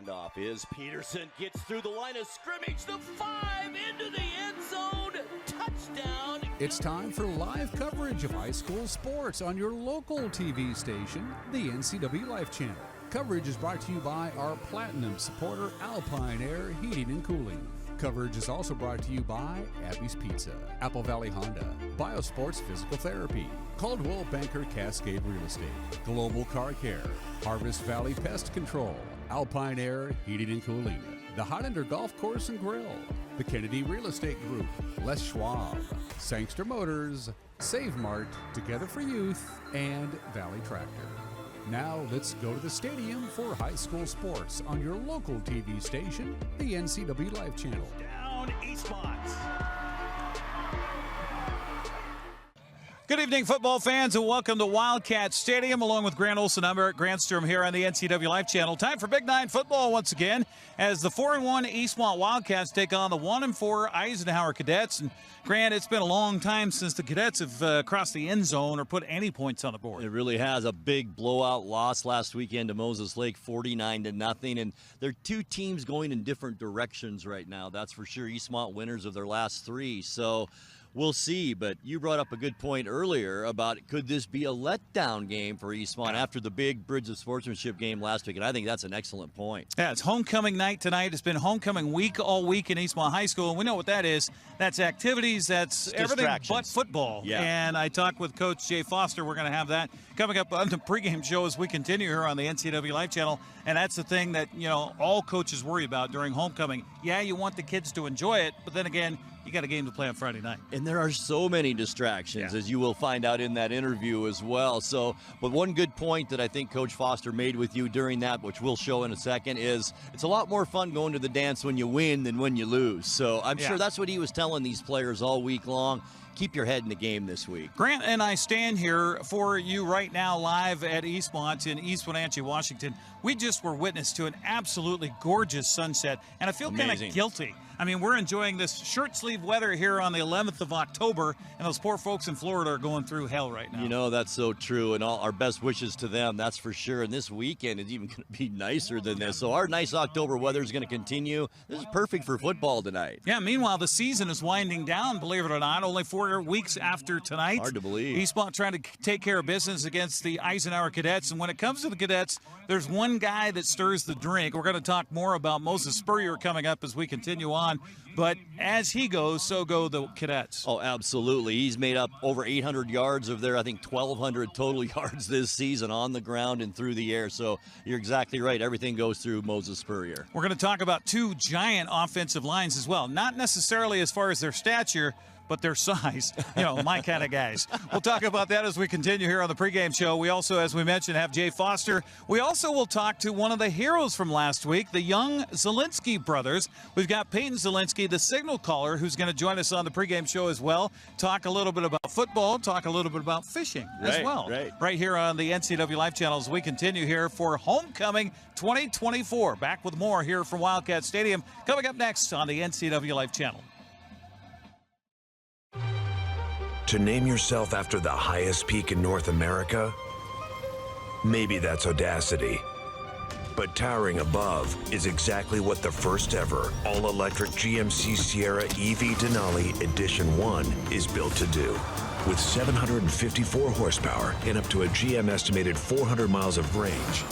handoff is Peterson gets through the line of scrimmage, the 5 into the end zone, touchdown. It's time for live coverage of high school sports on your local TV station, the NCWLIFE Channel. Coverage is brought to you by our platinum supporter, Alpine Air Heating and Cooling. Coverage is also brought to you by Abby's Pizza, Apple Valley Honda, Biosports Physical Therapy, Caldwell Banker Cascade Real Estate, Global Car Care, Harvest Valley Pest Control, Alpine Air Heating and Cooling, the Highlander Golf Course and Grill, the Kennedy Real Estate Group, Les Schwab, Sangster Motors, Save Mart, Together for Youth, and Valley Tractor. Now let's go to the stadium for high school sports on your local TV station, the NCWLIFE Channel. Down Eastmont. Good evening, football fans, and welcome to Wildcat Stadium. Along with Grant Olson, I'm Eric Granstrom here on the NCWLIFE Channel. Time for Big Nine football once again as the 4-1 Eastmont Wildcats take on the 1-4 Eisenhower Cadets. And Grant, it's been a long time since the Cadets have crossed the end zone or put any points on the board. It really has. A big blowout loss last weekend to Moses Lake, 49-0. And they're two teams going in different directions right now. That's for sure. Eastmont winners of their last 3. So we'll see, but you brought up a good point earlier about could this be a letdown game for Eastmont after the big Bridge of Sportsmanship game last week, and I think that's an excellent point. Yeah, it's homecoming night tonight. It's been homecoming week all week in Eastmont High School, and we know what that is. That's activities, that's everything but football. Yeah. And I talked with Coach Jay Foster. We're going to have that coming up on the pregame show as we continue here on the NCWLIFE Channel, and that's the thing that, you know, all coaches worry about during homecoming. Yeah, you want the kids to enjoy it, but then again, you got a game to play on Friday night. And there are so many distractions, as you will find out in that interview as well. So, but one good point that I think Coach Foster made with you during that, which we'll show in a second, is it's a lot more fun going to the dance when you win than when you lose. So I'm sure that's what he was telling these players all week long. Keep your head in the game this week. Grant and I stand here for you right now live at Eastmont in East Wenatchee, Washington. We just were witness to an absolutely gorgeous sunset, and I feel kind of guilty. I mean, we're enjoying this shirt-sleeve weather here on the 11th of October, and those poor folks in Florida are going through hell right now. You know, that's so true, and all our best wishes to them, that's for sure. And this weekend is even going to be nicer than this. So our nice October weather is going to continue. This is perfect for football tonight. Yeah, meanwhile, the season is winding down, believe it or not, only 4 weeks after tonight. Hard to believe. Eastmont trying to take care of business against the Eisenhower Cadets, and when it comes to the Cadets, there's one guy that stirs the drink. We're going to talk more about Moses Spurrier coming up as we continue on. But as he goes, so go the Cadets. Oh, absolutely. He's made up over 800 yards of their, I think, 1,200 total yards this season on the ground and through the air. So you're exactly right. Everything goes through Moses Spurrier. We're going to talk about 2 giant offensive lines as well. Not necessarily as far as their stature, but their size, you know, my kind of guys. We'll talk about that as we continue here on the pregame show. We also, as we mentioned, have Jay Foster. We also will talk to one of the heroes from last week, the young Zelinski brothers. We've got Peyton Zelinski, the signal caller, who's going to join us on the pregame show as well. Talk a little bit about football, talk a little bit about fishing as well. Right here on the NCWLIFE Channel as we continue here for Homecoming 2024. Back with more here from Wildcat Stadium coming up next on the NCWLIFE Channel. To name yourself after the highest peak in North America? Maybe that's audacity. But towering above is exactly what the first ever all-electric GMC Sierra EV Denali Edition 1 is built to do. With 754 horsepower and up to a GM estimated 400 miles of range,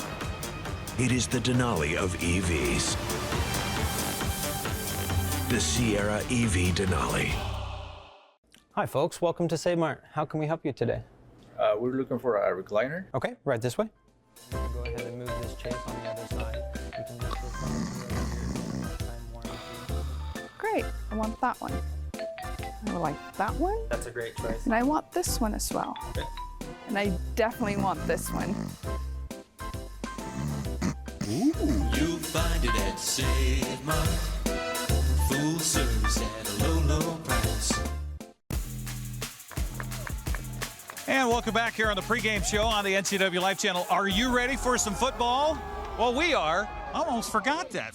it is the Denali of EVs. The Sierra EV Denali. Hi folks, welcome to Save Mart. How can we help you today? We're looking for a recliner. Okay, right this way. Go ahead and move this chair on the other side. You can lift this up to lifetime warranty. Great, I want that one. I like that one. That's a great choice. And I want this one as well. Okay. And I definitely want this one. You'll find it at Save Mart. Full service at a low, low price. And welcome back here on the pregame show on the NCWLIFE Channel. Are you ready for some football? Well, we are. Almost forgot that.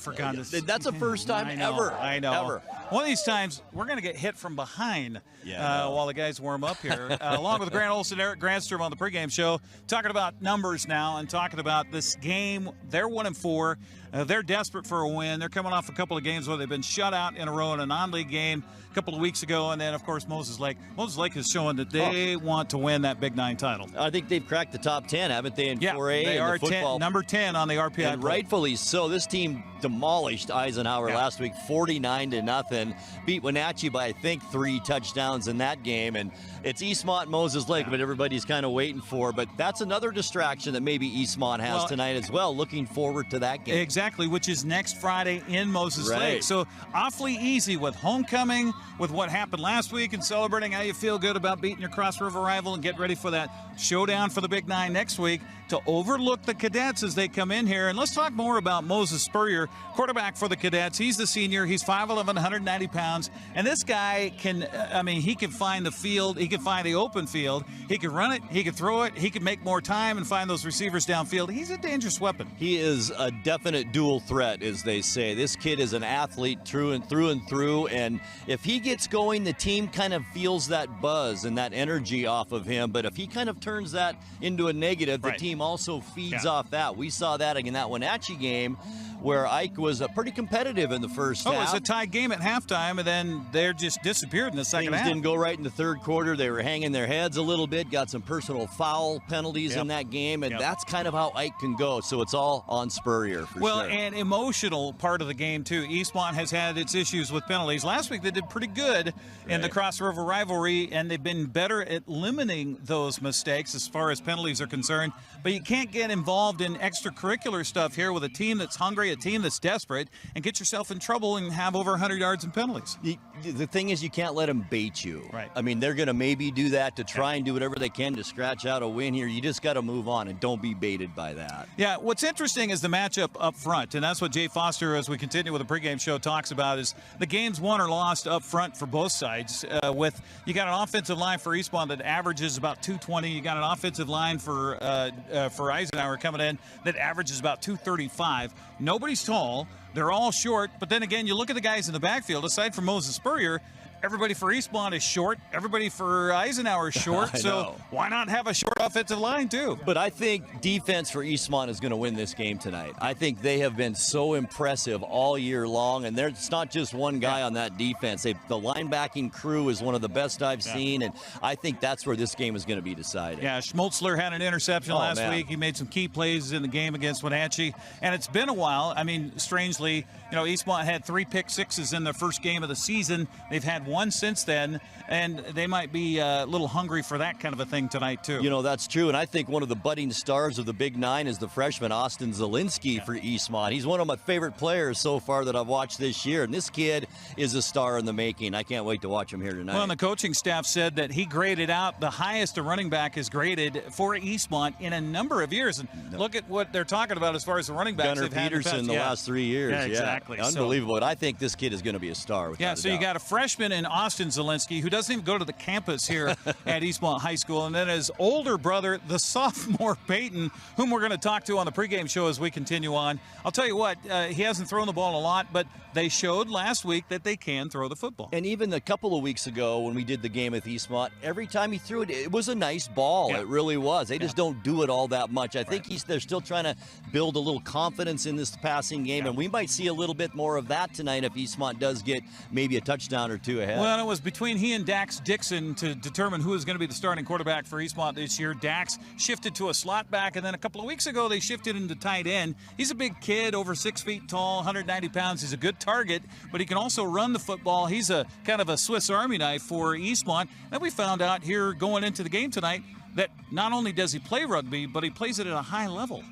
That's a first time ever. I know. Ever. One of these times, we're going to get hit from behind while the guys warm up here. Along with Grant Olson, Eric Granstrom on the pregame show, talking about numbers now and talking about this game. They're 1-4. They're desperate for a win. They're coming off a couple of games where they've been shut out in a row in a non-league game a couple of weeks ago, and then, of course, Moses Lake. Moses Lake is showing that they want to win that Big 9 title. I think they've cracked the top 10, haven't they, in 4A? They are the football. number 10 on the RPI. And rightfully so. This team demolished Eisenhower last week, 49-0. Beat Wenatchee by, I think, 3 touchdowns in that game. And it's Eastmont, Moses Lake, but everybody's kind of waiting for. But that's another distraction that maybe Eastmont has tonight as well. Looking forward to that game. Exactly, which is next Friday in Moses Lake. So awfully easy with homecoming, with what happened last week, and celebrating how you feel good about beating your Cross River rival and get ready for that showdown for the Big 9 next week, to overlook the Cadets as they come in here. And let's talk more about Moses Spurrier, quarterback for the Cadets. He's the senior. He's 5'11", 190 pounds. And this guy can, he can find the field. He can find the open field. He can run it. He can throw it. He can make more time and find those receivers downfield. He's a dangerous weapon. He is a definite dual threat, as they say. This kid is an athlete through and through. And if he gets going, the team kind of feels that buzz and that energy off of him. But if he kind of turns that into a negative, the team also feeds off that. We saw that in that Wenatchee game where Ike was pretty competitive in the first half. It was a tied game at halftime, and then they just disappeared in the second half. Things didn't go right in the third quarter. They were hanging their heads a little bit, got some personal foul penalties in that game, and that's kind of how Ike can go. So it's all on Spurrier for well, sure. and emotional part of the game, too. Eastmont has had its issues with penalties. Last week they did pretty good in the Cross River rivalry, and they've been better at limiting those mistakes as far as penalties are concerned. But you can't get involved in extracurricular stuff here with a team that's hungry, a team that's desperate, and get yourself in trouble and have over 100 yards in penalties. The thing is, you can't let them bait you. Right. I mean, they're going to maybe do that to try and do whatever they can to scratch out a win here. You just got to move on and don't be baited by that. Yeah, what's interesting is the matchup up front, and that's what Jay Foster, as we continue with the pregame show, talks about, is the games won or lost up front for both sides. You got an offensive line for Eastmont that averages about 220. You got an offensive line for Eisenhower coming in that averages about 235. Nobody's tall. They're all short. But then again, you look at the guys in the backfield, aside from Moses Spurrier, everybody for Eastmont is short. Everybody for Eisenhower is short. So why not have a short offensive line, too? But I think defense for Eastmont is going to win this game tonight. I think they have been so impressive all year long, and there's not just one guy on that defense. The linebacking crew is one of the best I've seen, and I think that's where this game is going to be decided. Yeah, Schmoltzler had an interception last week. He made some key plays in the game against Wenatchee, and it's been a while. I mean, strangely, Eastmont had 3 pick-sixes in their first game of the season. They've had one since then, and they might be a little hungry for that kind of a thing tonight, too. That's true, and I think one of the budding stars of the Big 9 is the freshman Austin Zelinski for Eastmont. He's one of my favorite players so far that I've watched this year, and this kid is a star in the making. I can't wait to watch him here tonight. Well, and the coaching staff said that he graded out the highest a running back is graded for Eastmont in a number of years, and look at what they're talking about as far as the running backs Gunnar Peterson the last 3 years. Yeah, exactly. Unbelievable. And I think this kid is going to be a star. So you got a freshman in Austin Zelinski, who doesn't even go to the campus here at Eastmont High School, and then his older brother, the sophomore Peyton, whom we're going to talk to on the pregame show as we continue on. I'll tell you what, he hasn't thrown the ball a lot, but they showed last week that they can throw the football. And even a couple of weeks ago when we did the game with Eastmont, every time he threw it, it was a nice ball. It really was. They just don't do it all that much. I think they're still trying to build a little confidence in this passing game, and we might see a little bit more of that tonight if Eastmont does get maybe a touchdown or two ahead. Well, it was between he and Dax Dixon to determine who is going to be the starting quarterback for Eastmont this year. Dax shifted to a slot back, and then a couple of weeks ago they shifted him to tight end. He's a big kid, over 6 feet tall, 190 pounds. He's a good target, but he can also run the football. He's a kind of a Swiss Army knife for Eastmont. And we found out here going into the game tonight that not only does he play rugby, but he plays it at a high level.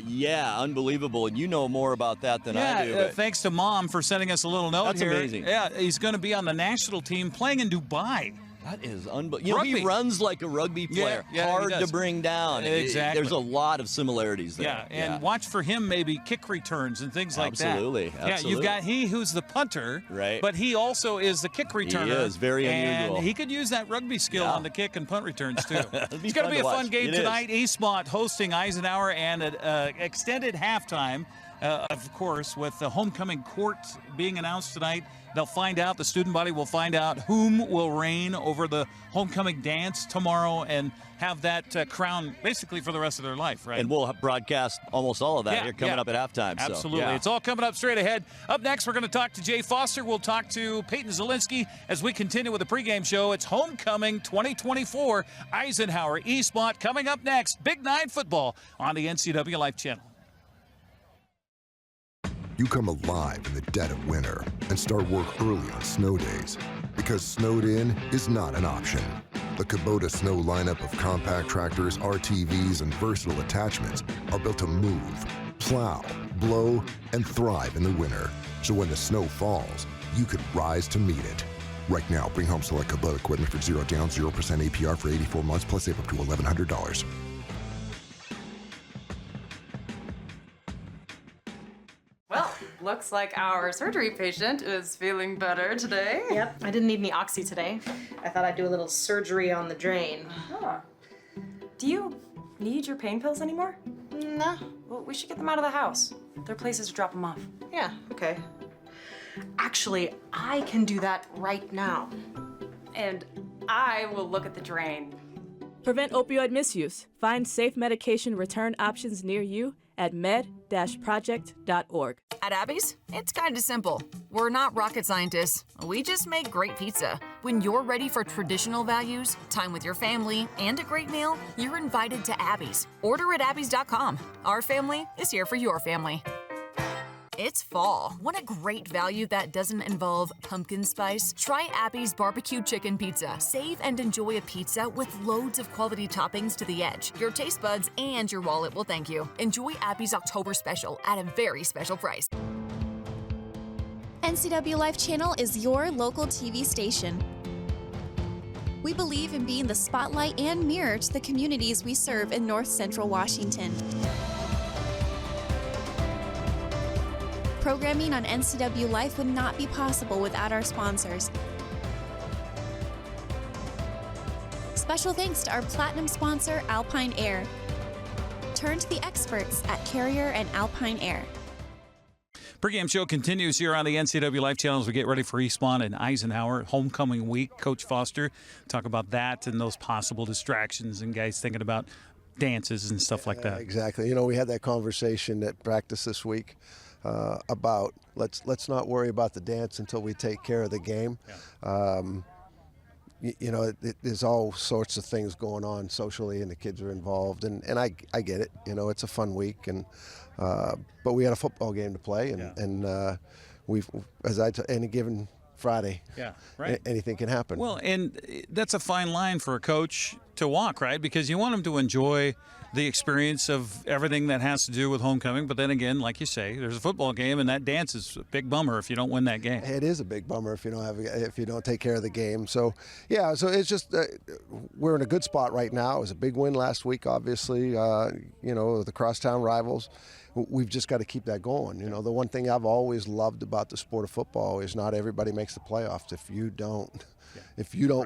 Yeah, unbelievable. And you know more about that than I do. Thanks to Mom for sending us a little note here. That's amazing. Yeah, he's going to be on the national team playing in Dubai. That is unbelievable. He runs like a rugby player. Hard to bring down. Exactly. There's a lot of similarities there. Yeah, and watch for him maybe kick returns and things like that. Absolutely. Yeah, you've got he who's the punter, right? But he also is the kick returner. He is very unusual. And he could use that rugby skill on the kick and punt returns too. It's going to be a fun game tonight. Eastmont hosting Eisenhower, and an extended halftime. Of course, with the homecoming court being announced tonight, they'll find out, the student body will find out whom will reign over the homecoming dance tomorrow and have that crown basically for the rest of their life, right? And we'll broadcast almost all of that here coming up at halftime. Absolutely. So, It's all coming up straight ahead. Up next, we're going to talk to Jay Foster. We'll talk to Peyton Zelinski as we continue with the pregame show. It's Homecoming 2024, Eisenhower, Eastmont. Coming up next, Big 9 football on the NCWLIFE Channel. You come alive in the dead of winter and start work early on snow days because snowed in is not an option. The Kubota Snow lineup of compact tractors, RTVs, and versatile attachments are built to move, plow, blow, and thrive in the winter. So when the snow falls, you can rise to meet it. Right now, bring home select Kubota equipment for 0 down, 0% APR for 84 months, plus save up to $1,100. Well, looks like our surgery patient is feeling better today. Yep, I didn't need any oxy today. I thought I'd do a little surgery on the drain. Huh. Do you need your pain pills anymore? No. Well, we should get them out of the house. There are places to drop them off. Yeah, okay. Actually, I can do that right now. And I will look at the drain. Prevent opioid misuse. Find safe medication return options near you at med-project.org. At Abby's, it's kind of simple. We're not rocket scientists. We just make great pizza. When you're ready for traditional values, time with your family, and a great meal, you're invited to Abby's. Order at abbys.com. Our family is here for your family. It's fall. Want a great value that doesn't involve pumpkin spice? Try Abby's Barbecue Chicken Pizza. Save and enjoy a pizza with loads of quality toppings to the edge. Your taste buds and your wallet will thank you. Enjoy Abby's October special at a very special price. NCWLIFE Channel is your local TV station. We believe in being the spotlight and mirror to the communities we serve in North Central Washington. Programming on NCWLIFE would not be possible without our sponsors. Special thanks to our platinum sponsor, Alpine Air. Turn to the experts at Carrier and Alpine Air. Pregame show continues here on the NCWLIFE Channel as we get ready for Eastmont and Eisenhower homecoming week. Coach Foster, talk about that and those possible distractions and guys thinking about dances and stuff like that. Exactly. You know, we had that conversation at practice this week. About let's not worry about the dance until we take care of the game. Yeah. You know, there's all sorts of things going on socially, and the kids are involved, and I get it. You know, it's a fun week, and but we had a football game to play, and we've any given Friday, anything can happen. Well, and that's a fine line for a coach to walk, right? Because you want them to enjoy the experience of everything that has to do with homecoming, but then again, like you say, there's a football game, and that dance is a big bummer if you don't win that game. It is a big bummer if you don't take care of the game. So yeah, so it's just we're in a good spot right now. It was a big win last week, obviously. You know, the crosstown rivals. We've just got to keep that going. You know, the one thing I've always loved about the sport of football is not everybody makes the playoffs. If you don't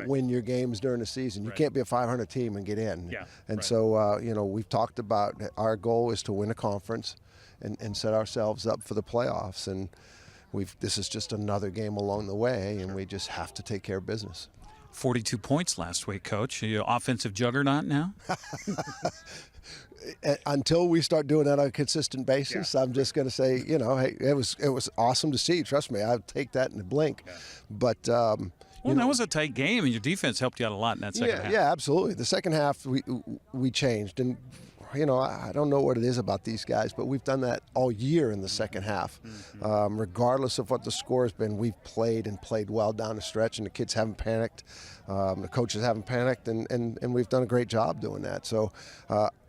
win your games during the season, you can't be a 500 team and get in. So, you know, we've talked about our goal is to win a conference and set ourselves up for the playoffs. And this is just another game along the way, and we just have to take care of business. 42 points last week, Coach. Are you an offensive juggernaut now? Until we start doing that on a consistent basis, I'm just going to say, you know, hey, it was awesome to see. Trust me, I'd take that in a blink. But well, that was a tight game, and your defense helped you out a lot in that second half. Yeah, absolutely. The second half, we changed, and you know, I don't know what it is about these guys, but we've done that all year in the second half. Regardless of what the score has been, we've played well down the stretch, and the kids haven't panicked. The coaches haven't panicked, and we've done a great job doing that. So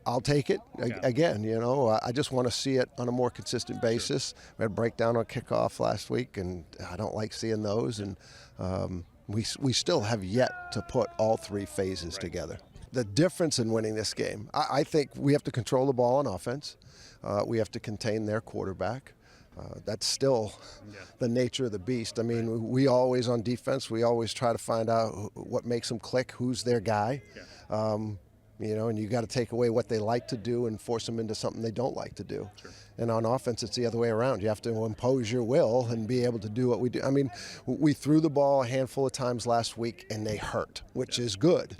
I'll take it. Again, you know, I just want to see it on a more consistent basis. We had a breakdown on kickoff last week, and I don't like seeing those. And we still have yet to put all three phases together. The difference in winning this game, I think we have to control the ball on offense. We have to contain their quarterback. That's still the nature of the beast. I mean, we always on defense, we always try to find out what makes them click, who's their guy. You know, and you got to take away what they like to do and force them into something they don't like to do. And on offense, it's the other way around. You have to impose your will and be able to do what we do. I mean, we threw the ball a handful of times last week, and they hurt, which is good,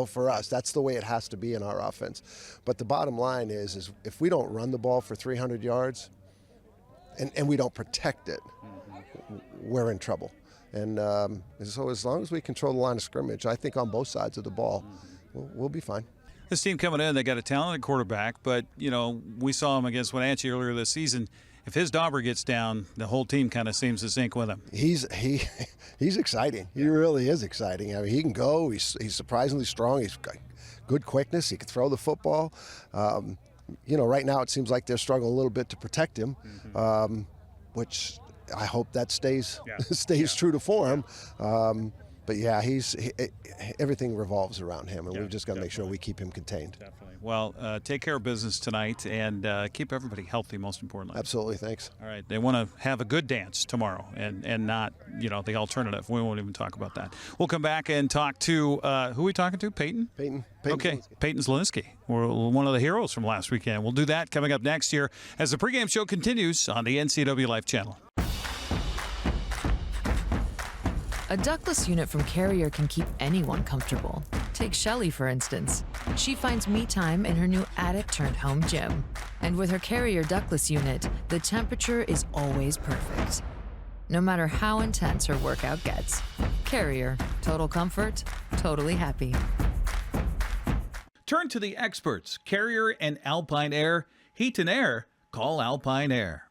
for us. That's the way it has to be in our offense. But the bottom line is if we don't run the ball for 300 yards and we don't protect it, we're in trouble. And so as long as we control the line of scrimmage, I think on both sides of the ball, we'll be fine. This team coming in, they got a talented quarterback, but, we saw him against Wenatchee earlier this season. If his dauber gets down, the whole team kind of seems to sync with him. He's exciting. He really is exciting. I mean, he can go. He's surprisingly strong. He's got good quickness. He can throw the football. Right now it seems like they're struggling a little bit to protect him, which I hope that stays true to form. But yeah, everything revolves around him, and we've just got to make sure we keep him contained. Definitely. Well, take care of business tonight, and keep everybody healthy, most importantly. Absolutely, thanks. All right, they want to have a good dance tomorrow, and not, the alternative. We won't even talk about that. We'll come back and talk to, who are we talking to, Peyton? Peyton okay, Zelinski. Peyton Zelinski. We're one of the heroes from last weekend. We'll do that coming up next year as the pregame show continues on the NCWLIFE Channel. A ductless unit from Carrier can keep anyone comfortable. Take Shelly, for instance. She finds me time in her new attic-turned-home gym. And with her Carrier ductless unit, the temperature is always perfect. No matter how intense her workout gets. Carrier. Total comfort, totally happy. Turn to the experts, Carrier and Alpine Air. Heat and air, call Alpine Air.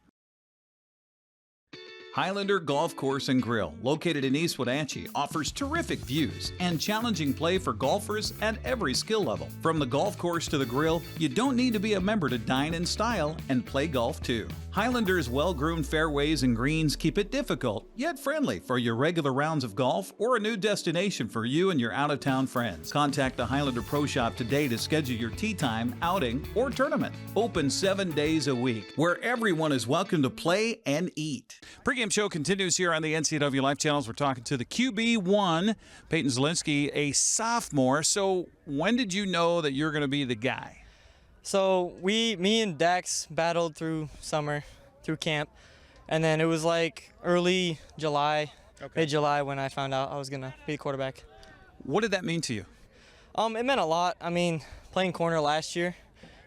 Highlander Golf Course and Grill, located in East Wenatchee, offers terrific views and challenging play for golfers at every skill level. From the golf course to the grill, you don't need to be a member to dine in style and play golf too. Highlander's well-groomed fairways and greens keep it difficult, yet friendly for your regular rounds of golf or a new destination for you and your out-of-town friends. Contact the Highlander Pro Shop today to schedule your tee time, outing, or tournament. Open 7 days a week, where everyone is welcome to play and eat. Pregame show continues here on the NCWLIFE channels. We're talking to the QB1, Peyton Zelinski, a sophomore. So when did you know that you're going to be the guy? So me and Dax battled through summer, through camp, and then it was like early July, mid-July when I found out I was going to be the quarterback. What did that mean to you? It meant a lot. I mean, playing corner last year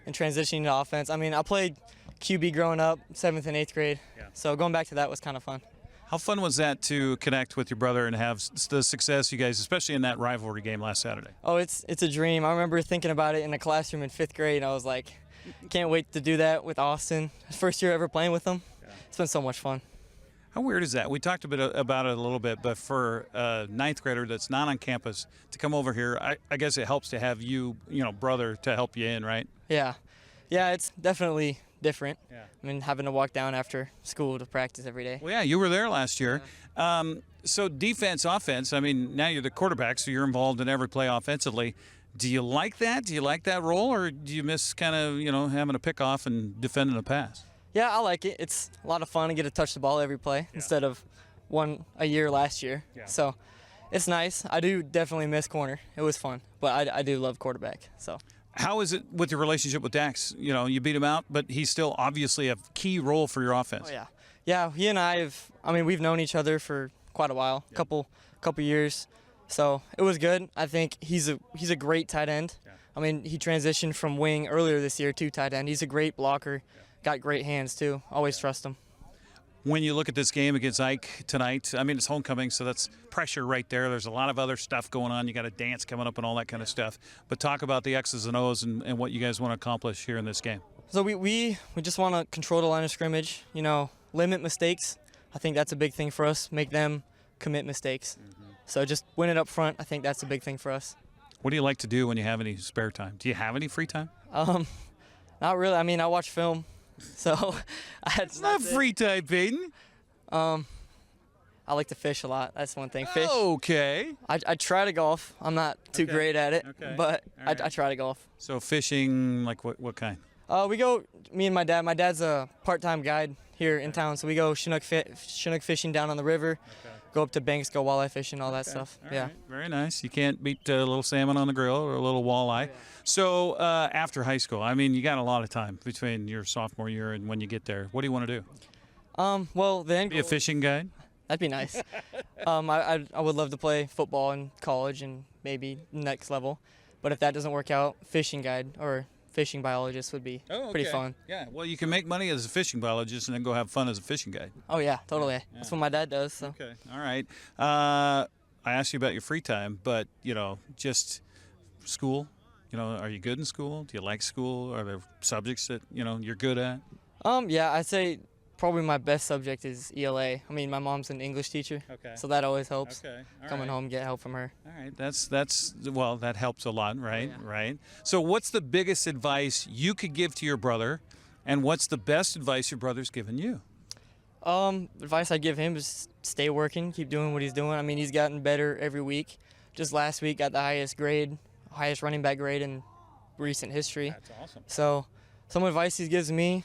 and transitioning to offense. I mean, I played QB growing up, 7th and 8th grade, so going back to that was kind of fun. How fun was that to connect with your brother and have the success you guys, especially in that rivalry game last Saturday? Oh, it's a dream. I remember thinking about it in the classroom in 5th grade. I was like, can't wait to do that with Austin. First year ever playing with him. It's been so much fun. How weird is that? We talked about it a little bit, but for a 9th grader that's not on campus to come over here, I guess it helps to have you, brother, to help you in, right? Yeah, it's definitely different. I mean, having to walk down after school to practice every day. Well, yeah, you were there last year. So defense, offense, I mean, now you're the quarterback, so you're involved in every play offensively. Do you like that? Do you like that role, or do you miss kind of, having a pick off and defending a pass? Yeah, I like it. It's a lot of fun to get to touch the ball every play instead of one a year last year. So it's nice. I do definitely miss corner. It was fun, but I do love quarterback. So. How is it with your relationship with Dax? You beat him out, but he's still obviously a key role for your offense. Oh, yeah. Yeah, he and I we've known each other for quite a while, couple years. So it was good. I think he's a great tight end. I mean, he transitioned from wing earlier this year to tight end. He's a great blocker, got great hands too. Always trust him. When you look at this game against Ike tonight, I mean, it's homecoming, so that's pressure right there. There's a lot of other stuff going on. You got a dance coming up and all that kind of stuff. But talk about the X's and O's and what you guys want to accomplish here in this game. So we just want to control the line of scrimmage, limit mistakes. I think that's a big thing for us, make them commit mistakes. So just win it up front. I think that's a big thing for us. What do you like to do when you have any spare time? Do you have any free time? Not really. I mean, I watch film. So it's not free time, Peyton. I like to fish a lot. That's one thing. Fish. Okay. I try to golf. I'm not too great at it, but right. I try to golf. So fishing, like what kind? We go, me and my dad. My dad's a part-time guide here in town, so we go Chinook fishing down on the river. go up to banks, go walleye fishing, all that stuff. All yeah. right. Very nice. You can't beat a little salmon on the grill or a little walleye. So after high school, I mean, you got a lot of time between your sophomore year and when you get there. What do you want to do? Well, then Be a fishing guide? That'd be nice. I would love to play football in college and maybe next level. But if that doesn't work out, fishing guide or fishing biologist would be pretty fun. Yeah, well, you can make money as a fishing biologist and then go have fun as a fishing guide. Oh, yeah, totally. That's what my dad does. So. Okay, all right. I asked you about your free time, but, you know, just school. You know, are you good in school? Do you like school? Are there subjects that, you know, you're good at? Yeah, I'd say probably my best subject is ELA. I mean, my mom's an English teacher, so that always helps. Okay, all Coming home, get help from her. All right, well, that helps a lot, right? Right. So what's the biggest advice you could give to your brother, and what's the best advice your brother's given you? Advice I'd give him is stay working, keep doing what he's doing. I mean, he's gotten better every week. Just last week, got the highest running back grade in recent history. That's awesome. So some advice he gives me,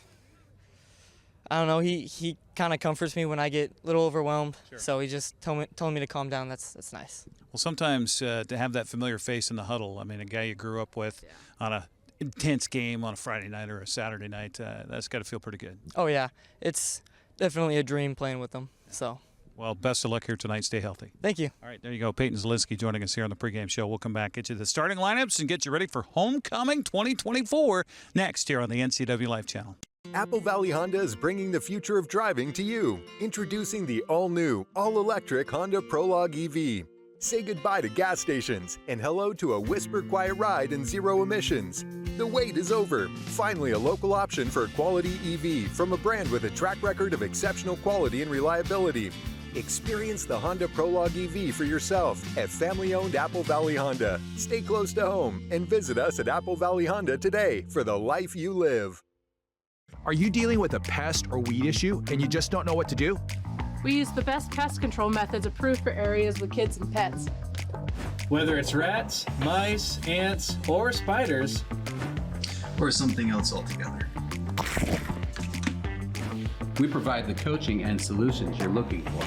I don't know, he kind of comforts me when I get a little overwhelmed. Sure. So he just told me to calm down. That's nice. Well, sometimes to have that familiar face in the huddle, I mean, a guy you grew up with on a intense game on a Friday night or a Saturday night, that's got to feel pretty good. Oh, yeah. It's definitely a dream playing with them. So. Well, best of luck here tonight. Stay healthy. Thank you. All right, there you go. Peyton Zelinski joining us here on the pregame show. We'll come back, get you the starting lineups, and get you ready for Homecoming 2024 next here on the NCWLIFE Channel. Apple Valley Honda is bringing the future of driving to you. Introducing the all-new, all-electric Honda Prologue EV. Say goodbye to gas stations and hello to a whisper-quiet ride and zero emissions. The wait is over. Finally, a local option for a quality EV from a brand with a track record of exceptional quality and reliability. Experience the Honda Prologue EV for yourself at family-owned Apple Valley Honda. Stay close to home and visit us at Apple Valley Honda today for the life you live. Are you dealing with a pest or weed issue and you just don't know what to do? We use the best pest control methods approved for areas with kids and pets. Whether it's rats, mice, ants, or spiders, or something else altogether. We provide the coaching and solutions you're looking for.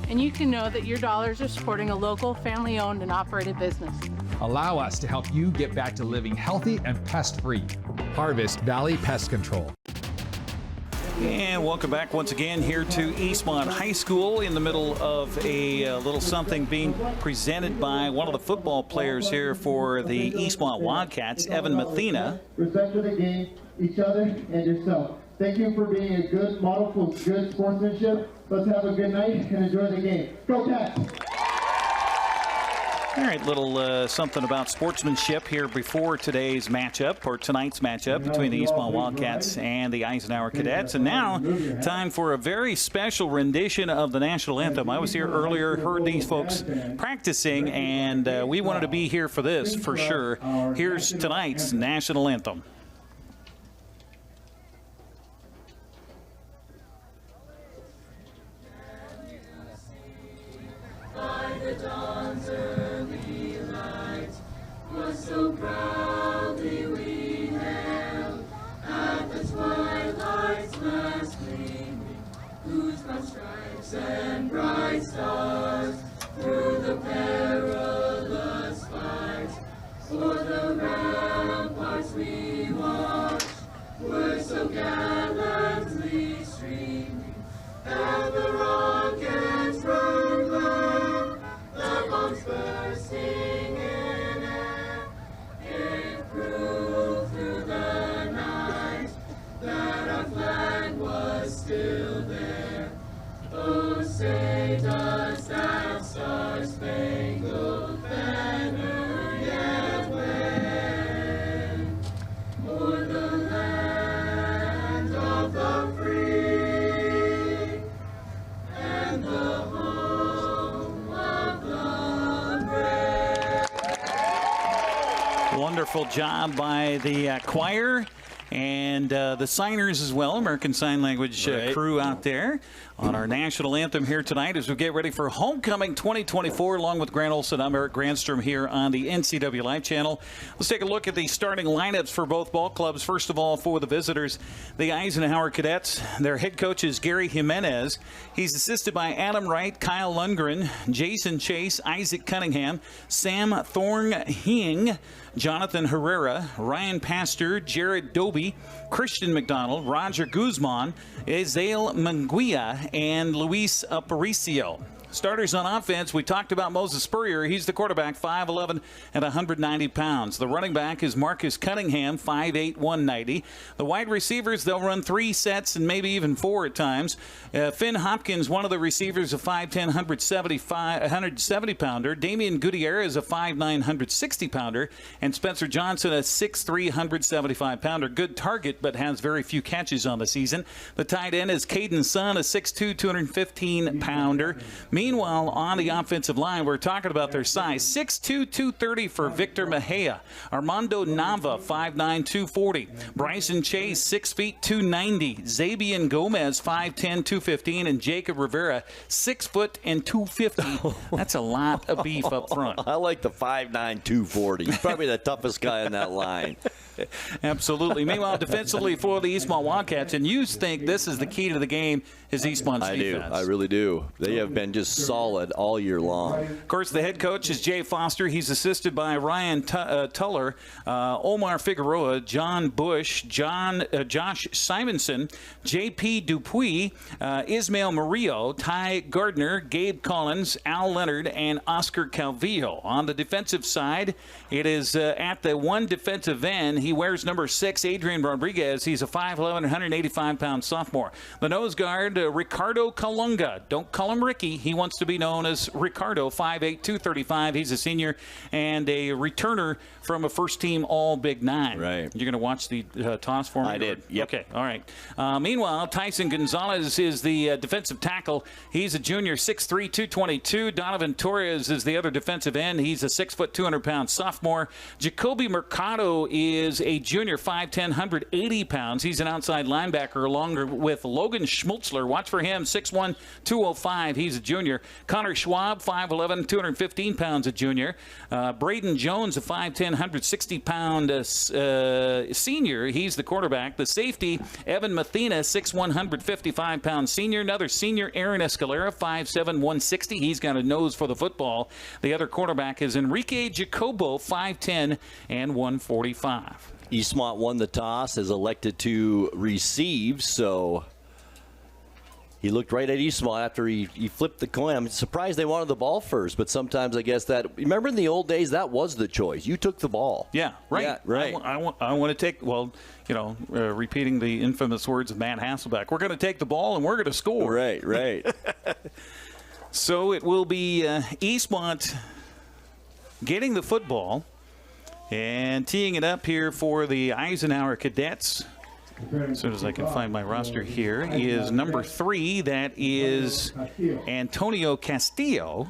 And you can know that your dollars are supporting a local, family-owned and operated business. Allow us to help you get back to living healthy and pest-free. Harvest Valley Pest Control. And welcome back once again here to Eastmont High School in the middle of a little something being presented by one of the football players here for the Eastmont Wildcats, Evan Mathena. Respect for the game, each other, and yourself. Thank you for being a good model for good sportsmanship. Let's have a good night and enjoy the game. Go Cats! All right, little something about sportsmanship here before today's matchup, or tonight's matchup between the Eastmont Wildcats and the Eisenhower Cadets. And now, time for a very special rendition of the national anthem. I was here earlier, heard these folks practicing, and we wanted to be here for this, for sure. Here's tonight's national anthem. So proudly we hailed at the twilight's last gleaming, whose broad stripes and bright stars through the perilous fight for the ramparts we watched were so gallantly streaming, and the rockets burned low, the bombs bursting in air. Prove through the night that our flag was still there. Oh, say does that star-spangled banner yet wave o'er the land of the free and the home of the brave? Wonderful job by the choir and the signers as well, American Sign Language crew out there on our national anthem here tonight as we get ready for Homecoming 2024 along with Grant Olson. I'm Eric Granstrom here on the NCWLIFE Channel. Let's take a look at the starting lineups for both ball clubs. First of all, for the visitors, the Eisenhower Cadets. Their head coach is Gary Jimenez. He's assisted by Adam Wright, Kyle Lundgren, Jason Chase, Isaac Cunningham, Sam Thorn-Hing, Jonathan Herrera, Ryan Pastor, Jared Doby, Christian McDonald, Roger Guzman, Ezel Manguia, and Luis Aparicio. Starters on offense, we talked about Moses Spurrier. He's the quarterback, 5'11" and 190 pounds. The running back is Marcus Cunningham, 5'8", 190. The wide receivers, they'll run 3 sets and maybe even 4 at times. Finn Hopkins, one of the receivers, a 5'10", 170-pounder. Damian Gutierrez, a 5'9", 160-pounder. And Spencer Johnson, a 6'3", 175-pounder. Good target, but has very few catches on the season. The tight end is Caden Sun, a 6'2", 215-pounder. Meanwhile, on the offensive line, we're talking about their size. 6'2", 230 for Victor Mejia. Armando Nava, 5'9", 240. Bryson Chase, 6 feet, 290. Zabian Gomez, 5'10", 215. And Jacob Rivera, 6 foot and 250. That's a lot of beef up front. I like the 5'9", 240. He's probably the toughest guy in that line. Absolutely. Meanwhile, defensively for the Eastmont Wildcats, and you think this is the key to the game, is Eastmont's defense. I really do. They have been just solid all year long. Of course, the head coach is Jay Foster. He's assisted by Ryan Tuller, Omar Figueroa, John Bush, Josh Simonson, J.P. Dupuis, Ismael Murillo, Ty Gardner, Gabe Collins, Al Leonard, and Oscar Calvillo. On the defensive side, it is at the one defensive end. He wears number 6, Adrian Rodriguez. He's a 5'11", 185-pound sophomore. The nose guard, Ricardo Kalunga. Don't call him Ricky. He wants to be known as Ricardo, 5'8", 235. He's a senior and a returner from a first-team All-Big Nine. Right. You're going to watch the toss for me? I did. Yep. Okay. All right. Meanwhile, Tyson Gonzalez is the defensive tackle. He's a junior, 6'3", 222. Donovan Torres is the other defensive end. He's a 6 foot, 200-pound sophomore. Jacoby Mercado is a junior, 5'10", 180 pounds. He's an outside linebacker along with Logan Schmutzler. Watch for him, 6'1", 205. He's a junior. Connor Schwab, 5'11", 215 pounds, a junior. Braden Jones, a 5'10", 160-pound senior. He's the quarterback. The safety, Evan Mathena, 6'1", 155-pound senior. Another senior, Aaron Escalera, 5'7", 160. He's got a nose for the football. The other quarterback is Enrique Jacobo, 5'10", and 145. Eastmont won the toss, is elected to receive, so he looked right at Eastmont after he flipped the coin. I'm surprised they wanted the ball first, but sometimes I guess that, remember in the old days, that was the choice. You took the ball. Yeah, right. Yeah, right. I want to take, well, you know, repeating the infamous words of Matt Hasselbeck, we're going to take the ball and we're going to score. Right, right. So it will be Eastmont getting the football and teeing it up here for the Eisenhower Cadets. As soon as I can find my roster here, is number 3. That is Antonio Castillo.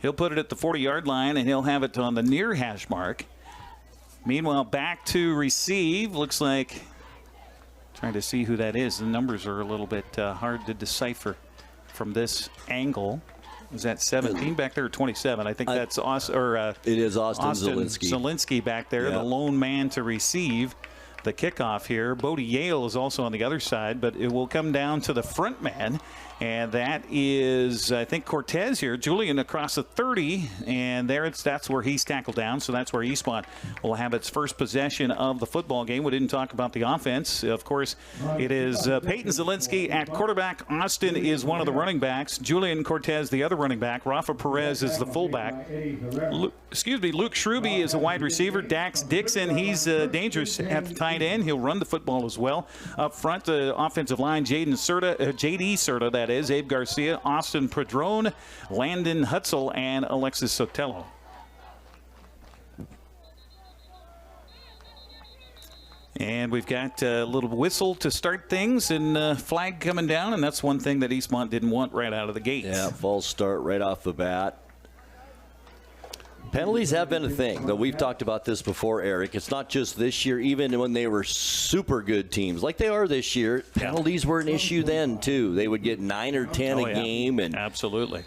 He'll put it at the 40-yard line, and he'll have it on the near hash mark. Meanwhile, back to receive. Looks like, trying to see who that is. The numbers are a little bit hard to decipher from this angle. Is that 17 back there or 27? I think that's Austin. It is Austin Zelinski. Zelinski back there, the lone man to receive the kickoff here. Bodie Yale is also on the other side, but it will come down to the front man. And that is, I think, Cortez here. Julian across the 30, and that's where he's tackled down. So that's where Eastmont will have its first possession of the football game. We didn't talk about the offense. Of course, it is Peyton Zelinski at quarterback. Austin is one of the running backs. Julian Cortez, the other running back. Rafa Perez is the fullback. Luke Schruby is a wide receiver. Dax Dixon, he's dangerous at the tight end. He'll run the football as well. Up front, the offensive line, J.D. Serta, that is, Abe Garcia, Austin Padron, Landon Hutzel, and Alexis Sotelo. And we've got a little whistle to start things and flag coming down, and that's one thing that Eastmont didn't want right out of the gate. Yeah, false start right off the bat. Penalties have been a thing, though we've talked about this before, Eric. It's not just this year. Even when they were super good teams, like they are this year, penalties were an issue then, too. They would get 9 or 10 a game. And absolutely.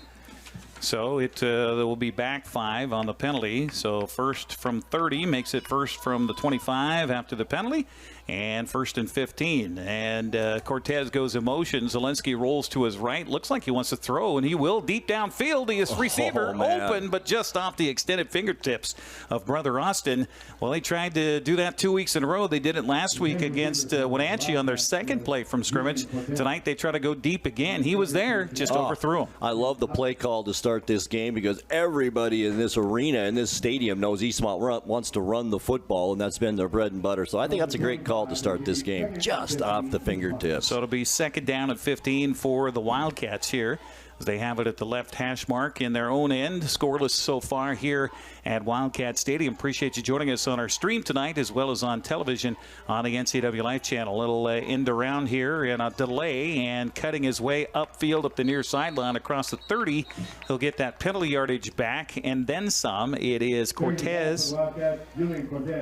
So there will be back 5 on the penalty. So first from 30 makes it first from the 25 after the penalty, and first and 15. And Cortez goes in motion. Zelinski rolls to his right. Looks like he wants to throw, and he will deep downfield. His receiver open, but just off the extended fingertips of Brother Austin. Well, they tried to do that 2 weeks in a row. They did it last week against Wenatchee on their second play from scrimmage. Tonight they try to go deep again. He was there, just overthrew him. I love the play call to start this game because everybody in this arena, in this stadium, knows Eastmont wants to run the football, and that's been their bread and butter. So I think that's a great call to start this game, just off the fingertips. So it'll be second down at 15 for the Wildcats here. They have it at the left hash mark in their own end. Scoreless so far here at Wildcat Stadium. Appreciate you joining us on our stream tonight as well as on television on the NCWLIFE Channel. A little end around here and a delay, and cutting his way upfield up the near sideline across the 30. He'll get that penalty yardage back and then some. It is Cortez.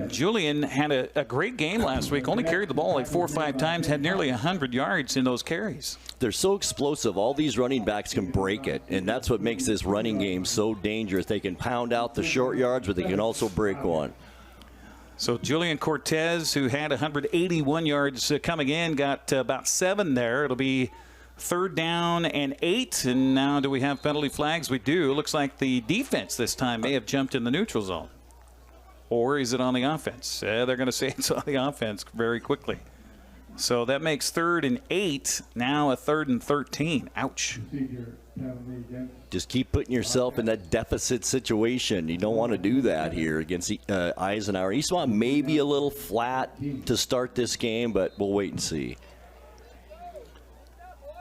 Julian had a great game last week. Only carried the ball like 4 or 5 times. Had nearly 100 yards in those carries. They're so explosive. All these running backs can break it, and that's what makes this running game so dangerous. They can pound out the short yards, but they can also break one. So Julian Cortez, who had 181 yards coming in, got about 7 there. It'll be third down and 8. And now do we have penalty flags? We do. Looks like the defense this time may have jumped in the neutral zone. Or is it on the offense? They're going to say it's on the offense very quickly. So that makes third and 8, now a third and 13. Ouch. Just keep putting yourself in that deficit situation. You don't want to do that here against Eisenhower. Eastmont may be a little flat to start this game, but we'll wait and see.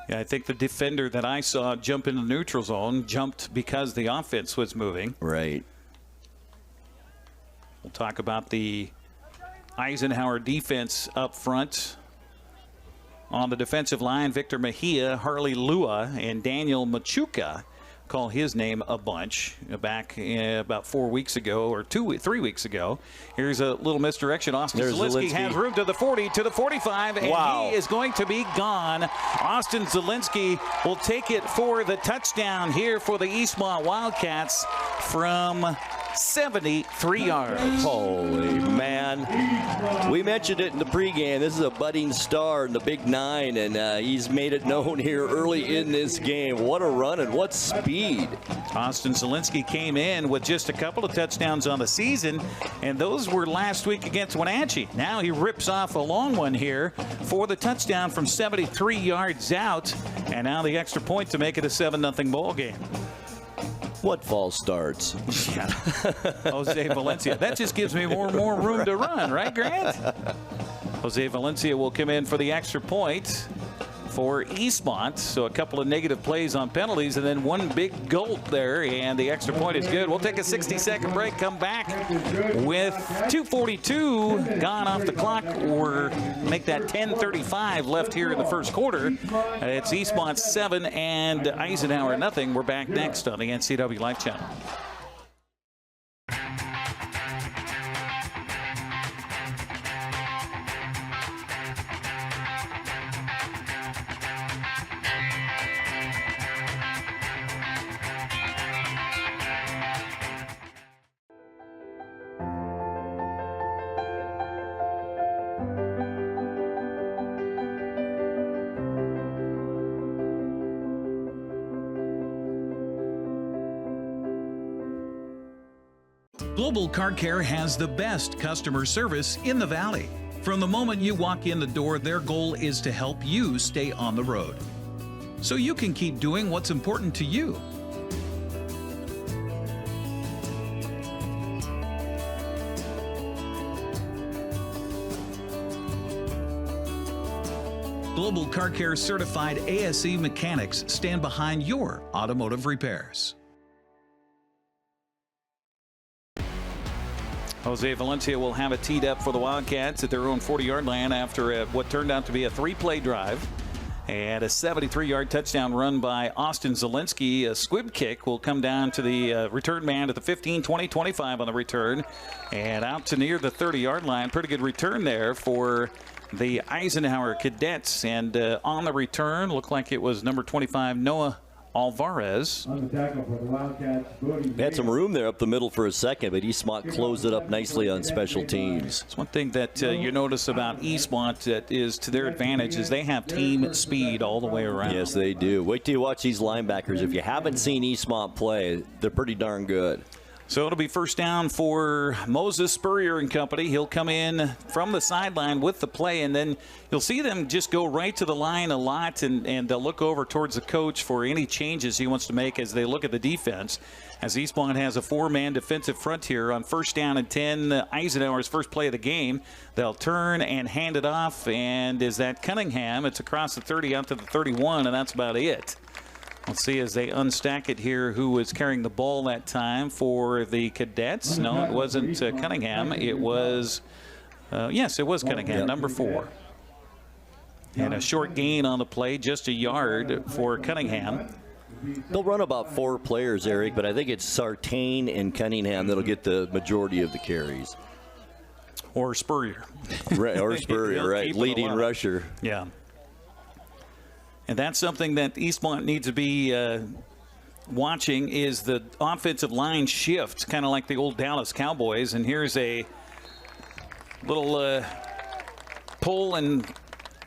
Yeah, I think the defender that I saw jump in the neutral zone jumped because the offense was moving. Right. We'll talk about the Eisenhower defense up front. On the defensive line, Victor Mejia, Harley Lua, and Daniel Machuca. Call his name a bunch back about 4 weeks ago or 3 weeks ago. Here's a little misdirection. Austin Zelinski has room to the 40, to the 45, and he is going to be gone. Austin Zelinski will take it for the touchdown here for the Eastmont Wildcats from 73 yards. Holy man. We mentioned it in the pregame. This is a budding star in the Big 9, and he's made it known here early in this game. What a run and what speed. Austin Zelinski came in with just a couple of touchdowns on the season, and those were last week against Wenatchee. Now he rips off a long one here for the touchdown from 73 yards out, and now the extra point to make it a 7-0 ball game. What false starts? Yeah. Jose Valencia. That just gives me more and more room to run, right, Grant? Jose Valencia will come in for the extra point for Eastmont. So a couple of negative plays on penalties and then one big gulp there, and the extra point is good. We'll take a 60-second break, come back with 2:42 gone off the clock, or make that 10:35 left here in the first quarter. It's Eastmont 7 and Eisenhower nothing. We're back next on the NCWLIFE Channel. Global Car Care has the best customer service in the Valley. From the moment you walk in the door, their goal is to help you stay on the road, so you can keep doing what's important to you. Global Car Care certified ASE mechanics stand behind your automotive repairs. Jose Valencia will have it teed up for the Wildcats at their own 40-yard line after what turned out to be a 3-play drive. And a 73-yard touchdown run by Austin Zelinski. A squib kick will come down to the return man at the 15, 20, 25 on the return. And out to near the 30-yard line. Pretty good return there for the Eisenhower Cadets. And on the return, looked like it was number 25, Noah Alvarez. On the tackle for the Wildcats, They had some room there up the middle for a second, but Eastmont closed it up nicely on special teams. It's one thing that you notice about Eastmont that is to their advantage is they have team speed all the way around. Yes, they do. Wait till you watch these linebackers. If you haven't seen Eastmont play, they're pretty darn good. So it'll be first down for Moses Spurrier and company. He'll come in from the sideline with the play, and then you'll see them just go right to the line a lot, and they'll look over towards the coach for any changes he wants to make as they look at the defense. As Eastmont has a 4-man defensive front here on first down and 10, Eisenhower's first play of the game. They'll turn and hand it off, and is that Cunningham? It's across the 30 out to the 31, and that's about it. Let's see as they unstack it here who was carrying the ball that time for the Cadets. No, it wasn't Cunningham. It was, yes, it was Cunningham, number 4. And a short gain on the play, just a yard for Cunningham. They'll run about 4 players, Eric, but I think it's Sartain and Cunningham that'll get the majority of the carries. Or Spurrier. Right, or Spurrier, right, leading rusher. Yeah. And that's something that Eastmont needs to be watching is the offensive line shift, kind of like the old Dallas Cowboys. And here's a little pull and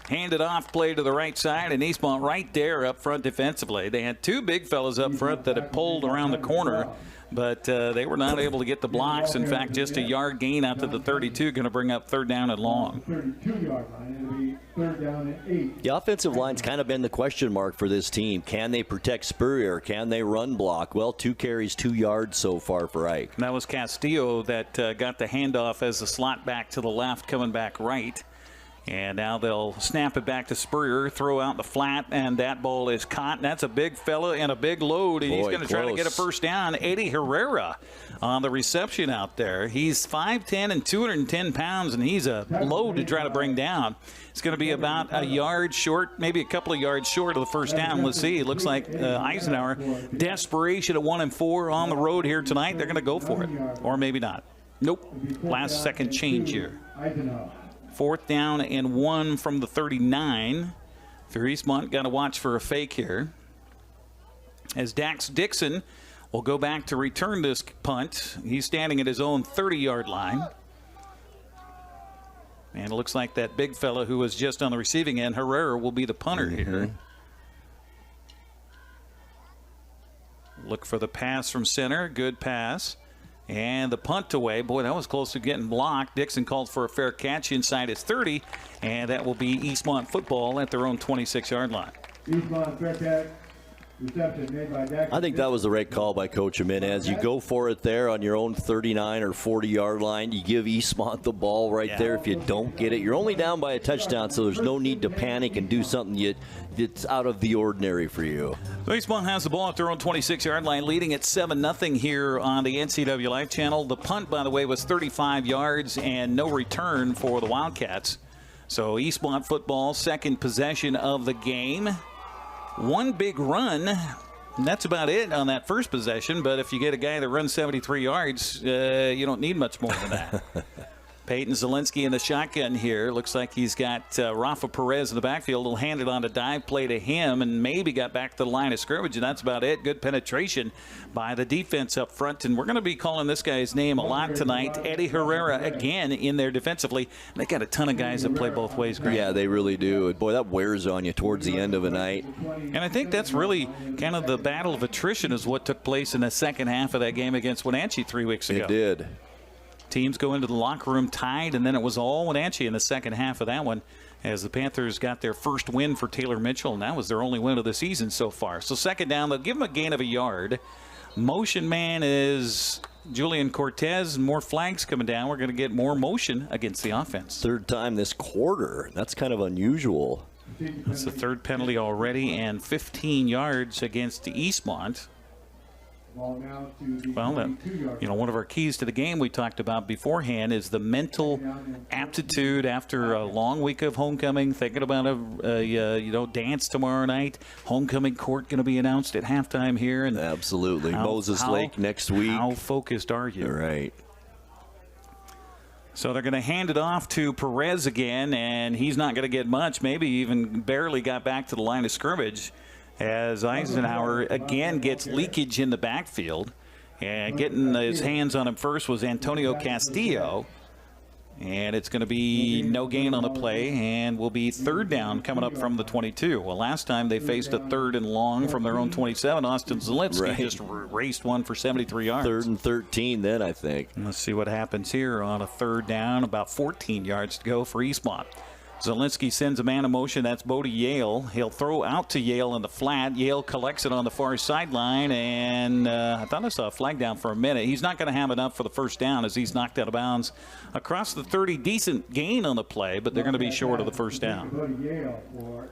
hand it off play to the right side, and Eastmont right there up front defensively. They had 2 big fellas up front that had pulled around the corner, but they were not able to get the blocks. In fact, just a yard gain out to the 32, going to bring up third down and long. 32-yard line. It'll be third down and 8. The offensive line's kind of been the question mark for this team. Can they protect Spurrier? Can they run block? Well, 2 carries, 2 yards so far for Ike. And that was Castillo that got the handoff as the slot back to the left, coming back right. And now they'll snap it back to Spurrier, throw out the flat, and that ball is caught. And that's a big fella and a big load, and he's going to try to get a first down. Eddie Herrera on the reception out there. He's 5'10" and 210 pounds, and he's a load to try to bring down. It's going to be about a yard short, maybe a couple of yards short of the first down. Let's see. It looks like Eisenhower, desperation at 1 and 4 on the road here tonight. They're going to go for it, or maybe not. Nope. Last second change here. Fourth down and 1 from the 39. For Eastmont, got to watch for a fake here. As Dax Dixon will go back to return this punt. He's standing at his own 30-yard line. And it looks like that big fella who was just on the receiving end, Herrera, will be the punter here. Look for the pass from center. Good pass. And the punt away. Boy, that was close to getting blocked. Dixon called for a fair catch inside his 30, and that will be Eastmont football at their own 26-yard line. Eastmont fair catch. Reception made by Dax. I think that was the right call by Coach Jimenez. You go for it there on your own 39 or 40-yard line. You give Eastmont the ball right there. If you don't get it, you're only down by a touchdown, so there's no need to panic and do something that's out of the ordinary for you. So Eastmont has the ball at their own 26-yard line, leading at 7-0 here on the NCWLIFE Channel. The punt, by the way, was 35 yards and no return for the Wildcats. So Eastmont football, second possession of the game. 1 big run, and that's about it on that first possession. But if you get a guy that runs 73 yards, you don't need much more than that. Peyton Zelinski in the shotgun here. Looks like he's got Rafa Perez in the backfield. He'll hand it on a dive play to him and maybe got back to the line of scrimmage, and that's about it. Good penetration by the defense up front, and we're going to be calling this guy's name a lot tonight. Eddie Herrera again in there defensively. They got a ton of guys that play both ways, Grant. Yeah, they really do. Boy, that wears on you towards the end of a night. And I think that's really kind of the battle of attrition is what took place in the second half of that game against Wenatchee 3 weeks ago. It did. Teams go into the locker room tied, and then it was all Wenatchee in the second half of that one as the Panthers got their first win for Taylor Mitchell, and that was their only win of the season so far. So second down, they'll give them a gain of a yard. Motion man is Julian Cortez, and more flags coming down. We're going to get more motion against the offense. Third time this quarter. That's kind of unusual. That's the third penalty already, and 15 yards against the Eastmont. Well, one of our keys to the game we talked about beforehand is the mental aptitude after a long week of homecoming, thinking about a dance tomorrow night. Homecoming court going to be announced at halftime here. And absolutely. Moses Lake next week. How focused are you? Right. So they're going to hand it off to Perez again, and he's not going to get much, maybe even barely got back to the line of scrimmage, as Eisenhower again gets leakage in the backfield. And getting his hands on him first was Antonio Castillo. And it's going to be no gain on the play, and will be third down coming up from the 22. Well, last time they faced a third and long from their own 27. Austin Zelinski just raced one for 73 yards. 3rd and 13 then, I think. Let's see what happens here on a third down. About 14 yards to go for Eastmont. Zelinski sends a man in motion. That's Bodie Yale. He'll throw out to Yale in the flat. Yale collects it on the far sideline, and I thought I saw a flag down for a minute. He's not going to have enough for the first down as he's knocked out of bounds across the 30. Decent gain on the play, but they're going to be short of the first down.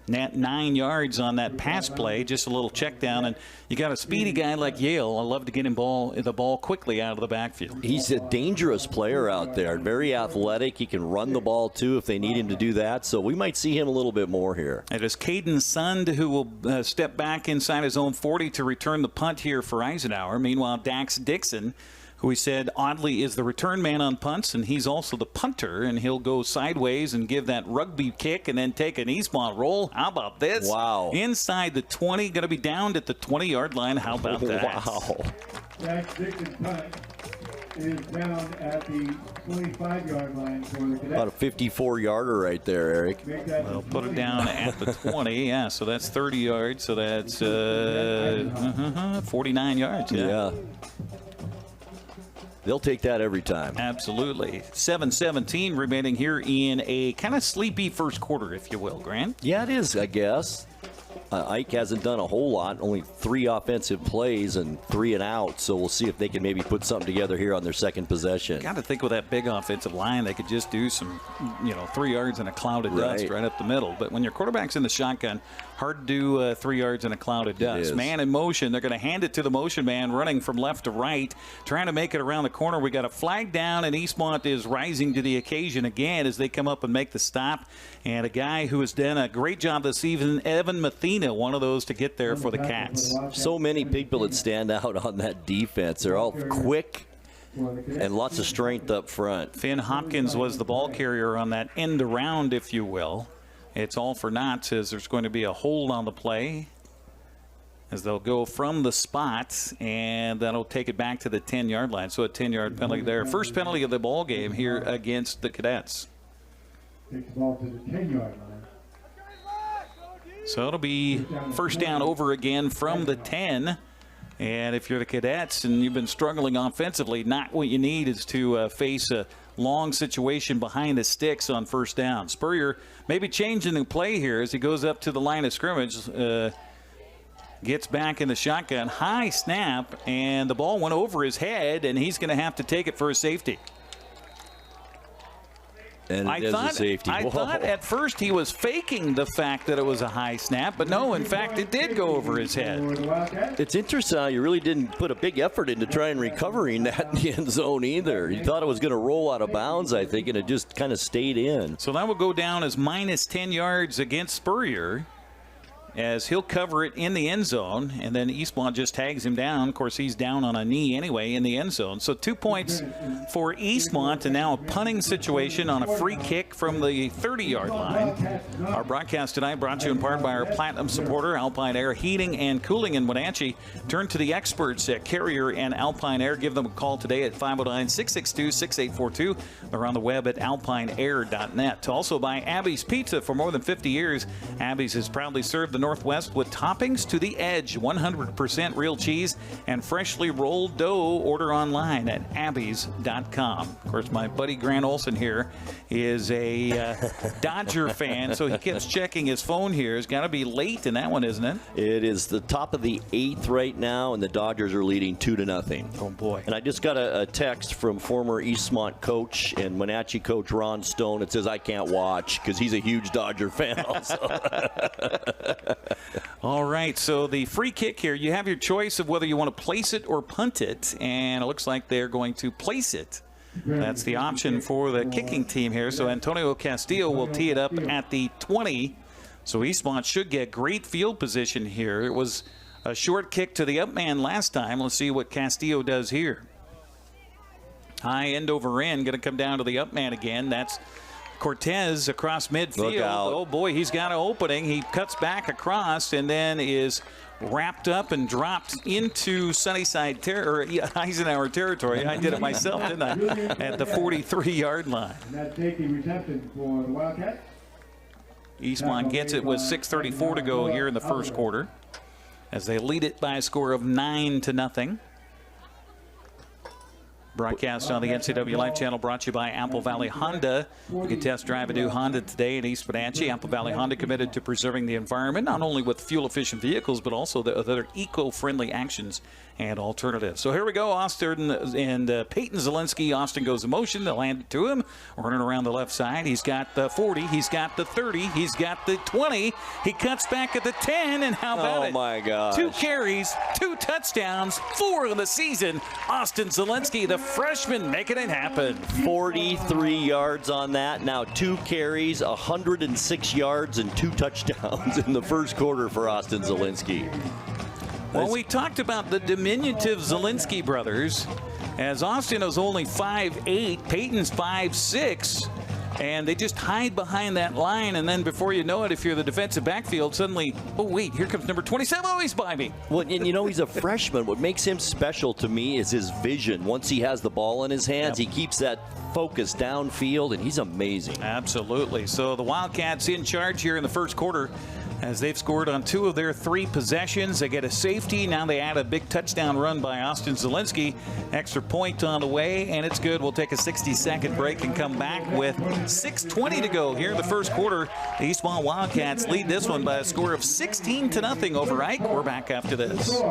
9 yards on that pass play, just a little check down, and you got a speedy guy like Yale. I love to get him the ball quickly out of the backfield. He's a dangerous player out there, very athletic. He can run the ball too if they need him to do that, so we might see him a little bit more here. It is Caden Sund who will step back inside his own 40 to return the punt here for Eisenhower. Meanwhile, Dax Dixon, who he said oddly is the return man on punts, and he's also the punter, and he'll go sideways and give that rugby kick and then take an Eastmont roll. How about this? Wow. Inside the 20, going to be downed at the 20-yard line. How about that? Wow. Dax Dixon's punt is down at the 25-yard line for the Cadets. About a 54-yarder right there, Eric. They'll put it down at the 20. Yeah, so that's 30 yards. So that's 49 yards. Yeah. They'll take that every time. Absolutely. 7:17 remaining here in a kind of sleepy first quarter, if you will, Grant. Yeah, it is, I guess. Ike hasn't done a whole lot, only 3 offensive plays and 3 and out, so we'll see if they can maybe put something together here on their second possession. Got to think with that big offensive line, they could just do some, 3 yards in a cloud of dust right up the middle. But when your quarterback's in the shotgun, hard to do 3 yards in a cloud of dust. Man in motion, they're going to hand it to the motion man running from left to right, trying to make it around the corner. We got a flag down, and Eastmont is rising to the occasion again as they come up and make the stop. And a guy who has done a great job this season, Evan Mathena, one of those to get there for the Cats. So many people that stand out on that defense. They're all quick and lots of strength up front. Finn Hopkins was the ball carrier on that end around, if you will. It's all for naught as there's going to be a hold on the play as they'll go from the spot, and that'll take it back to the 10-yard line. So a 10-yard penalty there. First penalty of the ball game here against the Cadets. Takes the ball to the 10-yard line. So it'll be first down over again from the 10. And if you're the Cadets and you've been struggling offensively, not what you need is to face a long situation behind the sticks on first down. Spurrier maybe changing the play here as he goes up to the line of scrimmage. Gets back in the shotgun. High snap, and the ball went over his head, and he's going to have to take it for a safety. And I thought at first he was faking the fact that it was a high snap, but no, in fact, it did go over his head. It's interesting how you really didn't put a big effort into trying recovering that in the end zone either. You thought it was going to roll out of bounds, I think, and it just kind of stayed in. So that will go down as minus 10 yards against Spurrier, as he'll cover it in the end zone, and then Eastmont just tags him down. Of course, he's down on a knee anyway in the end zone. So 2 points for Eastmont, and now a punting situation on a free kick from the 30-yard line. Our broadcast tonight brought to you in part by our Platinum supporter, Alpine Air Heating and Cooling in Wenatchee. Turn to the experts at Carrier and Alpine Air. Give them a call today at 509-662-6842. They're on the web at alpineair.net. Also by Abby's Pizza. For more than 50 years, Abby's has proudly served the Northwest with toppings to the edge, 100% real cheese and freshly rolled dough. Order online at abbeys.com. Of course, my buddy Grant Olson here is a Dodger fan, so he keeps checking his phone here. It's got to be late in that one, isn't it? It is the top of the 8th right now, and the Dodgers are leading 2-0. Oh, boy. And I just got a text from former Eastmont coach and Wenatchee coach Ron Stone. It says I can't watch because he's a huge Dodger fan also. All right, so the free kick here, you have your choice of whether you want to place it or punt it, and it looks like they're going to place it. That's the option for the kicking team here. So Antonio Castillo will tee it up at the 20. So Eastmont should get great field position here. It was a short kick to the up man last time. Let's see what Castillo does here. High end over end, going to come down to the up man again. That's Cortez across midfield. Oh boy, he's got an opening. He cuts back across and then is wrapped up and dropped into Sunnyside Eisenhower territory. I did it myself, didn't I? At the 43-yard line. And that's safety reception for the Wildcats. Eastmont gets it with 6:34 to go here in the first quarter, as they lead it by a score of 9-0. Broadcast on the NCWLIFE Channel, brought to you by Apple Valley Honda. You can test drive a new Honda today in East Wenatchee. Apple Valley Honda committed to preserving the environment, not only with fuel-efficient vehicles, but also the other eco-friendly actions and alternatives. So here we go, Austin and Peyton Zelinski. Austin goes in motion. They'll hand it to him. Running around the left side. He's got the 40. He's got the 30. He's got the 20. He cuts back at the 10. And how about it? Oh, my gosh. 2 carries, 2 touchdowns, 4 of the season. Austin Zelinski, the freshman, making it happen. 43 yards on that. Now 2 carries, 106 yards, and 2 touchdowns in the first quarter for Austin Zelinski. Well, we talked about the diminutive Zelinski brothers, as Austin is only 5'8", Peyton's 5'6", and they just hide behind that line, and then before you know it, if you're the defensive backfield, suddenly, oh wait, here comes number 27, oh, he's by me. Well, and you know, he's a freshman. What makes him special to me is his vision. Once he has the ball in his hands, he keeps that focus downfield, and he's amazing. Absolutely. So the Wildcats in charge here in the first quarter, as they've scored on 2 of their 3 possessions. They get a safety. Now they add a big touchdown run by Austin Zelinski. Extra point on the way, and it's good. We'll take a 60-second break and come back with 6:20 to go here in the first quarter. The Eastmont Wildcats lead this one by a score of 16-0 over Ike. We're back after this.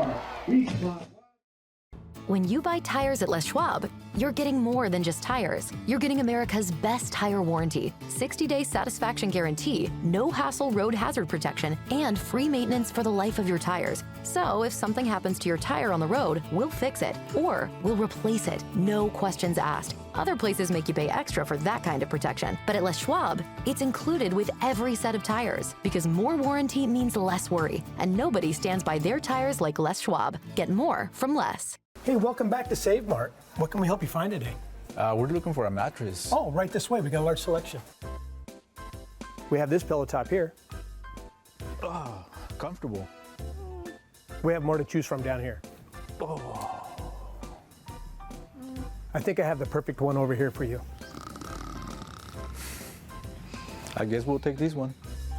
When you buy tires at Les Schwab, you're getting more than just tires. You're getting America's best tire warranty, 60-day satisfaction guarantee, no hassle road hazard protection, and free maintenance for the life of your tires. So if something happens to your tire on the road, we'll fix it, or we'll replace it, no questions asked. Other places make you pay extra for that kind of protection, but at Les Schwab, it's included with every set of tires, because more warranty means less worry, and nobody stands by their tires like Les Schwab. Get more from less. Hey, welcome back to Save Mart. What can we help you find today? We're looking for a mattress. Oh, right this way. We got a large selection. We have this pillow top here. Oh, comfortable. We have more to choose from down here. Oh. I think I have the perfect one over here for you. I guess we'll take this one.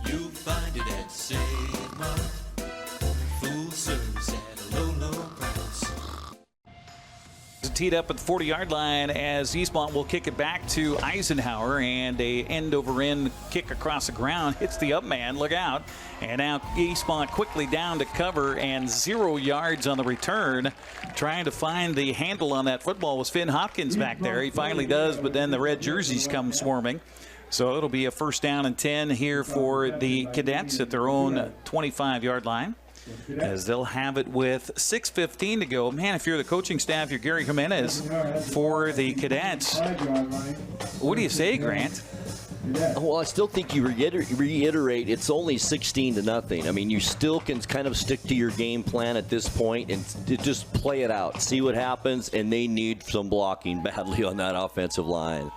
You'll find it at Save Mart. Full service at a low, low price. Teed up at the 40-yard line as Eastmont will kick it back to Eisenhower, and a end-over-end kick across the ground hits the up man. Look out. And now Eastmont quickly down to cover, and 0 yards on the return. Trying to find the handle on that football was Finn Hopkins back there. He finally does, but then the red jerseys come swarming. So it'll be a 1st down and 10 here for the Cadets at their own 25-yard line, as they'll have it with 6:15 to go. Man, if you're the coaching staff, you're Gary Jimenez for the Cadets. What do you say, Grant? Well, I still think you reiterate it's only 16-0. I mean, you still can kind of stick to your game plan at this point and just play it out, see what happens, and they need some blocking badly on that offensive line.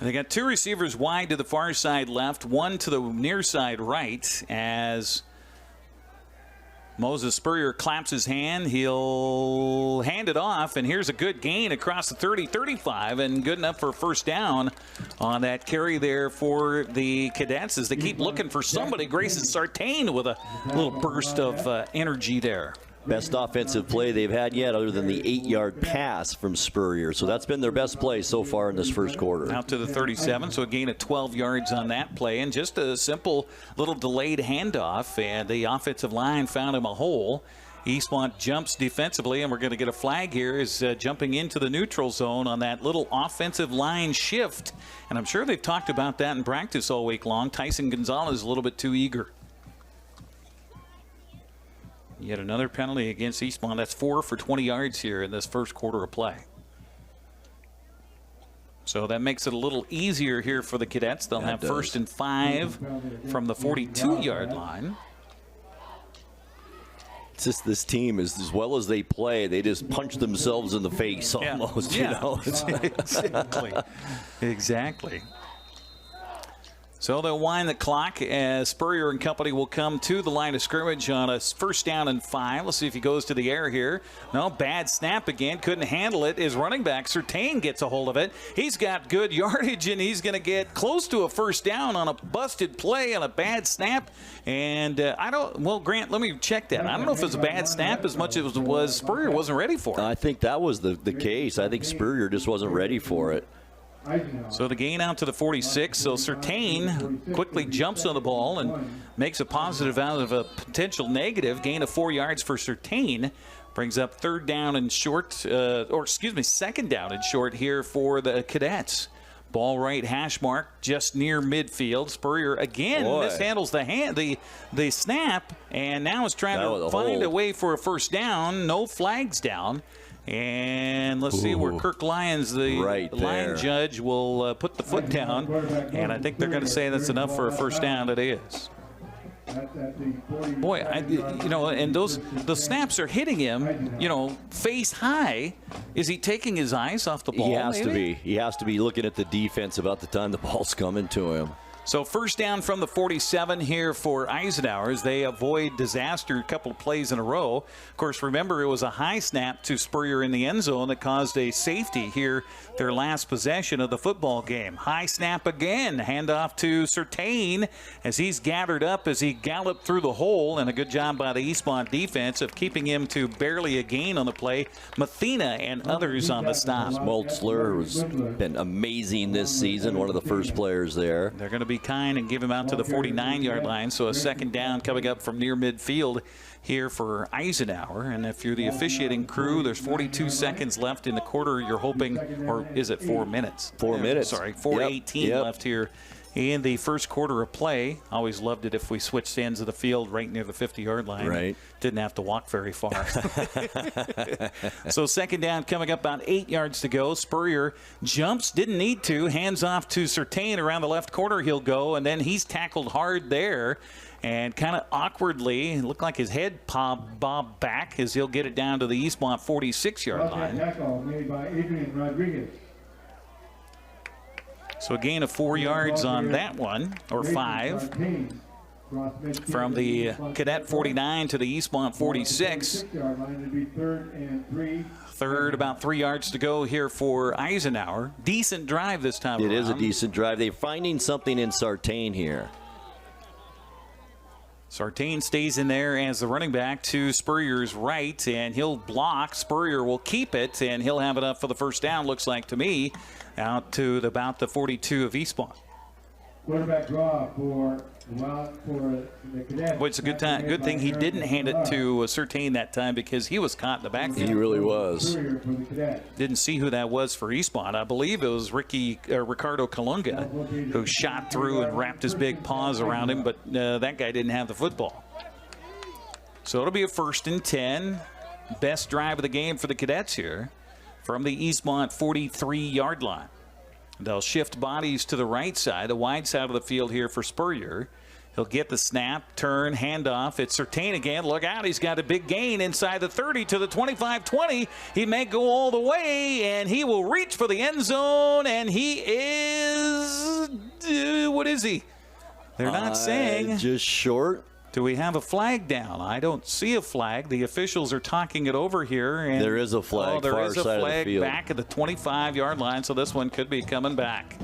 They got 2 receivers wide to the far side left, 1 to the near side right, as Moses Spurrier claps his hand. He'll hand it off, and here's a good gain across the 30-35, and good enough for a 1st down on that carry there for the Cadets as they keep looking for somebody. Grayson Sartain with a little burst of energy there. Best offensive play they've had yet, other than the 8-yard pass from Spurrier. So that's been their best play so far in this first quarter. Out to the 37, so a gain of 12 yards on that play, and just a simple little delayed handoff, and the offensive line found him a hole. Eastmont jumps defensively, and we're going to get a flag here, is jumping into the neutral zone on that little offensive line shift. And I'm sure they've talked about that in practice all week long. Tyson Gonzalez a little bit too eager. Yet another penalty against Eastmont. That's 4 for 20 yards here in this first quarter of play. So that makes it a little easier here for the Cadets. They'll have 1st and 5 from the 42-yard line. It's just this team, is as well as they play, they just punch themselves in the face almost. You know? Exactly. So they'll wind the clock as Spurrier and company will come to the line of scrimmage on a 1st down and 5. Let's see if he goes to the air here. No, bad snap again. Couldn't handle it. His running back, Surtain, gets a hold of it. He's got good yardage, and he's going to get close to a 1st down on a busted play on a bad snap. And Grant, let me check that. I don't know if it was a bad snap as much as it was Spurrier wasn't ready for it. I think that was the case. I think Spurrier just wasn't ready for it. So the gain out to the 46. So Surtain quickly jumps on the ball and makes a positive out of a potential negative. Gain of 4 yards for Surtain. Brings up 2nd down and short, 2nd down and short here for the Cadets. Ball right hash mark just near midfield. Spurrier again mishandles the snap, and now is trying to find a way for a 1st down. No flags down. And let's see where Kirk Lyons, the line judge, will put the foot down. And I think they're going to say that's enough for a 1st down. It is. Boy, and the snaps are hitting him, face high. Is he taking his eyes off the ball? He has to be. He has to be looking at the defense about the time the ball's coming to him. So 1st down from the 47 here for Eisenhower as they avoid disaster a couple of plays in a row. Of course, remember, it was a high snap to Spurrier in the end zone that caused a safety here, their last possession of the football game. High snap again. Handoff to Surtain as he's gathered up as he galloped through the hole, and a good job by the Eastmont defense of keeping him to barely a gain on the play. Mathena and others on the stop. Moltzler has been amazing this season, one of the first players there. They're going to be kind and give him out to the 49-yard line. So a 2nd down coming up from near midfield here for Eisenhower. And if you're the officiating crew, there's 42 seconds left in the quarter. You're hoping, or is it 4 minutes? 4 minutes. Sorry, 4:18 left here in the first quarter of play. Always loved it if we switched ends of the field right near the 50-yard line. Right. Didn't have to walk very far. So 2nd down coming up, about 8 yards to go. Spurrier jumps, didn't need to. Hands off to Surtain around the left corner. He'll go, and then he's tackled hard there. And kind of awkwardly, looked like his head bobbed back as he'll get it down to the Eastmont 46-yard line. Tackle made by Adrian Rodriguez. So a gain of 4 yards on that one, or 5. From the Cadet 49 to the Eastmont 46. 3rd, about 3 yards to go here for Eisenhower. Decent drive this time around. It is a decent drive. They're finding something in Surtain here. Surtain stays in there as the running back to Spurrier's right, and he'll block. Spurrier will keep it, and he'll have it up for the 1st down, looks like to me, out to about the 42 of Eastmont. Quarterback draw for the Cadets. Boy, it's a good thing he didn't hand it to Surtain that time, because he was caught in the backfield. He really was. Didn't see who that was for Eastmont. I believe it was Ricardo Kalunga, who shot through and wrapped his big paws around him, but that guy didn't have the football. So it'll be a 1st and 10. Best drive of the game for the Cadets here from the Eastmont 43-yard line. They'll shift bodies to the right side, the wide side of the field here for Spurrier. He'll get the snap, turn, handoff. It's Surtain again. Look out, he's got a big gain inside the 30 to the 25-20. He may go all the way, and he will reach for the end zone, and he is... what is he? They're not saying. Just short. Do we have a flag down? I don't see a flag. The officials are talking it over here. And there is a flag. There is a flag field. back at the 25-yard line, so this one could be coming back.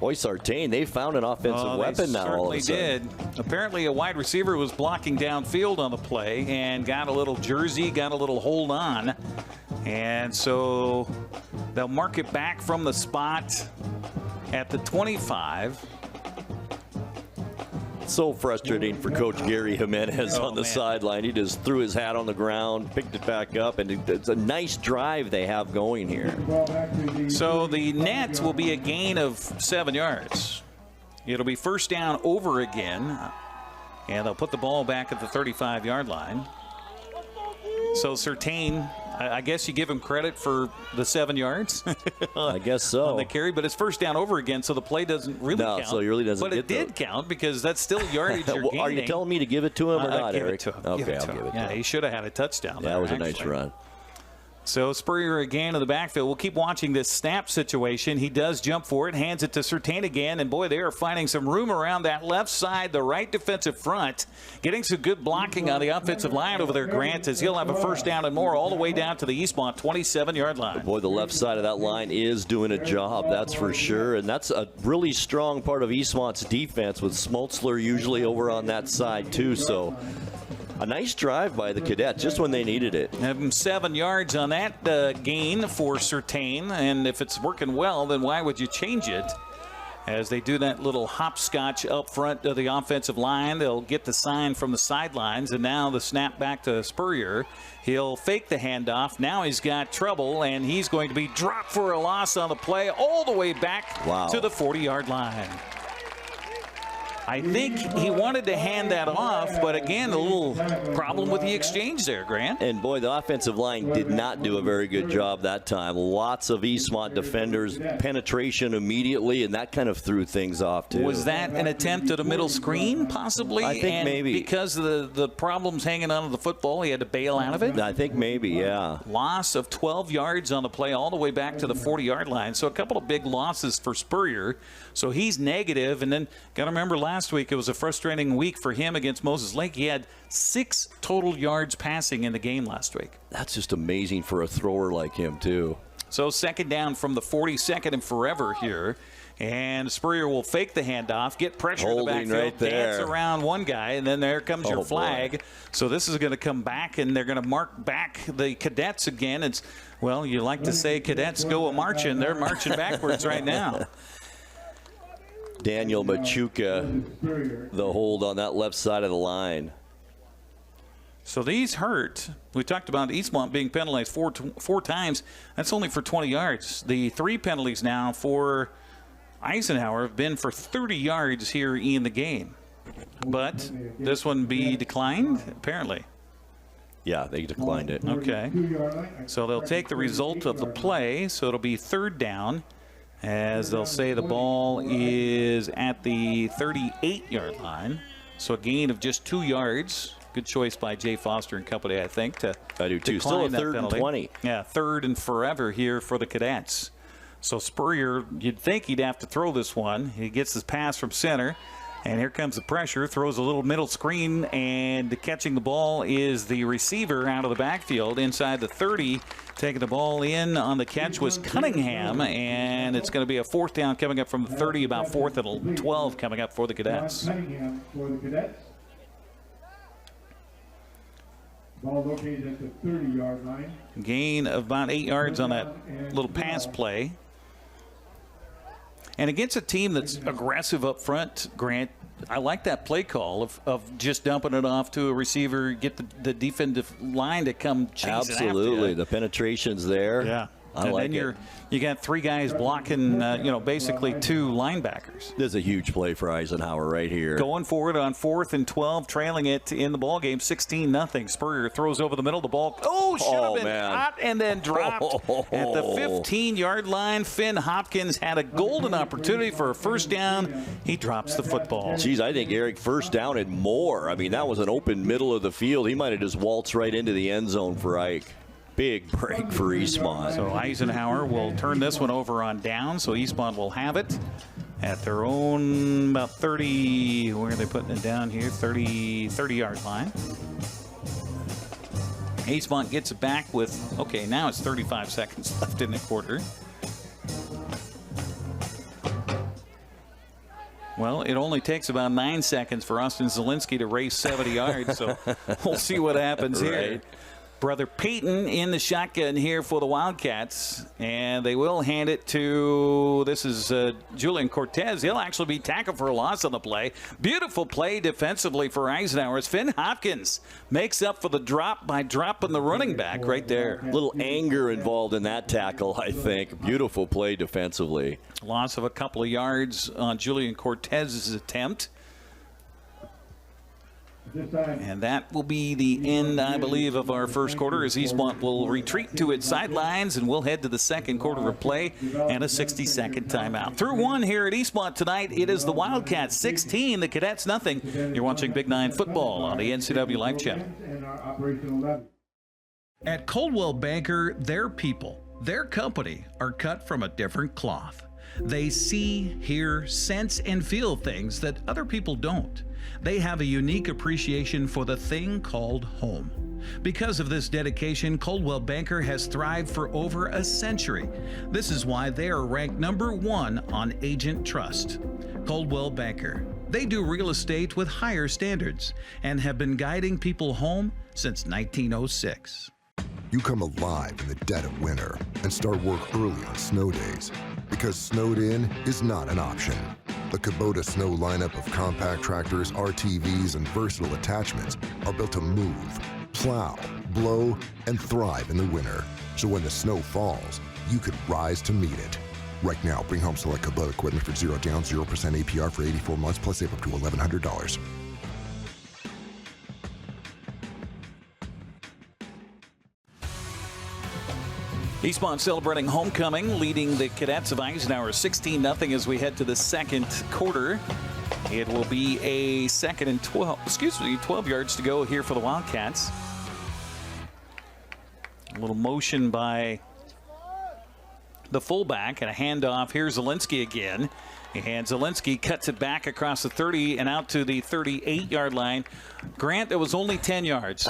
Boy, Surtain, they found an offensive weapon now all of a sudden. Certainly did. Apparently a wide receiver was blocking downfield on the play and got a little jersey, got a little hold on. And so they'll mark it back from the spot at the 25. So frustrating for Coach Gary Jimenez on the sideline. He just threw his hat on the ground, picked it back up, and it's a nice drive they have going here. So the net will be a gain of 7 yards. It'll be 1st down over again. And they'll put the ball back at the 35-yard line. So Surtain, I guess you give him credit for the 7 yards. I guess so. On the carry, but it's first down over again, so the play doesn't really count. So it really doesn't. But it did count because that's still yardage you're gaining. Are you telling me to give it to him or not, give Eric? It to him. Okay, give it to I'll him. give it to him. He should have had a touchdown. That was a nice run. So Spurrier again in the backfield. We'll keep watching this snap situation. He does jump for it, hands it to Surtain again, and boy, they are finding some room around that left side, the right defensive front, getting some good blocking on the offensive line over there, Grant, as he'll have a first down and more all the way down to the Eastmont 27-yard line. Boy, the left side of that line is doing a job, that's for sure, and that's a really strong part of Eastmont's defense with Smoltzler usually over on that side too, so a nice drive by the Cadets just when they needed it. Have them 7 yards on that gain for Surtain, and if it's working well, then why would you change it? As they do that little hopscotch up front of the offensive line, they'll get the sign from the sidelines, and now the snap back to Spurrier. He'll fake the handoff. Now he's got trouble, and he's going to be dropped for a loss on the play all the way back to the 40-yard line. I think he wanted to hand that off, but again, a little problem with the exchange there, Grant. And boy, the offensive line did not do a very good job that time. Lots of Eastmont defenders, penetration immediately, and that kind of threw things off too. Was that an attempt at a middle screen, possibly? I think maybe. Because of the problems hanging onto the football, he had to bail out of it? I think maybe, yeah. Loss of 12 yards on the play all the way back to the 40-yard line. So a couple of big losses for Spurrier. So he's negative, and then got to remember last week it was a frustrating week for him against Moses Lake. He had 6 total yards passing in the game last week. That's just amazing for a thrower like him, too. So second down from the 42nd and forever here. And Spurrier will fake the handoff, get pressure in the backfield, right there. dance around one guy, and then there comes your flag. Boy. So this is going to come back, and they're going to mark back the Cadets again. It's, well, you like to say Cadets go a-marching. They're marching backwards right now. Daniel Machuca, the hold on that left side of the line. So these hurt. We talked about Eastmont being penalized four times. That's only for 20 yards. The 3 penalties now for Eisenhower have been for 30 yards here in the game. But this one be declined, apparently. Yeah, they declined it. Okay. So they'll take the result of the play, so it'll be 3rd down. As they'll say the ball is at the 38-yard line. So a gain of just 2 yards. Good choice by Jay Foster and company, I think, to I do too. Still a 3rd and 20. Yeah, 3rd and forever here for the Cadets. So Spurrier, you'd think he'd have to throw this one. He gets his pass from center. And here comes the pressure, throws a little middle screen, and catching the ball is the receiver out of the backfield inside the 30. Taking the ball in on the catch was Cunningham, and it's going to be a 4th down coming up from the 30, about 4th and 12 coming up for the Cadets. Ball located at the 30-yard line. Gain of about 8 yards on that little pass play. And against a team that's aggressive up front, Grant, I like that play call of just dumping it off to a receiver, get the defensive line to come chase it after you. Absolutely. The penetration's there. Yeah. I like it. You got 3 guys blocking, basically 2 linebackers. There's a huge play for Eisenhower right here. Going forward on 4th and 12, trailing it in the ball game, 16-0. Spurrier throws over the middle. The ball, should have been hot and then dropped at the 15-yard line. Finn Hopkins had a golden opportunity for a first down. He drops the football. Geez, I think Eric first down and more. I mean, that was an open middle of the field. He might have just waltzed right into the end zone for Ike. Big break for Eastmont. So Eisenhower will turn this one over on down, so Eastmont will have it at their own about 30, where are they putting it down here? 30-yard line. Eastmont gets it back with, okay, now it's 35 seconds left in the quarter. Well, it only takes about 9 seconds for Austin Zelinski to race 70 yards, so we'll see what happens here. Brother Peyton in the shotgun here for the Wildcats, and they will hand it to, this is Julian Cortez. He'll actually be tackled for a loss on the play. Beautiful play defensively for Eisenhower as Finn Hopkins makes up for the drop by dropping the running back right there. A little anger involved in that tackle, I think. Beautiful play defensively. Loss of a couple of yards on Julian Cortez's attempt. And that will be the end, I believe, of our first quarter as Eastmont will retreat to its sidelines, and we'll head to the second quarter of play and a 60-second timeout. Through one here at Eastmont tonight, it is the Wildcats 16, the Cadets nothing. You're watching Big 9 football on the NCWLIFE Channel. At Coldwell Banker, their people, their company are cut from a different cloth. They see, hear, sense, and feel things that other people don't. They have a unique appreciation for the thing called home. Because of this dedication, Coldwell Banker has thrived for over a century. This is why they are ranked #1 on Agent Trust. Coldwell Banker. They do real estate with higher standards and have been guiding people home since 1906. You come alive in the dead of winter and start work early on snow days, because snowed in is not an option. The Kubota Snow lineup of compact tractors, RTVs, and versatile attachments are built to move, plow, blow, and thrive in the winter. So when the snow falls, you could rise to meet it. Right now, bring home select Kubota equipment for 0 down, 0% APR for 84 months, plus save up to $1,100. Eastmont celebrating homecoming, leading the Cadets of Eisenhower 16-0 as we head to the second quarter. It will be a 2nd and 12 yards to go here for the Wildcats. A little motion by the fullback and a handoff. Here's Zelinski again. And Zelinski cuts it back across the 30 and out to the 38-yard line. Grant, it was only 10 yards.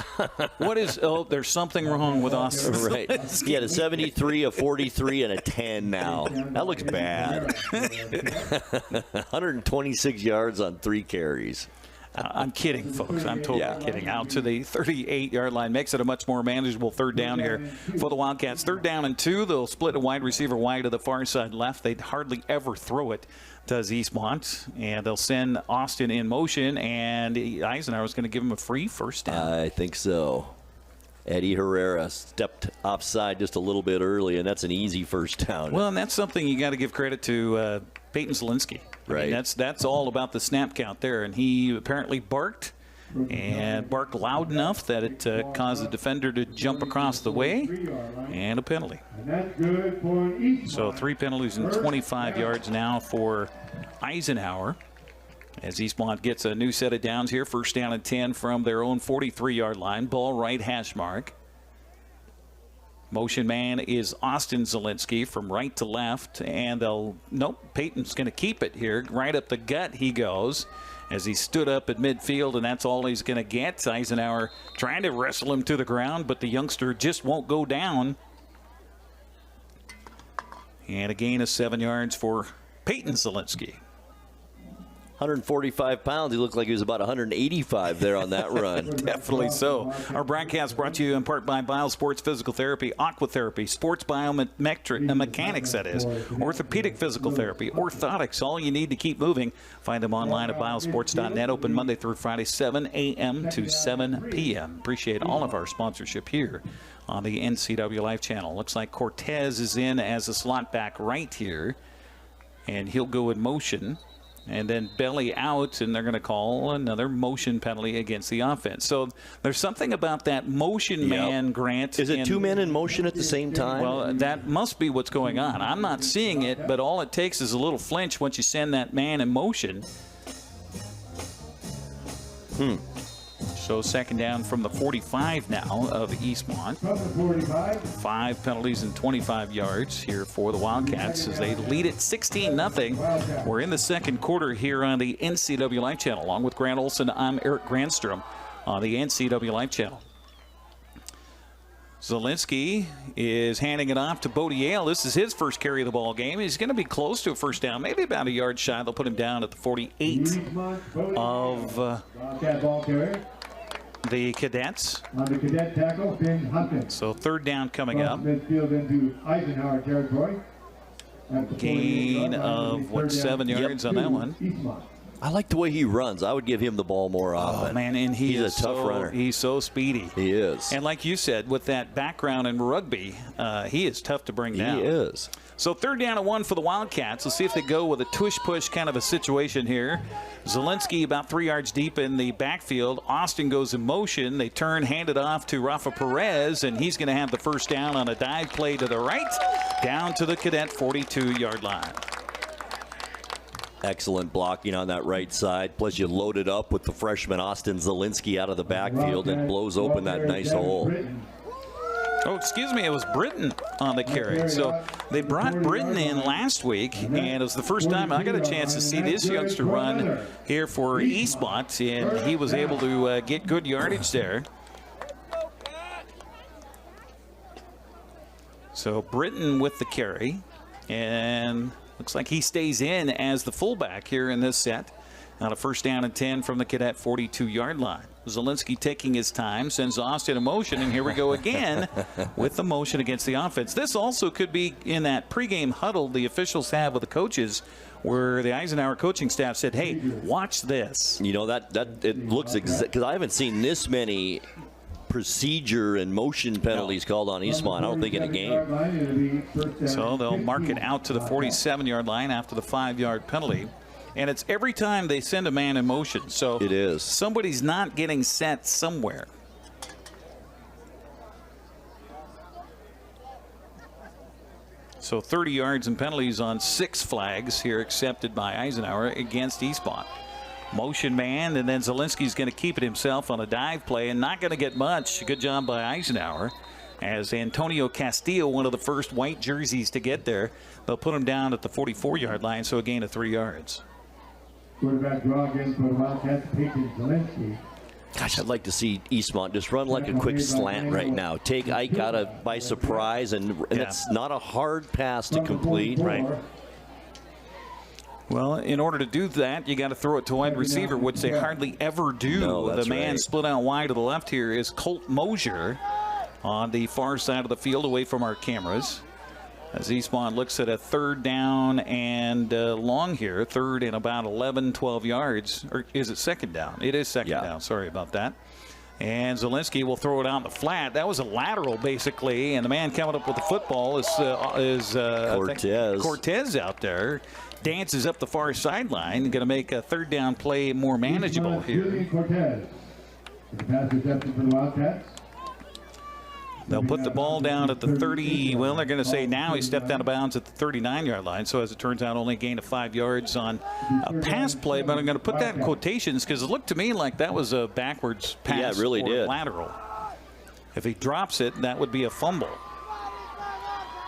What is, there's something wrong with Austin. Right. He had a 73, a 43, and a 10 now. That looks bad. 126 yards on 3 carries. I'm kidding, folks. I'm totally kidding. Out to the 38-yard line. Makes it a much more manageable 3rd down here for the Wildcats. 3rd down and 2. They'll split a wide receiver wide to the far side left. They'd hardly ever throw it, does Eastmont. And they'll send Austin in motion, and Eisenhower's going to give him a free 1st down. I think so. Eddie Herrera stepped offside just a little bit early, and that's an easy 1st down. Well, and that's something you got to give credit to Peyton Zelinski. Right. I mean, that's all about the snap count there, and he apparently barked loud enough that it caused the defender to jump across the way, and a penalty. So 3 penalties and 25 yards now for Eisenhower as Eastmont gets a new set of downs here. 1st down and 10 from their own 43-yard line. Ball right hash mark. Motion man is Austin Zelinski from right to left, and Peyton's going to keep it here. Right up the gut he goes as he stood up at midfield, and that's all he's going to get. Eisenhower trying to wrestle him to the ground, but the youngster just won't go down. And a gain of 7 yards for Peyton Zelinski. 145 pounds. He looked like he was about 185 there on that run. Definitely so. Our broadcast brought to you in part by BioSports Physical Therapy, Aquatherapy, Sports Biomechanics, that is, Orthopedic Physical Therapy, Orthotics, all you need to keep moving. Find them online at biosports.net, open Monday through Friday, 7 a.m. to 7 p.m. Appreciate all of our sponsorship here on the NCWLIFE Channel. Looks like Cortez is in as a slot back right here, and he'll go in motion. And then belly out, and they're going to call another motion penalty against the offense. So there's something about that motion man, Grant. Is it 2 men in motion at the same time? Well, that must be what's going on. I'm not seeing it, but all it takes is a little flinch once you send that man in motion. So 2nd down from the 45 now of Eastmont. 5 penalties and 25 yards here for the Wildcats as they lead it 16-0. We're in the second quarter here on the NCWLIFE Channel. Along with Grant Olson, I'm Eric Granstrom on the NCWLIFE Channel. Zelinski is handing it off to Bodiale. This is his first carry of the ball game. He's going to be close to a 1st down, maybe about a yard shy. They'll put him down at the 48 of the Cadets. On the cadet tackle, Ben Hopkins. So 3rd down coming up. Midfield into Eisenhower territory. Gain of 7 yards on that one. I like the way he runs. I would give him the ball more often. Oh, man, and he's a tough runner. He's so speedy. He is. And like you said, with that background in rugby, he is tough to bring down. He is. So 3rd down and 1 for the Wildcats. Let's see if they go with a tush-push kind of a situation here. Zelinski about 3 yards deep in the backfield. Austin goes in motion. They turn, hand it off to Rafa Perez, and he's going to have the first down on a dive play to the right, down to the Cadet 42-yard line. Excellent blocking on that right side. Plus, you load it up with the freshman Austin Zelinski out of the backfield and blows open that nice hole. Oh, excuse me, it was Britton on the carry. So they brought Britton in last week, and it was the first time I got a chance to see this youngster run here for Eastmont, and he was able to get good yardage there. So Britton with the carry, and looks like he stays in as the fullback here in this set. On a 1st down and 10 from the Cadet 42-yard line. Zelinski taking his time, sends Austin in motion, and here we go again with the motion against the offense. This also could be in that pregame huddle the officials have with the coaches, where the Eisenhower coaching staff said, hey, watch this. You know, that it looks because I haven't seen this many procedure and motion penalties called on Eastmont, I don't think, in a game. So they'll mark it out to the 47-yard line after the 5-yard penalty. And it's every time they send a man in motion. So it is. Somebody's not getting set somewhere. So 30 yards and penalties on 6 flags here accepted by Eisenhower against Eastmont. Motion man, and then Zelinski's going to keep it himself on a dive play and not going to get much. Good job by Eisenhower. As Antonio Castillo, one of the first white jerseys to get there, they'll put him down at the 44-yard line, so a gain of 3 yards. Quarterback draw again for the Wildcats, Peyton Zelinski. Gosh, I'd like to see Eastmont just run like a quick slant right now. Take Ike out by surprise, and it's not a hard pass to complete. Right. Well, in order to do that, you got to throw it to wide receiver, which they hardly ever do. No, the man right. split out wide to the left here is Colt Mosier on the far side of the field away from our cameras. As Eastmont looks at a 3rd down and long here, 3rd and about 11, 12 yards. Or is it 2nd down? It is 2nd down. Sorry about that. And Zelinski will throw it out in the flat. That was a lateral, basically. And the man coming up with the football is Cortez. Cortez out there. Dances up the far sideline. Going to make a 3rd down play more manageable here. Julian Cortez. The pass reception for the Wildcats. They'll put the ball down at the 30. Well, they're going to say now he stepped out of bounds at the 39-yard line. So as it turns out, only gained 5 yards on a pass play. But I'm going to put that in quotations because it looked to me like that was a backwards pass. Yeah, it really did. Lateral. If he drops it, that would be a fumble.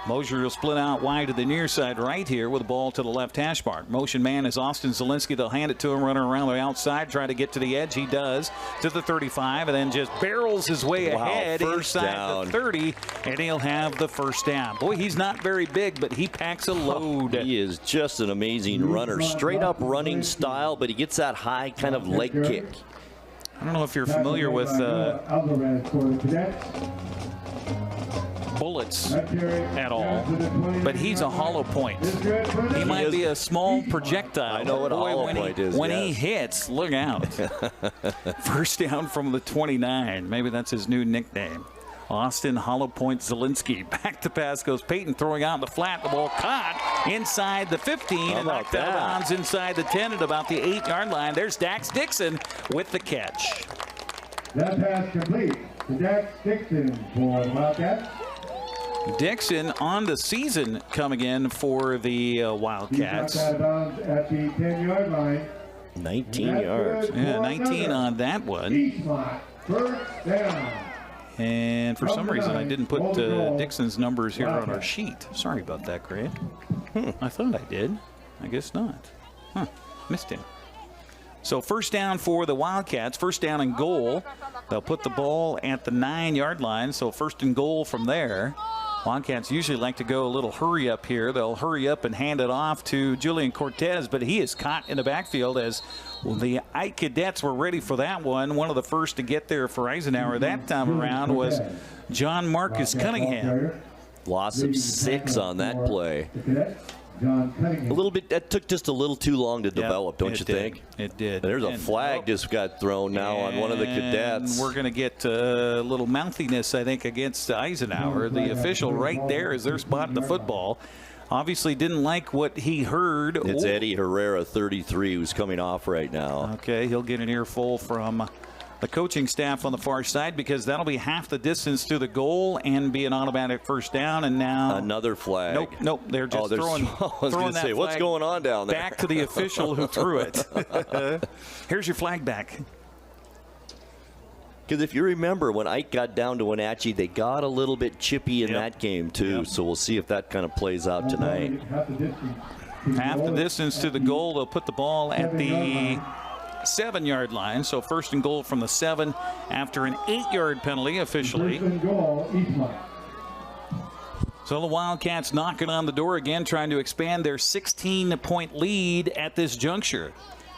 Mosier will split out wide to the near side right here with the ball to the left hash mark. Motion man is Austin Zelinski. They'll hand it to him running around the outside, try to get to the edge. He does to the 35 and then just barrels his way ahead inside the 30, and he'll have the 1st down. Boy, he's not very big, but he packs a load. He is just an amazing runner. Straight up running style, but he gets that high kind of leg kick. I don't know if you're familiar with bullets at all, but he's a hollow point. He might be a small projectile. I know what a hollow point is. When he hits, look out. 1st down from the 29. Maybe that's his new nickname. Austin Hollow Point Zelinski. Back to pass goes Peyton, throwing out the flat. The ball caught inside the 15 and knocked out of bounds inside the 10 at about the 8-yard line. There's Dax Dixon with the catch. That pass complete to Dax Dixon for Wildcats. Dixon on the season coming in for the Wildcats. At the 10-yard line. 19 yards. Yeah, 19 on that one. Eastmont, 1st down. And for some reason, I didn't put Dixon's numbers here on our sheet. Sorry about that, Grant. I thought I did. I guess not. Missed him. So 1st down for the Wildcats. 1st down and goal. They'll put the ball at the 9-yard line. So 1st and goal from there. Wildcats usually like to go a little hurry up here. They'll hurry up and hand it off to Julian Cortez, but he is caught in the backfield as the Ike Cadets were ready for that one. One of the first to get there for Eisenhower that time around was John Marcus Cunningham. Loss of 6 on that play. A little bit. That took just a little too long to develop, don't you think? It did. There's a flag just got thrown now on one of the cadets. We're going to get a little mouthiness, I think, against Eisenhower. The official right there is their spot in the football. Obviously didn't like what he heard. It's Eddie Herrera, 33, who's coming off right now. Okay, he'll get an earful from the coaching staff on the far side, because that'll be half the distance to the goal and be an automatic first down. And now another flag. Nope. They're just throwing. I was going to say, what's going on down there? Back to the official who threw it. Here's your flag back. Because if you remember, when Ike got down to Wenatchee, they got a little bit chippy in that game, too. So we'll see if that kind of plays out tonight. Half the distance to the goal. They'll put the ball at the 7-yard line. So first and goal from the 7 after an 8-yard penalty officially. So the Wildcats knocking on the door again, trying to expand their 16-point lead at this juncture.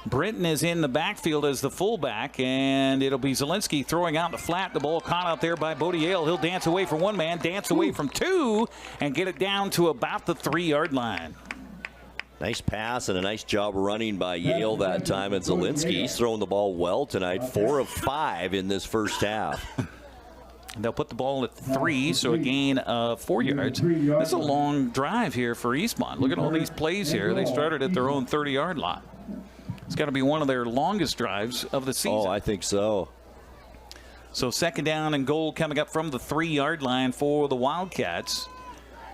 Brenton is in the backfield as the fullback, and it'll be Zelinski throwing out the flat. The ball caught out there by Bodie Yale. He'll dance away from one man, dance away from two, and get it down to about the 3-yard line. Nice pass and a nice job running by Yale that time. And Zelinski, he's throwing the ball well tonight, 4 of 5 in this first half. And they'll put the ball at 3, so a gain of 4 yards. This is a long drive here for Eastmont. Look at all these plays here. They started at their own 30-yard line. It's got to be one of their longest drives of the season. Oh, I think so. So second down and goal coming up from the 3-yard line for the Wildcats.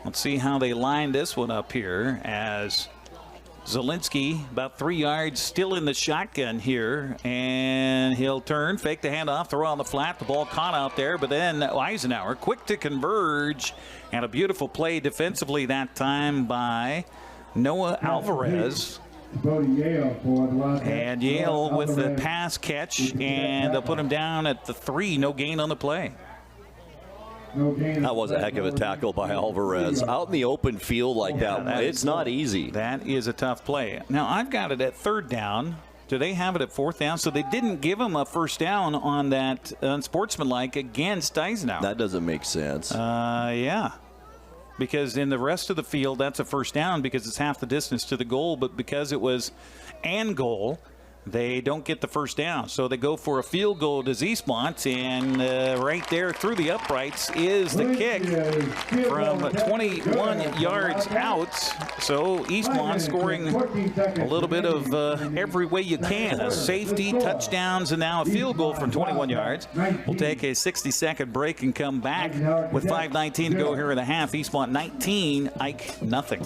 Let's see how they line this one up here, as Zelinski about 3 yards still in the shotgun here, and he'll turn, fake the handoff, throw on the flat. The ball caught out there, but then Eisenhower quick to converge, and a beautiful play defensively that time by Noah Alvarez. And Yale with the pass catch, and they'll put him down at the 3. No gain on the play. That was a heck of a tackle by Alvarez. Out in the open field like that, it's not easy. That is a tough play. Now, I've got it at 3rd down. Do they have it at 4th down? So they didn't give him a first down on that unsportsmanlike against Eisenhower. That doesn't make sense. Yeah. Because in the rest of the field, that's a first down because it's half the distance to the goal. But because it was an goal, they don't get the first down. So they go for a field goal to Eastmont, and right there through the uprights is the kick from 21 yards out. So Eastmont scoring a little bit of every way you can. A safety, touchdowns, and now a field goal from 21 yards. We'll take a 60-second break and come back with 5:19 to go here in the half. Eastmont 19, Ike nothing.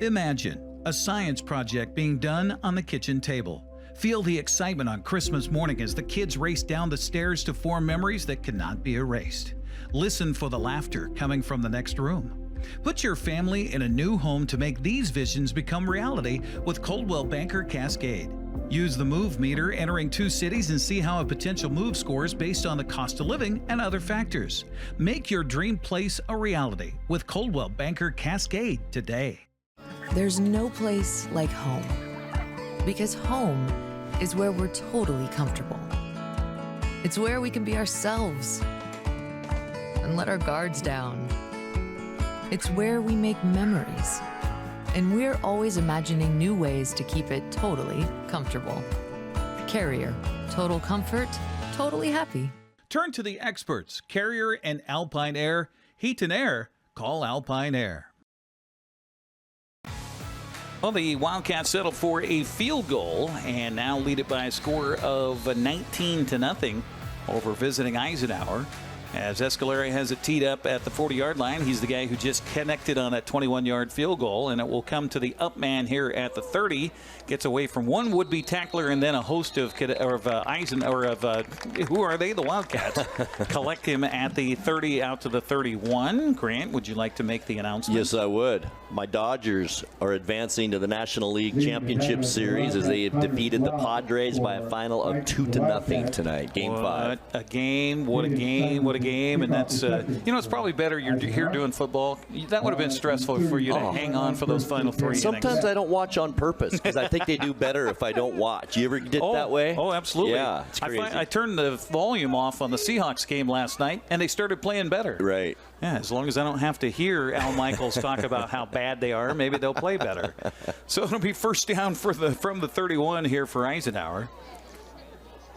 Imagine a science project being done on the kitchen table. Feel the excitement on Christmas morning as the kids race down the stairs to form memories that cannot be erased. Listen for the laughter coming from the next room. Put your family in a new home to make these visions become reality with Coldwell Banker Cascade. Use the Move meter entering 2 cities and see how a potential move scores based on the cost of living and other factors. Make your dream place a reality with Coldwell Banker Cascade today. There's no place like home, because home is where we're totally comfortable. It's where we can be ourselves and let our guards down. It's where we make memories, and we're always imagining new ways to keep it totally comfortable. Carrier, total comfort, totally happy. Turn to the experts, Carrier and Alpine Air. Heat and air, call Alpine Air. Well, the Wildcats settled for a field goal and now lead it by a score of 19-0 over visiting Eisenhower. As Escalera has it teed up at the 40-yard line. He's the guy who just connected on that 21-yard field goal, and it will come to the up man here at the 30. Gets away from one would-be tackler and then a host of who are they? The Wildcats. Collect him at the 30 out to the 31. Grant, would you like to make the announcement? Yes, I would. My Dodgers are advancing to the National League Championship Series as they have defeated the Padres by a final of 2-0 tonight. Game 5. What a game! What a game! What a game! game, and that's, it's probably better you're here doing football. That would have been stressful for you to hang on for those final 3 innings. Sometimes I don't watch on purpose because I think they do better if I don't watch. You ever did that way? Oh, absolutely. Yeah, it's crazy. I turned the volume off on the Seahawks game last night, and they started playing better. Right. Yeah, as long as I don't have to hear Al Michaels talk about how bad they are, maybe they'll play better. So it'll be first down from the 31 here for Eisenhower,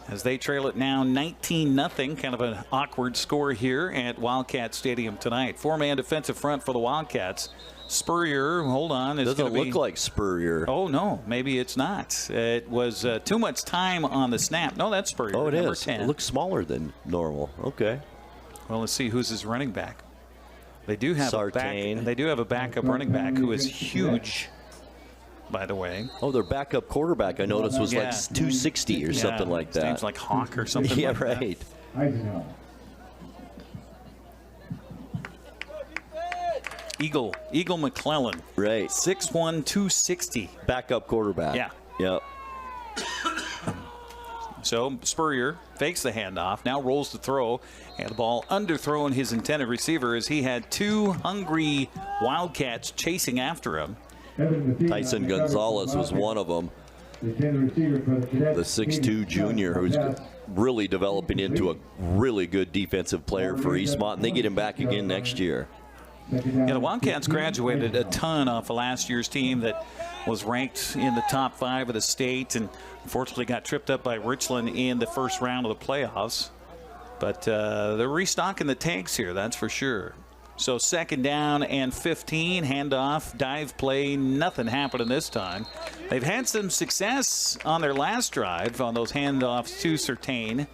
as they trail it now 19-0. Kind of an awkward score here at Wildcat Stadium tonight. 4-man defensive front for the Wildcats. Spurrier, hold on. Doesn't look like Spurrier. Oh, no, maybe it's not. It was too much time on the snap. No, that's Spurrier. Oh, it number is. 10. It looks smaller than normal. Okay. Well, let's see who's his running back. They do have a backup running back who is huge, by the way. Oh, their backup quarterback I noticed was like 260 or something like that. Seems like Hawk or something yeah, like right. that. Eagle McClellan. Right. 6'1", 260. Backup quarterback. Yeah. Yep. So Spurrier fakes the handoff, now rolls the throw, and the ball underthrown his intended receiver as he had 2 hungry Wildcats chasing after him. Tyson Gonzalez was one of them. The 6'2 junior who's really developing into a really good defensive player for Eastmont, and they get him back again next year. Yeah, the Wildcats graduated a ton off of last year's team that was ranked in the top 5 of the state, and unfortunately got tripped up by Richland in the first round of the playoffs. But they're restocking the tanks here, that's for sure. So 2nd down and 15, handoff, dive play, nothing happening this time. They've had some success on their last drive on those handoffs to Certain,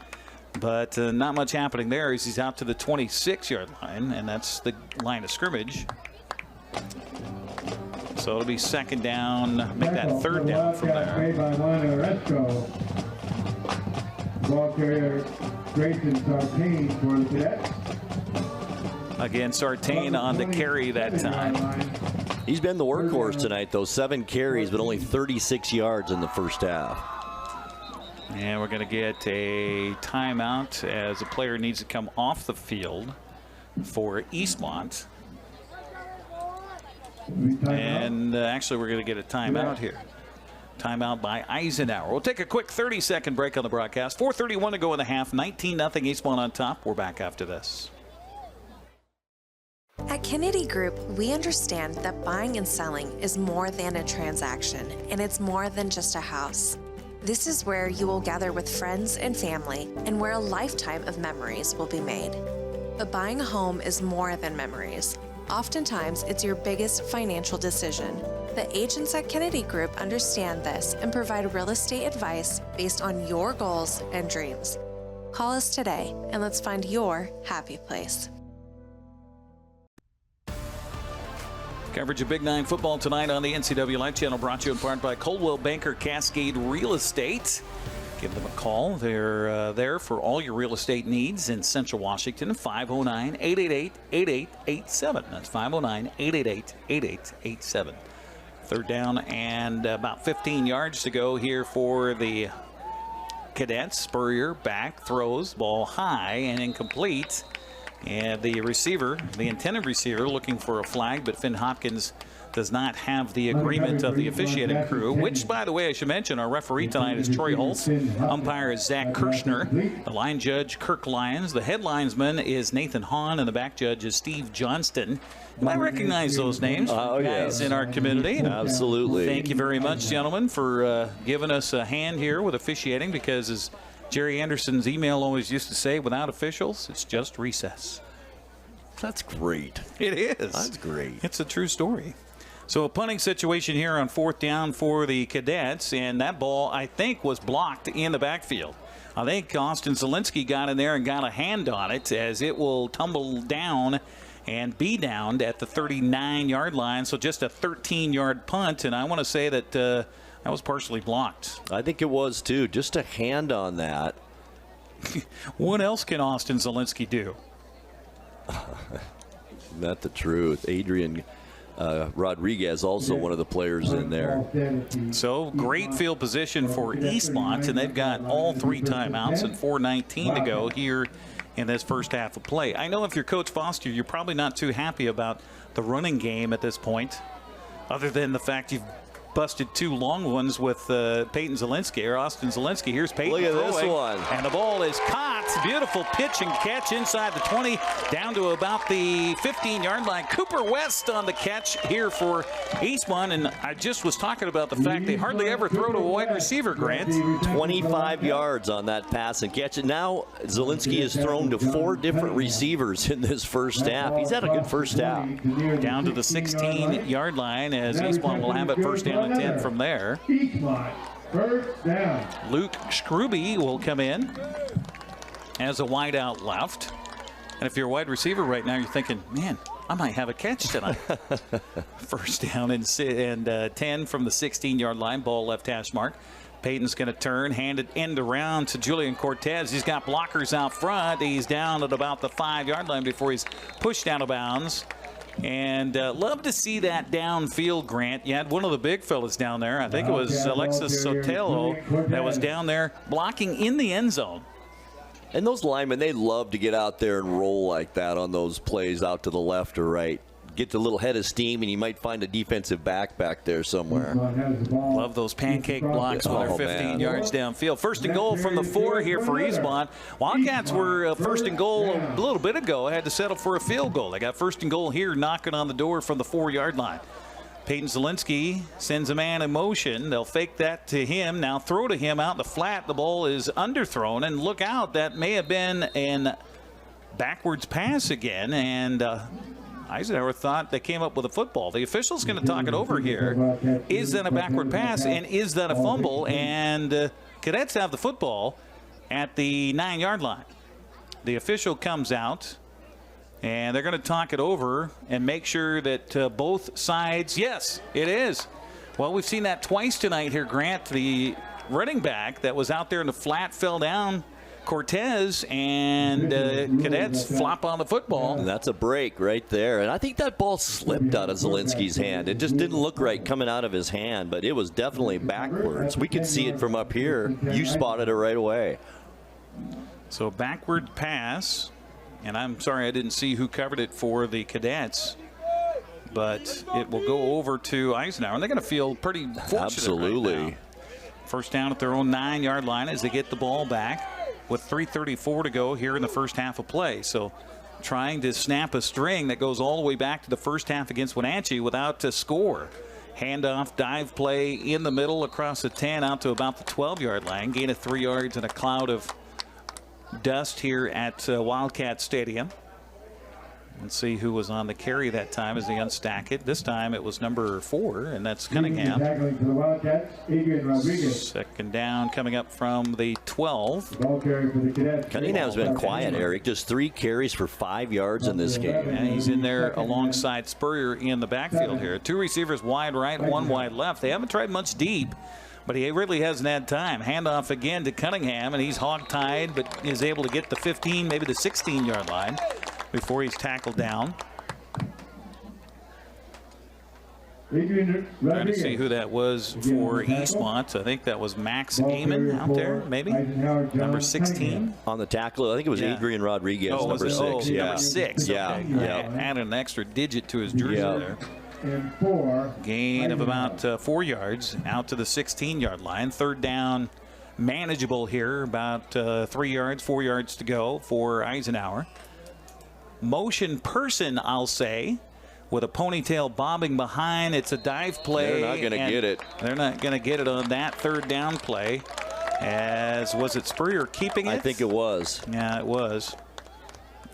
but not much happening there as he's out to the 26-yard line, and that's the line of scrimmage. So it'll be 2nd down, make that 3rd down from there. Ball carrier Grayson Sartain for the Cadets. Again, Sartain on the carry that time. He's been the workhorse tonight, though. 7 carries, but only 36 yards in the first half. And we're going to get a timeout as a player needs to come off the field for Eastmont. And actually, we're going to get a timeout here. Timeout by Eisenhower. We'll take a quick 30-second break on the broadcast. 4:31 to go in the half. 19-0 Eastmont on top. We're back after this. At Kennedy Group, we understand that buying and selling is more than a transaction, and it's more than just a house. This is where you will gather with friends and family, and where a lifetime of memories will be made. But buying a home is more than memories. Oftentimes, it's your biggest financial decision. The agents at Kennedy Group understand this and provide real estate advice based on your goals and dreams. Call us today, and let's find your happy place. Coverage of Big 9 football tonight on the NCWLIFE Channel, brought to you in part by Coldwell Banker Cascade Real Estate. Give them a call. They're there for all your real estate needs in Central Washington. 509-888-8887. That's 509-888-8887. 3rd down and about 15 yards to go here for the Cadets. Spurrier back, throws, ball high and incomplete. And the receiver, the intended receiver, looking for a flag, but Finn Hopkins does not have the agreement of the officiating crew, which, by the way, I should mention, our referee tonight is Troy Holtz. Umpire is Zach Kirshner. The line judge, Kirk Lyons. The head linesman is Nathan Hahn, and the back judge is Steve Johnston. You might recognize those names, guys in our community. Absolutely. Thank you very much, gentlemen, for giving us a hand here with officiating, because as Jerry Anderson's email always used to say, without officials, it's just recess. That's great. It is. That's great. It's a true story. So a punting situation here on 4th down for the Cadets, and that ball, I think, was blocked in the backfield. I think Austin Zelinski got in there and got a hand on it, as it will tumble down and be downed at the 39-yard line. So just a 13-yard punt, and I want to say that that was partially blocked. I think it was, too. Just a hand on that. What else can Austin Zelinski do? Not the truth. Adrian Rodriguez, also one of the players in there. So great field position for Eastmont, and they've got all 3 timeouts and 4:19 to go here in this first half of play. I know if you're Coach Foster, you're probably not too happy about the running game at this point, other than the fact you've busted 2 long ones with Peyton Zelinski, or Austin Zelinski. Here's Peyton. Look at throwing, this one. And the ball is caught. Beautiful pitch and catch inside the 20, down to about the 15-yard line. Cooper West on the catch here for Eastmont. And I just was talking about the fact they hardly ever throw to a wide receiver, Grant. 25 yards on that pass and catch. And now Zelinski has thrown to 4 different receivers in this first half. He's had a good first half. Down to the 16-yard line as Eastmont will have it first down and 10 from there. First down. Luke Scruby will come in as a wide out left. And if you're a wide receiver right now, you're thinking, man, I might have a catch tonight. First down and 10 from the 16-yard line, ball left hash mark. Peyton's going to turn, hand it end around to Julian Cortez. He's got blockers out front. He's down at about the 5-yard line before he's pushed out of bounds. And love to see that downfield, Grant. You had one of the big fellas down there. I think it was Alexis Sotelo that was down there blocking in the end zone. And those linemen, they love to get out there and roll like that on those plays out to the left or right. Get a little head of steam, and you might find a defensive back there somewhere. Love those pancake blocks when they're 15 yards downfield. First and goal from the 4 here for Eastmont. Wildcats were first and goal a little bit ago. Had to settle for a field goal. They got first and goal here, knocking on the door from the 4-yard line. Peyton Zelinski sends a man in motion. They'll fake that to him. Now throw to him out the flat. The ball is underthrown. And look out, that may have been an backwards pass again. And Eisenhower thought they came up with a football. The official's going to talk it over here. Is that a backward pass, and is that a fumble? And Cadets have the football at the 9-yard line. The official comes out, and they're going to talk it over and make sure that both sides, yes, it is. Well, we've seen that twice tonight here, Grant. The running back that was out there in the flat fell down. Cortez, and Cadets flop on the football. And that's a break right there. And I think that ball slipped out of Zelinski's hand. It just didn't look right coming out of his hand, but it was definitely backwards. We could see it from up here. You spotted it right away. So backward pass, and I'm sorry I didn't see who covered it for the Cadets, but it will go over to Eisenhower, and they're going to feel pretty fortunate. Absolutely. Right now. First down at their own 9-yard line as they get the ball back with 3:34 to go here in the first half of play. So trying to snap a string that goes all the way back to the first half against Wenatchee without a score. Handoff, dive play in the middle across the 10 out to about the 12-yard line. Gain of 3 yards and a cloud of dust here at Wildcat Stadium. Let's see who was on the carry that time as they unstack it. This time it was number 4, and that's Cunningham. Second down coming up from the 12. Cunningham's been quiet, Eric. Just 3 carries for 5 yards in this game. And he's in there alongside Spurrier in the backfield here. 2 receivers wide right, 1 wide left. They haven't tried much deep, but he really hasn't had time. Handoff again to Cunningham, and he's hog-tied, but is able to get the 15, maybe the 16-yard line before he's tackled down. Trying to see who that was for Eastmont. I think that was Max Amon out there, maybe. Number 16. On the tackle, I think it was Adrian Rodriguez, number 6. Oh, yeah. Number 6. Yeah. Okay. Yeah. Added an extra digit to his jersey there. Gain of about 4 yards out to the 16-yard line. Third down manageable here, about 3 yards, 4 yards to go for Eisenhower. Motion person, I'll say, with a ponytail bobbing behind. It's a dive play. They're not going to get it. They're not going to get it on that third down play. As was it Spurrier keeping it? I think it was. Yeah, it was.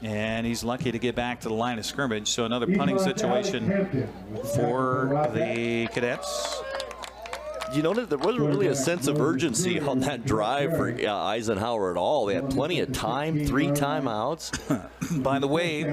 And he's lucky to get back to the line of scrimmage. So another punting situation for the Cadets. You know, there wasn't really a sense of urgency on that drive for Eisenhower at all. They had plenty of time, 3 timeouts. By the way,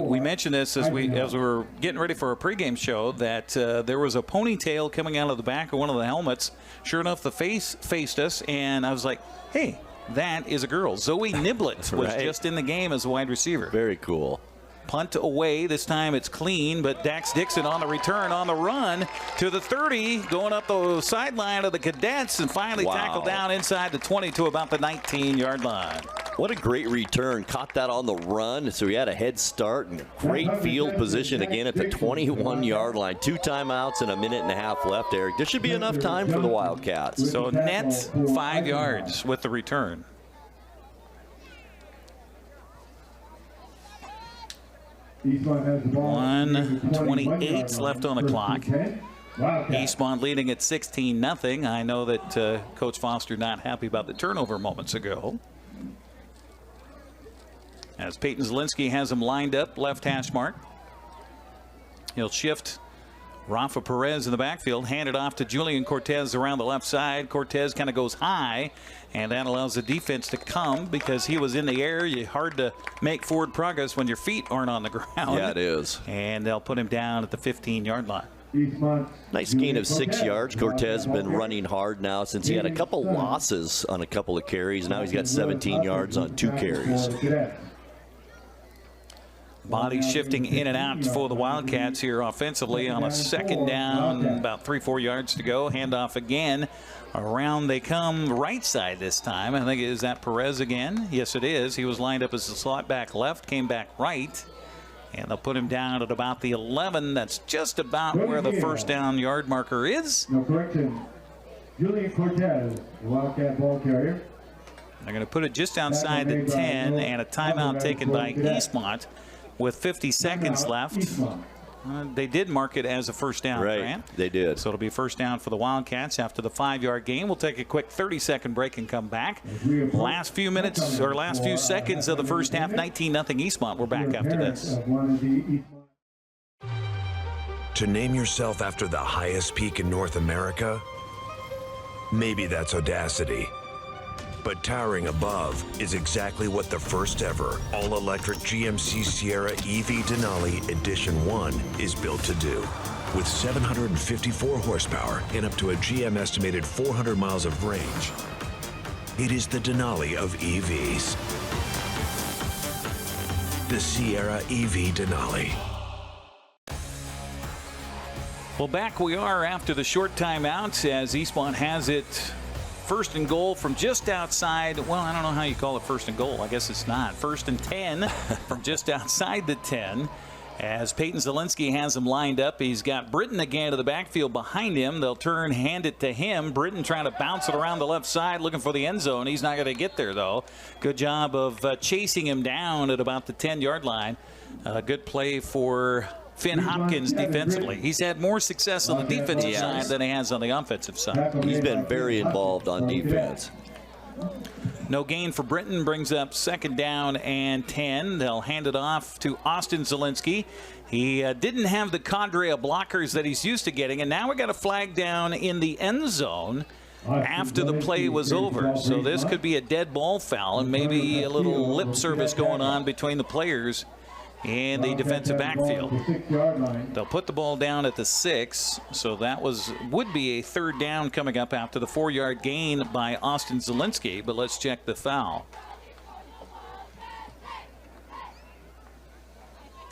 we mentioned this as we were getting ready for a pregame show, that there was a ponytail coming out of the back of one of the helmets. Sure enough, the face faced us, and I was like, hey, that is a girl. Zoe Niblett was just in the game as a wide receiver. Very cool. Punt away. This time it's clean, but Dax Dixon on the return, on the run to the 30, going up the sideline of the Cadets, and finally tackled down inside the 20 to about the 19-yard line. What a great return. Caught that on the run, so he had a head start and great field position again at the 21-yard line. 2 timeouts and a minute and a half left, Eric. There should be enough time for the Wildcats. So net 5 yards with the return. $1:28 left on the clock. Eastmont leading at 16-0. I know that Coach Foster not happy about the turnover moments ago. As Peyton Zelinski has him lined up, left hash mark. He'll shift Rafa Perez in the backfield, hand it off to Julian Cortez around the left side. Cortez kind of goes high, and that allows the defense to come because he was in the air. You're hard to make forward progress when your feet aren't on the ground. Yeah, it is. And they'll put him down at the 15-yard line. Nice gain of 6 yards. Cortez has been running hard now since he had a couple losses on a couple of carries. Now he's got 17 yards on 2 carries. Body shifting in and out for the Wildcats here offensively on a second down, about 3-4 yards to go. Handoff again. Around they come right side this time. I think, is that Perez again? Yes, it is. He was lined up as a slot back left, came back right. And they'll put him down at about the 11. That's just about where the first down yard marker is. No correction. Julian Cortez, the Wildcat ball carrier. They're going to put it just outside the 10, and a timeout taken by Eastmont with 50 seconds left. They did mark it as a first down, right? Grant. They did. So it'll be first down for the Wildcats after the 5-yard gain. We'll take a quick 30-second break and come back. Last few minutes or last few seconds of the first half, 19-0 Eastmont. We're back after this. To name yourself after the highest peak in North America? Maybe that's audacity. But towering above is exactly what the first ever all-electric GMC Sierra EV Denali Edition 1 is built to do. With 754 horsepower and up to a GM estimated 400 miles of range, it is the Denali of EVs. The Sierra EV Denali. Well, back we are after the short timeout as Eastmont has it first and goal from just outside. Well, I don't know how you call it first and goal. I guess it's not. First and 10 from just outside the 10. As Peyton Zelinski has him lined up, he's got Britton again to the backfield behind him. They'll turn, hand it to him. Britton trying to bounce it around the left side, looking for the end zone. He's not going to get there, though. Good job of chasing him down at about the 10-yard line. Good play for Finn Hopkins defensively. He's had more success on the defensive side than he has on the offensive side. He's been very involved on defense. No gain for Britton, brings up second down and 10. They'll hand it off to Austin Zelinski. He didn't have the cadre of blockers that he's used to getting, and now we got a flag down in the end zone after the play was over. So this could be a dead ball foul and maybe a little lip service going on between the players in the defensive backfield. They'll put the ball down at the 6, so that would be a third down coming up after the 4-yard gain by Austin Zelinski, but let's check the foul.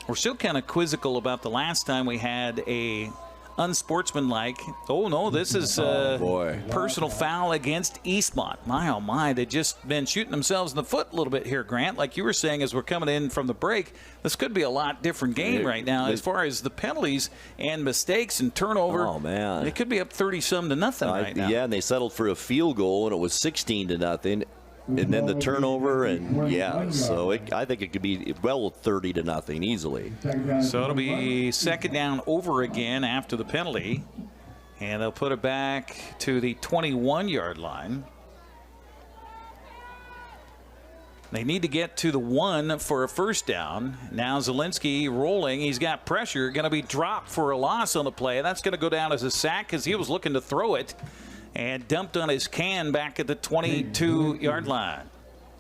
We're still kind of quizzical about the last time we had a unsportsmanlike. Oh no, this is a personal foul against Eastmont. My oh my, they've just been shooting themselves in the foot a little bit here, Grant. Like you were saying as we're coming in from the break, this could be a lot different game right now as far as the penalties and mistakes and turnover. Oh man, it could be up 30-some to nothing right now. Yeah, and they settled for a field goal and it was 16-0. And then the turnover, and yeah, so I think it could be well 30-0 easily. So it'll be second down over again after the penalty, and they'll put it back to the 21-yard line. They need to get to the 1 for a first down. Now Zelinski rolling. He's got pressure. Going to be dropped for a loss on the play. That's going to go down as a sack because he was looking to throw it and dumped on his can back at the 22-yard line.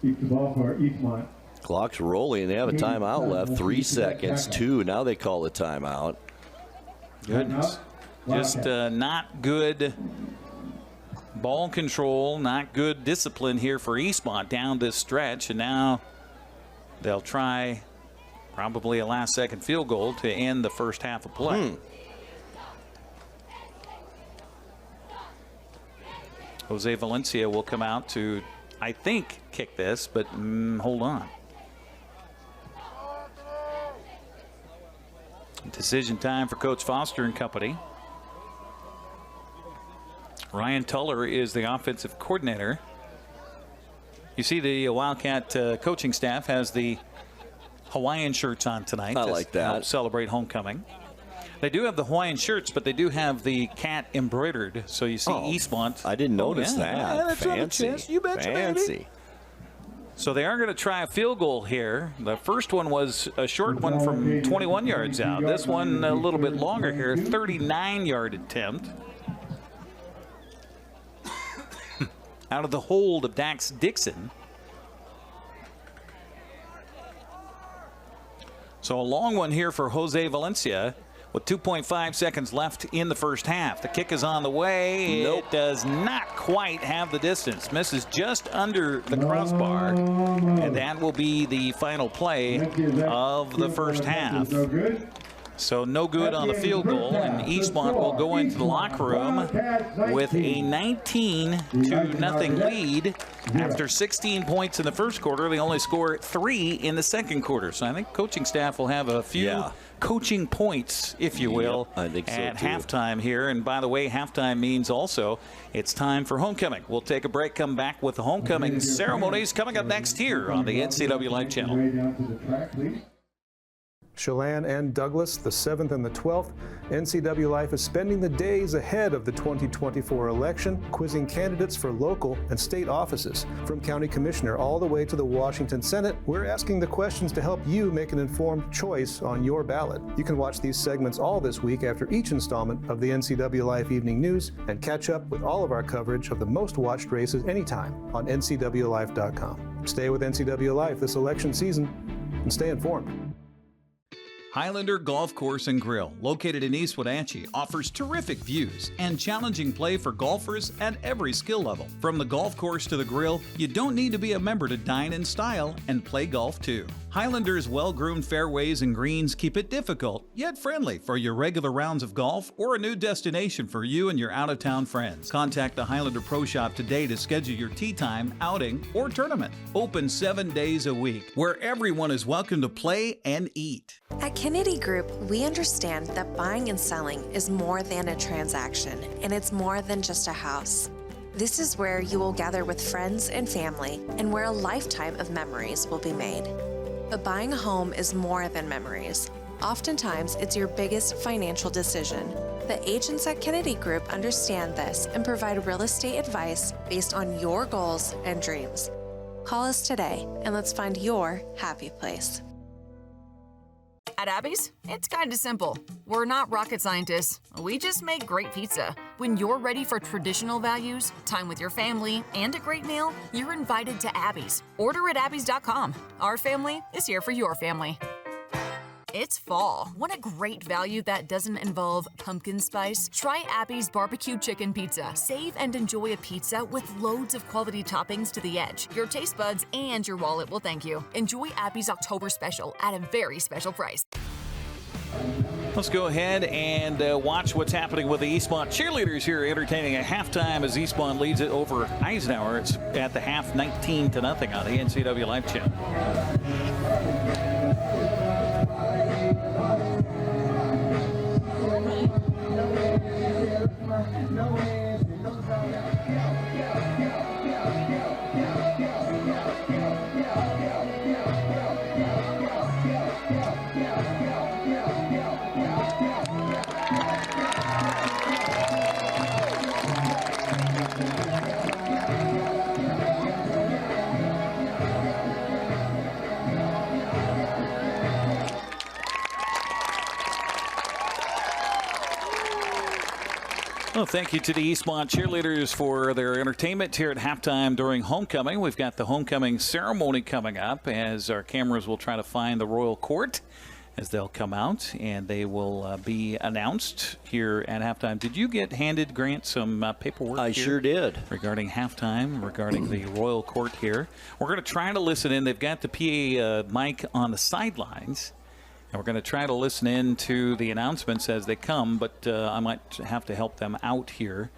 Keep the ball for Eastmont. Clock's rolling. They have a timeout left. 3 seconds. 2. Now they call a timeout. Goodness. Just not good ball control, not good discipline here for Eastmont down this stretch. And now they'll try probably a last-second field goal to end the first half of play. Jose Valencia will come out to I think, kick this, but hold on. Decision time for Coach Foster and company. Ryan Tuller is the offensive coordinator. You see the Wildcat coaching staff has the Hawaiian shirts on tonight. I like that. Help celebrate homecoming. They do have the Hawaiian shirts, but they do have the cat embroidered. So you see Eastmont. I didn't notice that. Yeah, that's fancy. On the chest. You betcha, fancy. Baby. So they are going to try a field goal here. The first one was a short one from 21 yards out. This one a little bit longer here, 39-yard attempt. Out of the hold of Dax Dixon. So a long one here for Jose Valencia with 2.5 seconds left in the first half. The kick is on the way. It does not quite have the distance. Misses just under the crossbar. And that will be the final play of the first half. So no good on the field goal, and Eastmont will go into the locker room with a 19-0 lead. After 16 points in the first quarter, they only score 3 in the second quarter. So I think coaching staff will have a few coaching points, if you will, I think so at too. halftime here. And by the way, halftime means also it's time for homecoming. We'll take a break, come back with the homecoming ceremonies coming up next here on the NCWLIFE Channel. Chelan and Douglas, the 7th and the 12th. NCWLIFE is spending the days ahead of the 2024 election, quizzing candidates for local and state offices. From county commissioner all the way to the Washington Senate, we're asking the questions to help you make an informed choice on your ballot. You can watch these segments all this week after each installment of the NCWLIFE Evening News and catch up with all of our coverage of the most watched races anytime on NCWLIFE.com. Stay with NCWLIFE this election season and stay informed. Highlander Golf Course and Grill, located in East Wenatchee, offers terrific views and challenging play for golfers at every skill level. From the golf course to the grill, you don't need to be a member to dine in style and play golf too. Highlander's well-groomed fairways and greens keep it difficult, yet friendly for your regular rounds of golf or a new destination for you and your out-of-town friends. Contact the Highlander Pro Shop today to schedule your tee time, outing, or tournament. Open 7 days a week, where everyone is welcome to play and eat. At Kennedy Group, we understand that buying and selling is more than a transaction, and it's more than just a house. This is where you will gather with friends and family, and where a lifetime of memories will be made. But buying a home is more than memories. Oftentimes, it's your biggest financial decision. The agents at Kennedy Group understand this and provide real estate advice based on your goals and dreams. Call us today, and let's find your happy place. At Abby's, it's kind of simple. We're not rocket scientists. We just make great pizza. When you're ready for traditional values, time with your family, and a great meal, you're invited to Abby's. Order at abbys.com. Our family is here for your family. It's fall. Want a great value that doesn't involve pumpkin spice? Try Abby's Barbecue Chicken Pizza. Save and enjoy a pizza with loads of quality toppings to the edge. Your taste buds and your wallet will thank you. Enjoy Abby's October special at a very special price. Let's go ahead and watch what's happening with the Eastmont cheerleaders here, entertaining at halftime as Eastmont leads it over Eisenhower. It's at the half 19-0 on the NCWLIFE Channel. Well, thank you to the Eastmont cheerleaders for their entertainment here at halftime during homecoming. We've got the homecoming ceremony coming up as our cameras will try to find the Royal Court as they'll come out, and they will be announced here at halftime. Did you get handed, Grant, some paperwork? I sure did. Regarding halftime, regarding the Royal Court here. We're going to try to listen in. They've got the PA mic on the sidelines. And we're going to try to listen in to the announcements as they come, but I might have to help them out here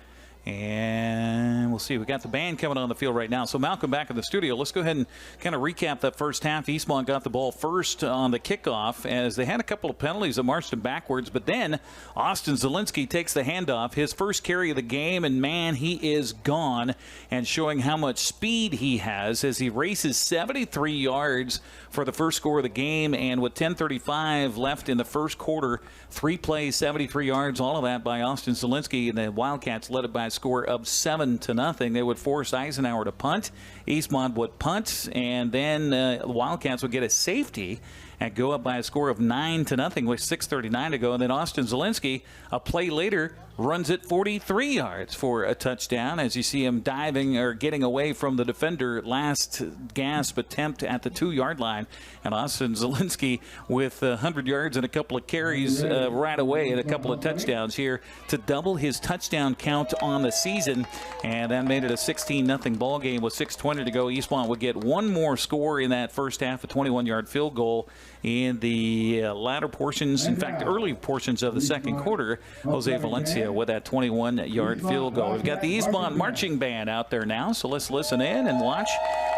And we'll see. We got the band coming on the field right now. So, Malcolm, back in the studio. Let's go ahead and kind of recap that first half. Eastmont got the ball first on the kickoff as they had a couple of penalties that marched them backwards. But then Austin Zelinski takes the handoff, his first carry of the game, and, man, he is gone and showing how much speed he has as he races 73 yards for the first score of the game. And with 10:35 left in the first quarter, 3 plays, 73 yards, all of that by Austin Zelinski. And the Wildcats led it by a score of 7-0. They would force Eisenhower to punt. Eastmont would punt, and then the Wildcats would get a safety and go up by a score of 9-0 with 6:39 to go. And then Austin Zelinski, a play later, runs it 43 yards for a touchdown as you see him diving or getting away from the defender. Last gasp attempt at the 2-yard line. And Austin Zelinski with 100 yards and a couple of carries right away and a couple of touchdowns here to double his touchdown count on the season. And that made it a 16-0 ball game with 6:20 to go. Eastmont would get one more score in that first half, a 21-yard field goal in the latter portions, in fact, early portions of the second quarter. Jose Valencia with that 21-yard field goal. We've got the Eastmont Marching Band out there now, so let's listen in and watch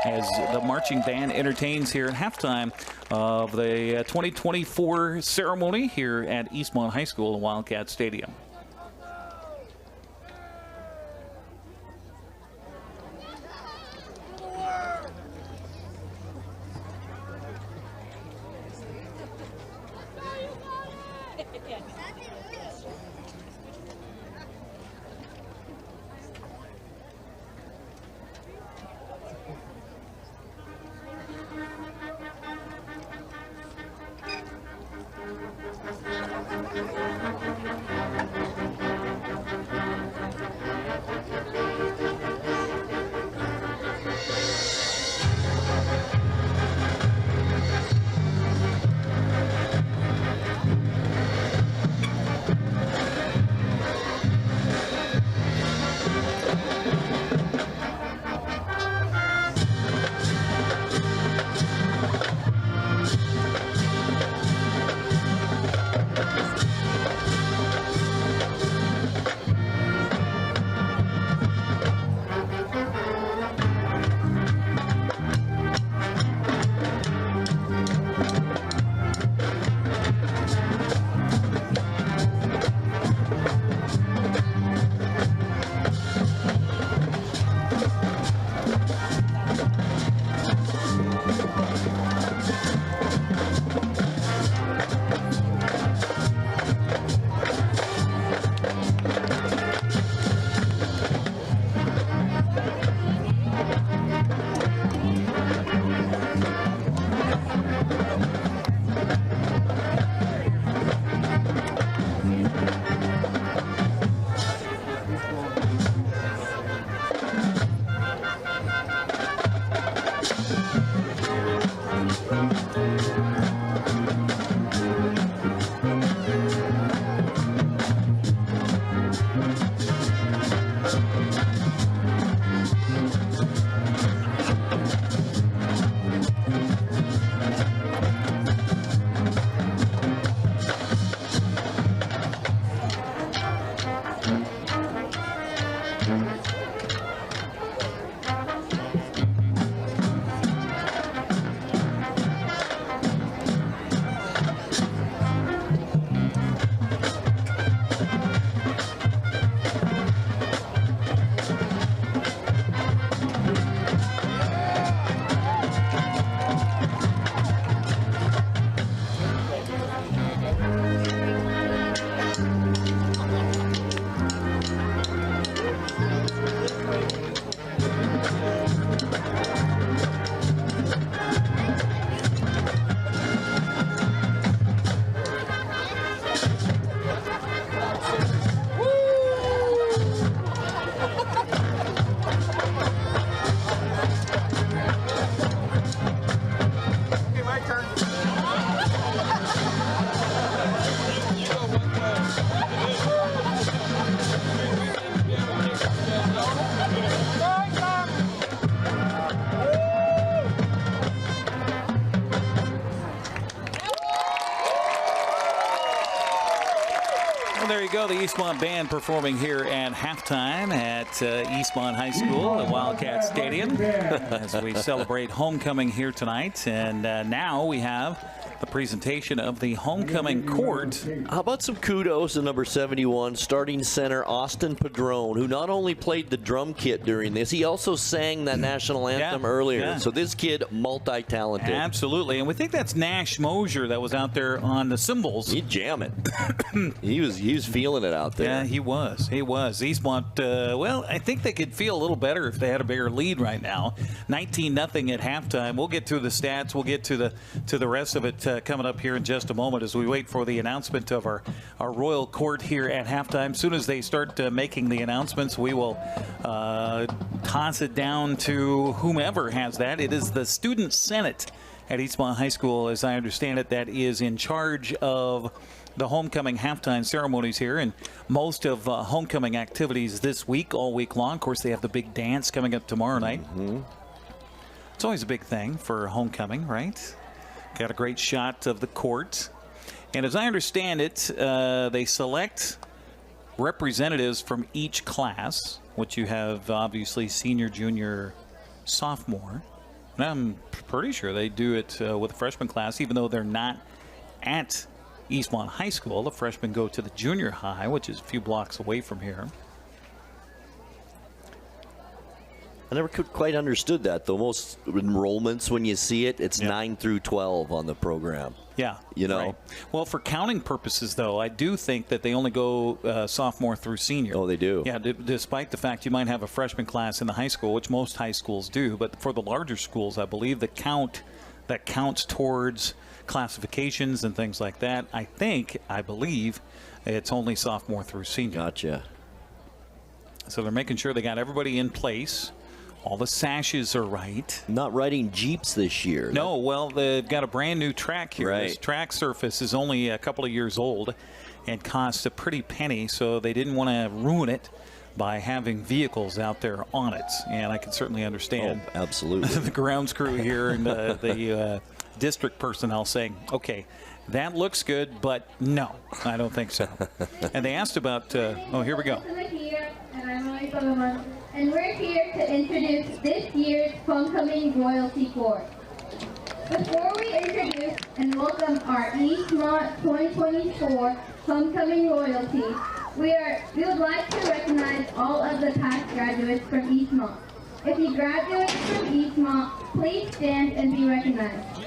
as the marching band entertains here at halftime of the 2024 ceremony here at Eastmont High School and Wildcat Stadium. And there you go, the Eastmont Band performing here at halftime at Eastmont High School at Wildcat Stadium as we celebrate homecoming here tonight. And now we have the presentation of the homecoming court. How about some kudos to number 71, starting center Austin Padron, who not only played the drum kit during this, he also sang that national anthem earlier. Yeah. So this kid, multi-talented. Absolutely, and we think that's Nash Mosier that was out there on the cymbals. He'd jam it. he was feeling it out there. Yeah, he was. Eastmont, well, I think they could feel a little better if they had a bigger lead right now. 19-0 at halftime. We'll get to the stats. We'll get to the rest of it coming up here in just a moment as we wait for the announcement of our Royal Court here at halftime. As soon as they start making the announcements, we will toss it down to whomever has that. It is the Student Senate at Eastmont High School, as I understand it, that is in charge of the homecoming halftime ceremonies here, and most of homecoming activities this week, all week long. Of course, they have the big dance coming up tomorrow night. Mm-hmm. It's always a big thing for homecoming, right? Got a great shot of the court. And as I understand it, they select representatives from each class, which you have obviously senior, junior, sophomore. And I'm pretty sure they do it with the freshman class, even though they're not at Eastmont High School. The freshmen go to the junior high, which is a few blocks away from here. I never quite understood that, though. Most enrollments, when you see it, it's 9 through 12 on the program. Yeah. You know? Right. Well, for counting purposes, though, I do think that they only go sophomore through senior. Oh, they do? Yeah, despite the fact you might have a freshman class in the high school, which most high schools do. But for the larger schools, I believe that counts towards classifications and things like that, I believe it's only sophomore through senior. Gotcha. So they're making sure they got everybody in place. All the sashes are right. Not riding Jeeps this year. No, well, they've got a brand new track here. Right. This track surface is only a couple of years old and costs a pretty penny, so they didn't want to ruin it by having vehicles out there on it. And I can certainly understand. Oh, absolutely. The grounds crew here and the district personnel saying, okay, that looks good, but no, I don't think so. And they asked about, oh, here we go. And we're here to introduce this year's homecoming royalty court. Before we introduce and welcome our Eastmont 2024 homecoming royalty, we would like to recognize all of the past graduates from Eastmont. If you graduated from Eastmont, please stand and be recognized.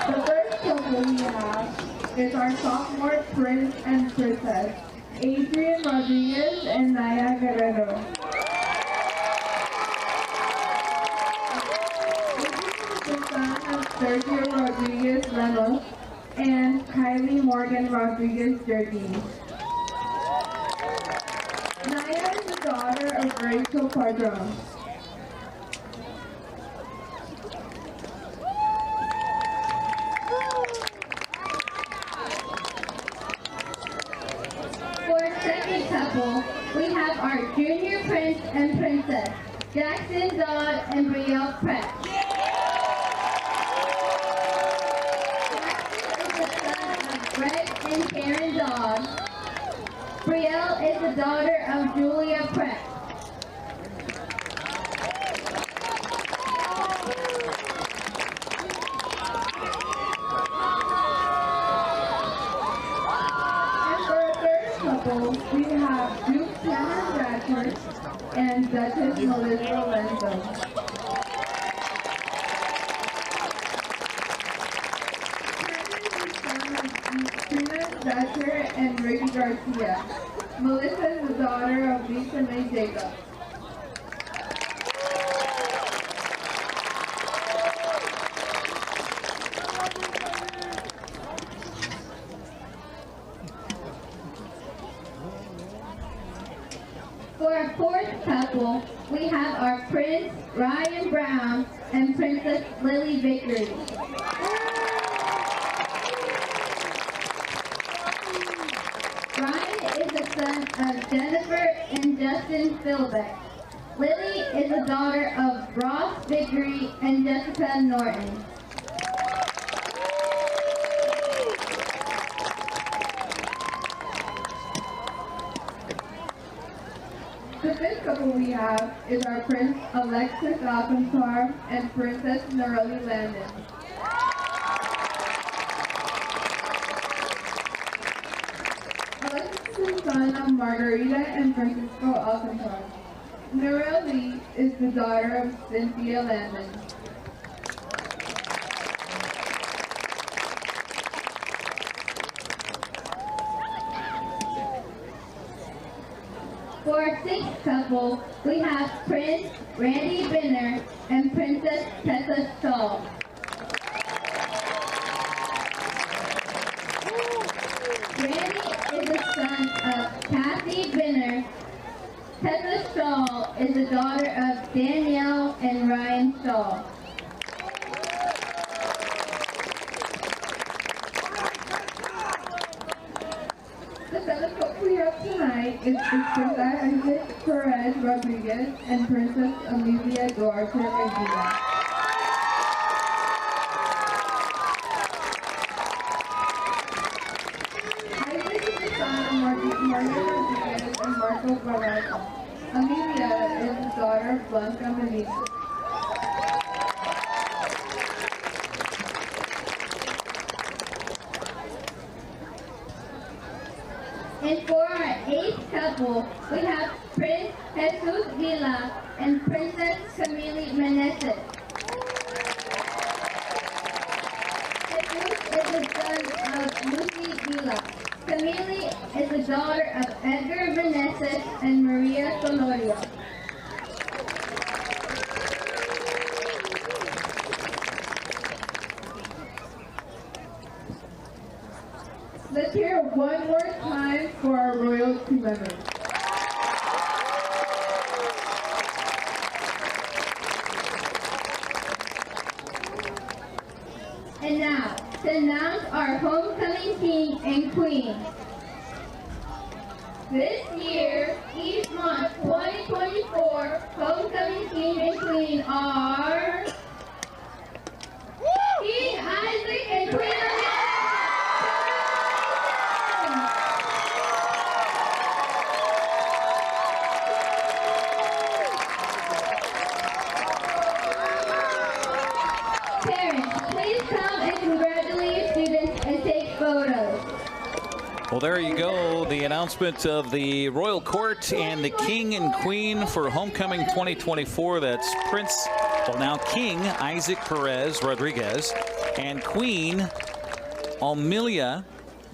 The first couple we have is our sophomore prince and princess, Adrian Rodriguez and Naya Guerrero. The son of Sergio Rodriguez Ramos and Kylie Morgan Rodriguez Jardine. Naya is the daughter of Rachel Padron. We have our junior prince and princess, Jackson Dodd and Brielle Pratt. Jackson is the son of Greg and Karen Dodd. Brielle is the daughter of Julia Pratt. We have Duke Cameron Bradford and Duchess Melissa Lorenzo. Trina Thatcher and Ricky Garcia. Melissa is the daughter of Lisa May Jacobs. For our fourth couple, we have our Prince Ryan Brown and Princess Lily Vickery. Ryan is the son of Justin Philbeck. Lily is the daughter of Ross Vickery and Jessica Norton. The fifth couple we have is our Prince Alexis Alcantar and Princess Neroli Landon. Alexis is the son of Margarita and Francisco Alcantar. Neroli is the daughter of Cynthia Landon. For our sixth couple, we have Prince Randy Binner and Princess Tessa Stahl. Randy is the son of Kathy Binner. Tessa Stahl is the daughter of Danielle and Ryan Stahl. The seventh couple we have tonight is Princess Isaac Perez Rodriguez and Princess Amelia Duarte Medina. Isaac is the son of Maria Rodriguez and Marco Barraza. Amelia is the daughter of Blanca Medina. And for our eighth couple, we have Prince Jesus Villa and Princess Camille Meneses. Jesus is the son of Lucy Villa. Camille is the daughter of Edgar Meneses and Maria Solorio. Let's hear one more time for our royalty members. And now, to announce our homecoming king and queen. This year, Eastmont 2024 homecoming king and queen are King Isaac and Queen Amelia. Well, there you go. The announcement of the Royal Court and the King and Queen for Homecoming 2024. That's now King Isaac Perez Rodriguez and Queen Amelia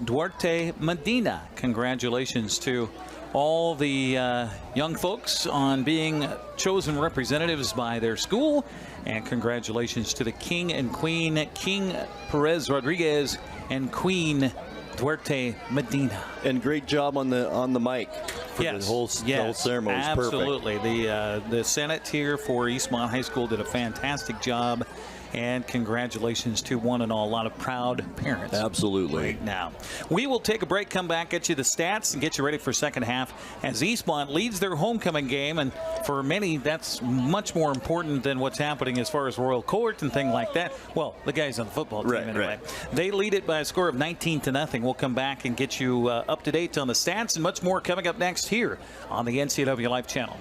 Duarte Medina. Congratulations to all the young folks on being chosen representatives by their school. And congratulations to the King and Queen, King Perez Rodriguez and Queen Duarte Medina. And great job on the mic for the whole ceremony. Absolutely. Perfect. The Senate here for Eastmont High School did a fantastic job. And congratulations to one and all. A lot of proud parents. Absolutely. Right now. We will take a break, come back, get you the stats, and get you ready for second half as Eastmont leads their homecoming game. And for many, that's much more important than what's happening as far as Royal Court and things like that. Well, the guys on the football team anyway. Right. They lead it by a score of 19-0. We'll come back and get you up to date on the stats and much more coming up next here on the NCWLIFE Channel.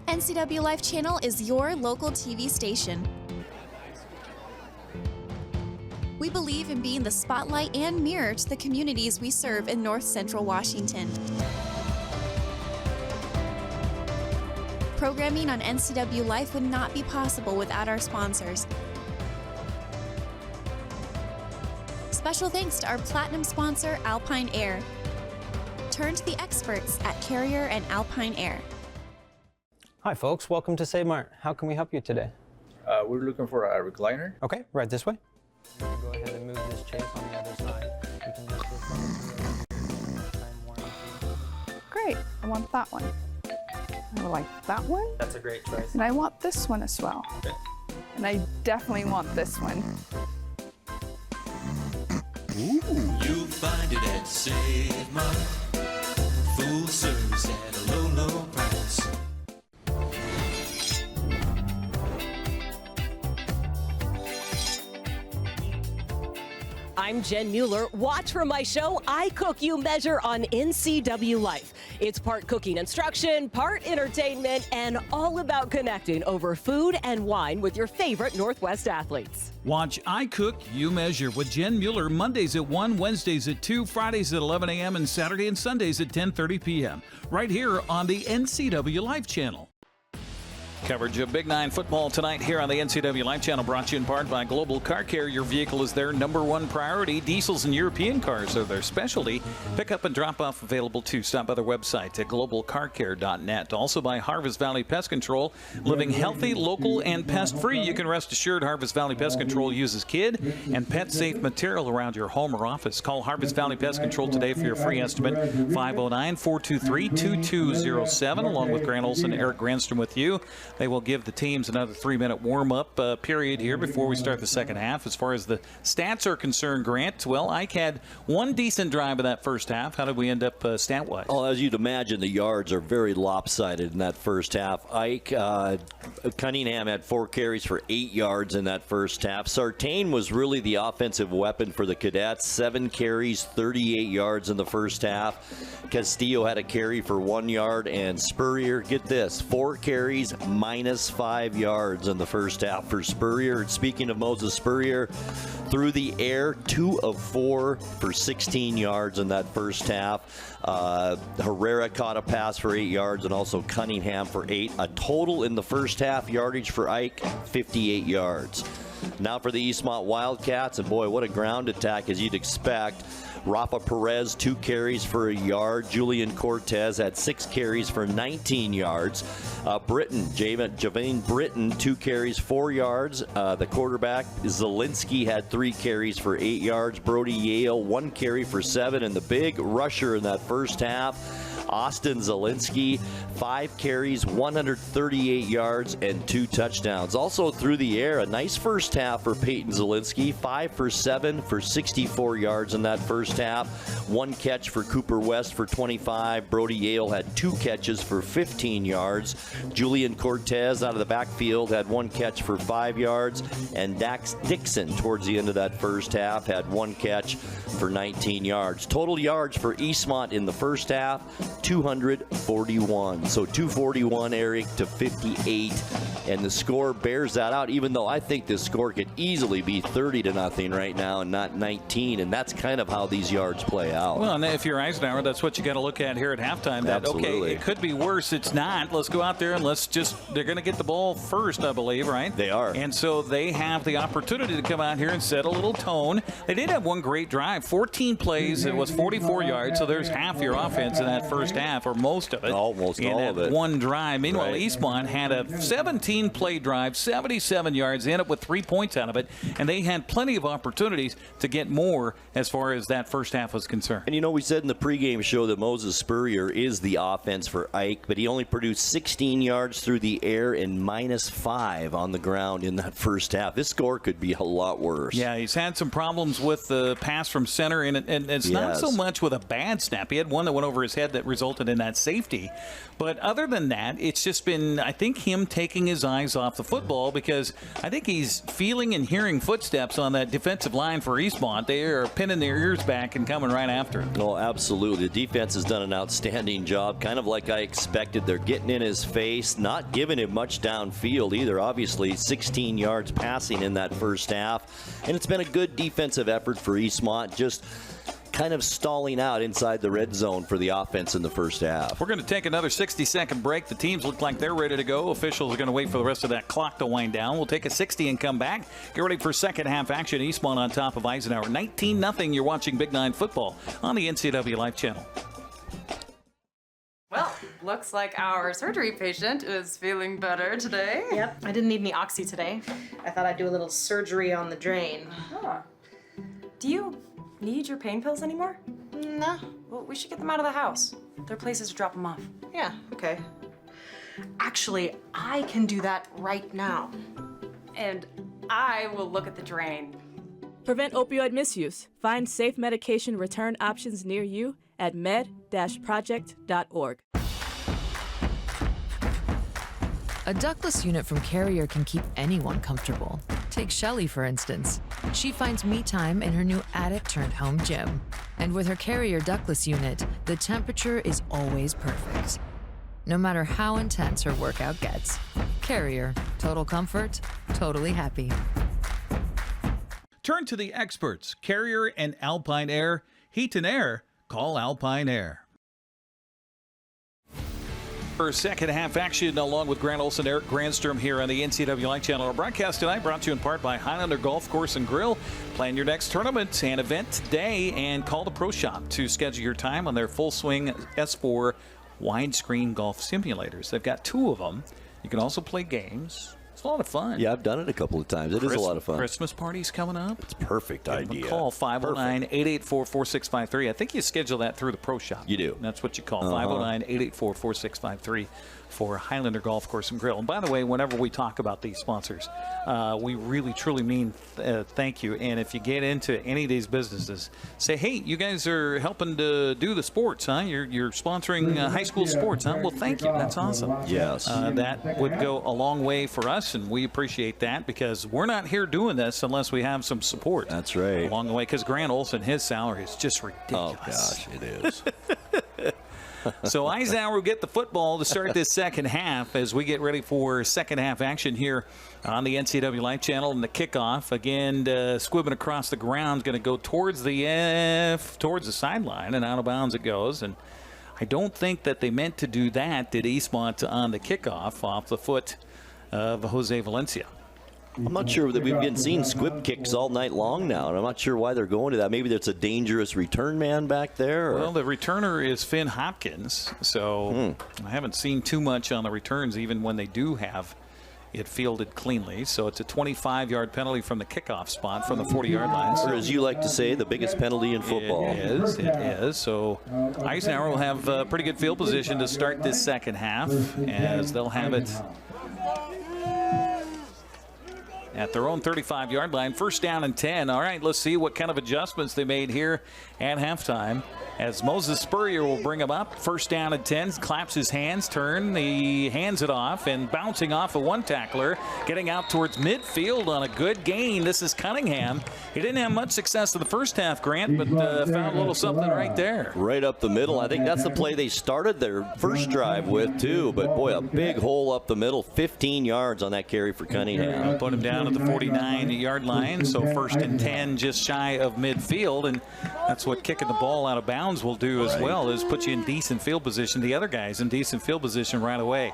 NCWLIFE Channel is your local TV station. We believe in being the spotlight and mirror to the communities we serve in North Central Washington. Programming on NCWLIFE would not be possible without our sponsors. Special thanks to our platinum sponsor, Alpine Air. Turn to the experts at Carrier and Alpine Air. Hi folks, welcome to Save Mart. How can we help you today? We're looking for a recliner. Okay, right this way. Go ahead and move this chase on the other side. You can just Great, I want that one. I like that one. That's a great choice. And I want this one as well. Okay. And I definitely want this one. Ooh. You'll find it at Save Mart. Full service at a low, low price. I'm Jen Mueller. Watch for my show, I Cook, You Measure on NCWLIFE. It's part cooking instruction, part entertainment, and all about connecting over food and wine with your favorite Northwest athletes. Watch I Cook, You Measure with Jen Mueller Mondays at 1, Wednesdays at 2, Fridays at 11 a.m., and Saturday and Sundays at 10:30 p.m. right here on the NCWLIFE Channel. Coverage of Big 9 football tonight here on the NCWLIFE Channel, brought to you in part by Global Car Care. Your vehicle is their #1 priority. Diesels and European cars are their specialty. Pick-up and drop-off available too. Stop by their website at globalcarcare.net. Also by Harvest Valley Pest Control. Living healthy, local, and pest-free. You can rest assured Harvest Valley Pest Control uses kid and pet-safe material around your home or office. Call Harvest Valley Pest Control today for your free estimate. 509-423-2207. Along with Grant Olson, Eric Granstrom with you. They will give the teams another 3-minute warm-up period here before we start the second half. As far as the stats are concerned, Grant, well, Ike had one decent drive in that first half. How did we end up stat-wise? Well, as you'd imagine, the yards are very lopsided in that first half. Ike Cunningham had 4 carries for 8 yards in that first half. Sartain was really the offensive weapon for the Cadets. 7 carries, 38 yards in the first half. Castillo had a carry for 1 yard, and Spurrier, get this, 4 carries, -5 yards in the first half for Spurrier. Speaking of Moses Spurrier, through the air, 2 of 4 for 16 yards in that first half. Herrera caught a pass for 8 yards, and also Cunningham for 8. A total in the first half yardage for Ike, 58 yards. Now for the Eastmont Wildcats, and boy, what a ground attack as you'd expect. Rafa Perez, 2 carries for 1 yard. Julian Cortez had 6 carries for 19 yards. Javane Britton, 2 carries, 4 yards. The quarterback, Zelinski, had 3 carries for 8 yards. Brody Yale, 1 carry for 7. And the big rusher in that first half, Austin Zelinski, 5 carries, 138 yards, and 2 touchdowns. Also through the air, a nice first half for Peyton Zelinski, 5 for 7 for 64 yards in that first half. 1 catch for Cooper West for 25. Brody Yale had 2 catches for 15 yards. Julian Cortez out of the backfield had 1 catch for 5 yards. And Dax Dixon towards the end of that first half had 1 catch for 19 yards. Total yards for Eastmont in the first half, 241. So 241, Eric, to 58. And the score bears that out, even though I think this score could easily be 30-0 right now and not 19. And that's kind of how these yards play out. Well, and if you're Eisenhower, that's what you got to look at here at halftime. That, absolutely. Okay, it could be worse. It's not. Let's go out there and they're going to get the ball first, I believe, right? They are. And so they have the opportunity to come out here and set a little tone. They did have one great drive, 14 plays. It was 44 yards, so there's half your offense in that first half, or most of it. Almost in all that of it. one drive. Meanwhile, Right. Eastmont had a 17-play drive, 77 yards. They ended up with 3 points out of it, and they had plenty of opportunities to get more as far as that first half was concerned. And you know, we said in the pregame show that Moses Spurrier is the offense for Ike, but he only produced 16 yards through the air and -5 on the ground in that first half. This score could be a lot worse. Yeah, he's had some problems with the pass from center, and it's not so much with a bad snap. He had one that went over his head that resulted in that safety. But other than that, it's just been, I think, him taking his eyes off the football, because I think he's feeling and hearing footsteps on that defensive line for Eastmont. They are pinning their ears back and coming right after him. Oh, absolutely. The defense has done an outstanding job, kind of like I expected. They're getting in his face, not giving him much downfield either. Obviously, 16 yards passing in that first half. And it's been a good defensive effort for Eastmont, just kind of stalling out inside the red zone for the offense in the first half. We're going to take another 60-second break. The teams look like they're ready to go. Officials are going to wait for the rest of that clock to wind down. We'll take a 60 and come back. Get ready for second half action. Eastmont on top of Eisenhower. 19-0. You're watching Big 9 football on the NCWLIFE Channel. Looks like our surgery patient is feeling better today. Yep, I didn't need any oxy today. I thought I'd do a little surgery on the drain. Huh. Do you need your pain pills anymore? No. Well, we should get them out of the house. There are places to drop them off. Yeah, okay. Actually, I can do that right now. And I will look at the drain. Prevent opioid misuse. Find safe medication return options near you at med-project.org. A ductless unit from Carrier can keep anyone comfortable. Take Shelly, for instance. She finds me time in her new attic-turned-home gym. And with her Carrier ductless unit, the temperature is always perfect. No matter how intense her workout gets. Carrier. Total comfort, totally happy. Turn to the experts, Carrier and Alpine Air. Heat and air, call Alpine Air. For second half action, along with Grant Olson, Eric Granstrom here on the NCWLIFE Channel. Our broadcast tonight brought to you in part by Highlander Golf Course and Grill. Plan your next tournament and event today and call the Pro Shop to schedule your time on their Full Swing S4 widescreen golf simulators. They've got 2 of them. You can also play games. It's a lot of fun. Yeah, I've done it a couple of times. It is a lot of fun. Christmas parties coming up. It's a perfect idea. Call 509-884-4653. I think you schedule that through the Pro Shop. You do. That's what you call 509-884-4653 for Highlander Golf Course and Grill. And by the way, whenever we talk about these sponsors, we really, truly mean thank you. And if you get into any of these businesses, say, hey, you guys are helping to do the sports, huh? You're sponsoring high school sports, huh? Well, thank you. That's awesome. Yes. That would go a long way for us, and we appreciate that because we're not here doing this unless we have some support. That's right. Along the way, because Grant Olson, his salary is just ridiculous. Oh, gosh, it is. So Eisenhower will get the football to start this second half as we get ready for second half action here on the NCWLIFE Channel. And the kickoff, again, squibbing across the ground, is going to go towards the sideline, and out of bounds it goes. And I don't think that they meant to do that, did Eastmont, on the kickoff off the foot of Jose Valencia. I'm not sure that we've been seeing squib kicks all night long now, and I'm not sure why they're going to that. Maybe there's a dangerous return man back there. Or? Well, the returner is Finn Hopkins, so I haven't seen too much on the returns, even when they do have it fielded cleanly. So it's a 25-yard penalty from the kickoff spot from the 40-yard line. Or as you like to say, the biggest penalty in football. It is. So Eisenhower will have a pretty good field position to start this second half, as they'll have it at their own 35-yard line. First down and 10. All right, let's see what kind of adjustments they made here at halftime. As Moses Spurrier will bring him up. First down and 10. Claps his hands, he hands it off, and bouncing off of one tackler, getting out towards midfield on a good gain. This is Cunningham. He didn't have much success in the first half, Grant, but found a little something right there. Right up the middle. I think that's the play they started their first drive with, too. But, boy, a big hole up the middle. 15 yards on that carry for Cunningham. Put him down at the 49-yard line, so first and 10 just shy of midfield, and that's what kicking the ball out of bounds will do as well, is put you in decent field position. The other guys in decent field position right away.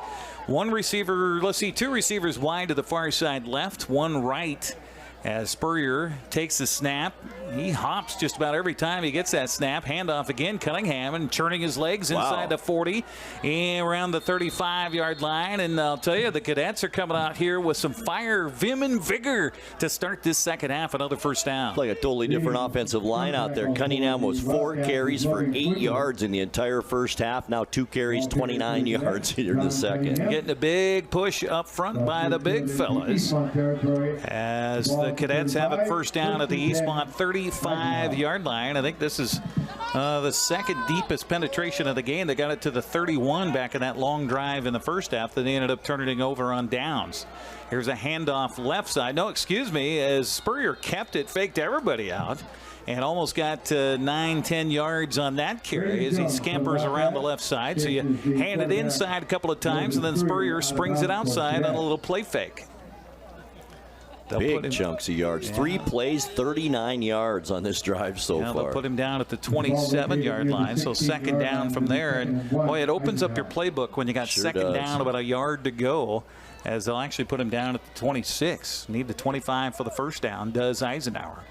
One receiver, let's see, 2 receivers wide to the far side left, 1 right. As Spurrier takes the snap, he hops just about every time he gets that snap. Handoff again, Cunningham, and churning his legs inside the 40 and around the 35-yard line. And I'll tell you, the Cadets are coming out here with some fire, vim, and vigor to start this second half. Another first down. Like a totally different offensive line out there. Cunningham was 4 carries for 8 yards in the entire first half. Now 2 carries, 29 yards here in the second. Getting a big push up front by the big fellas as the Cadets have it first down at the Eastmont 35-yard line. I think this is the second deepest penetration of the game. They got it to the 31 back in that long drive in the first half. Then they ended up turning it over on downs. Here's a handoff left side. No, excuse me, as Spurrier kept it, faked everybody out, and almost got 9-10 yards on that carry as he scampers around the left side. So you hand it inside a couple of times, and then Spurrier springs it outside on a little play fake. Big chunks of yards. 3 plays, 39 yards on this drive so far. They'll put him down at the 27-yard line, so second down from there. And, boy, it opens up your playbook when you got second down, about a yard to go, as they'll actually put him down at the 26. Need the 25 for the first down, does Eisenhower.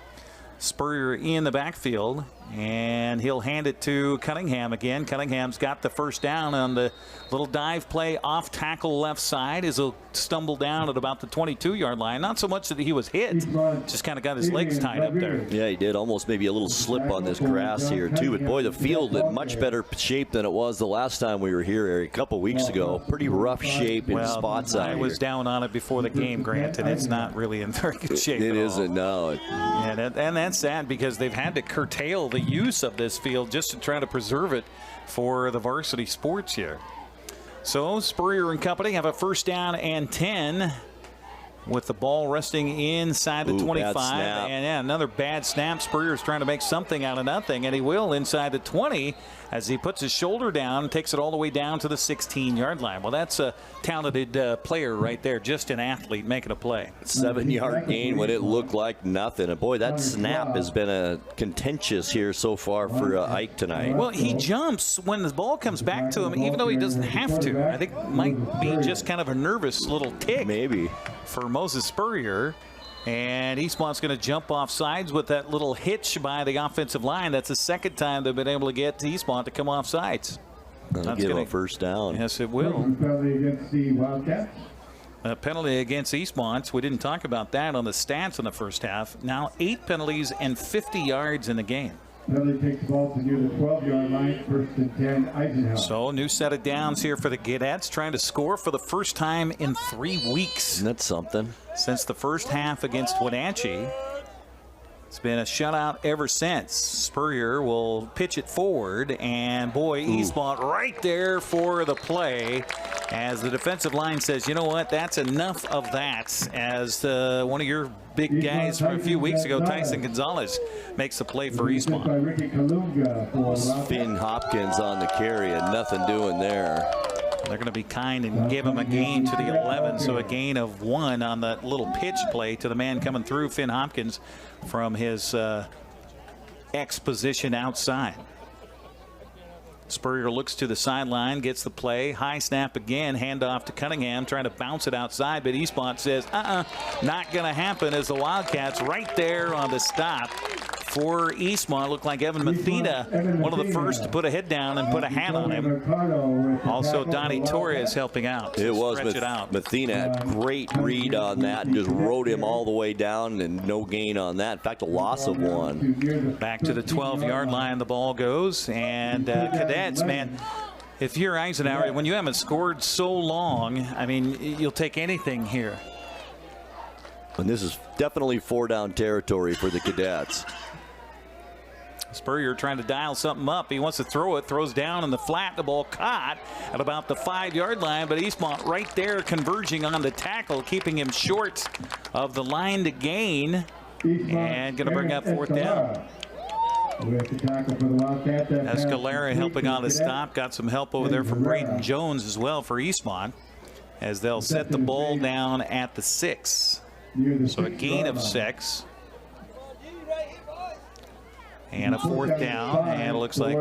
Spurrier in the backfield, and he'll hand it to Cunningham again. Cunningham's got the first down on the little dive play off tackle left side as he'll stumble down at about the 22-yard line. Not so much that he was hit, just kind of got his legs tied up there. Yeah, he did. Almost maybe a little slip on this grass here, too. But, boy, the field in much better shape than it was the last time we were here, Eric, a couple weeks ago. Pretty rough shape in spots out here. I was down on it before the game, Grant, and it's not really in very good shape It isn't, no. And that's sad because they've had to curtail the use of this field just to try to preserve it for the varsity sports here. So Spurrier and company have a first down and 10 with the ball resting inside the 25. And yeah, another bad snap. Spurrier's trying to make something out of nothing, and he will inside the 20 as he puts his shoulder down and takes it all the way down to the 16-yard line. Well, that's a talented player right there, just an athlete making a play. 7-yard gain when it looked like nothing. And, boy, that snap has been contentious here so far for Ike tonight. Well, he jumps when the ball comes back to him, even though he doesn't have to. I think it might be just kind of a nervous little tick. Maybe. For Moses Spurrier. And Eastmont's going to jump off sides with that little hitch by the offensive line. That's the second time they've been able to get Eastmont to come off sides. That'll give him a first down. Yes, it will. Penalty against the Wildcats. A penalty against Eastmont. We didn't talk about that on the stats in the first half. Now 8 penalties and 50 yards in the game. Penalty takes the ball to near the 12-yard line, first and 10, Eisenhower. So new set of downs here for the Cadets, trying to score for the first time in 3 weeks. That's something. Since the first half against Wenatchee. It's been a shutout ever since. Spurrier will pitch it forward, and boy, Eastmont right there for the play as the defensive line says, you know what, that's enough of that, as one of your big guys from a few weeks ago, Tyson Gonzalez, makes the play for Eastmont. Finn Hopkins on the carry and nothing doing there. They're going to be kind and give him a gain to the 11, so a gain of 1 on that little pitch play to the man coming through, Finn Hopkins, from his X position outside. Spurrier looks to the sideline, gets the play, high snap again, handoff to Cunningham, trying to bounce it outside, but Eastmont says, not going to happen, as the Wildcats right there on the stop for Eastmont. Looked like Evan Mathena, one of the first to put a head down and put a hat on him. Also, Donnie Torres helping out. It was Mathena had great read on that and just rode him all the way down, and no gain on that. In fact, a loss of 1. Back to the 12-yard line the ball goes, and Cadets, man, if you're Eisenhower, when you haven't scored so long, I mean, you'll take anything here. And this is definitely 4-down territory for the Cadets. Spurrier trying to dial something up. He wants to throw it, throws down in the flat. The ball caught at about the 5-yard line, but Eastmont right there converging on the tackle, keeping him short of the line to gain, and going to bring up 4th down. Escalera helping on the stop. Got some help over there from Braden Jones as well for Eastmont, as they'll set the ball down at the 6. So a gain of 6. And a 4th down, and it looks like,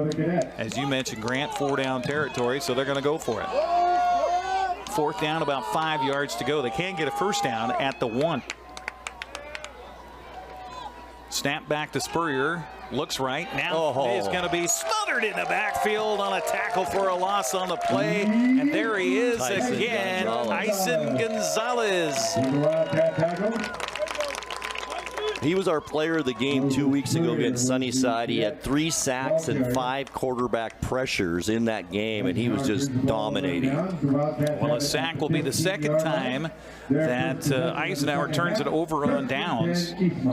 as you mentioned, Grant, 4-down territory, so they're going to go for it. 4th down, about 5 yards to go. They can get a first down at the 1. Snap back to Spurrier, looks right. Now he's going to be smothered in the backfield on a tackle for a loss on the play, and there he is again, Tyson Gonzalez. He was our player of the game 2 weeks ago against Sunnyside. He had 3 sacks and 5 quarterback pressures in that game, and he was just dominating. Well, a sack will be the second time that Eisenhower turns it over on downs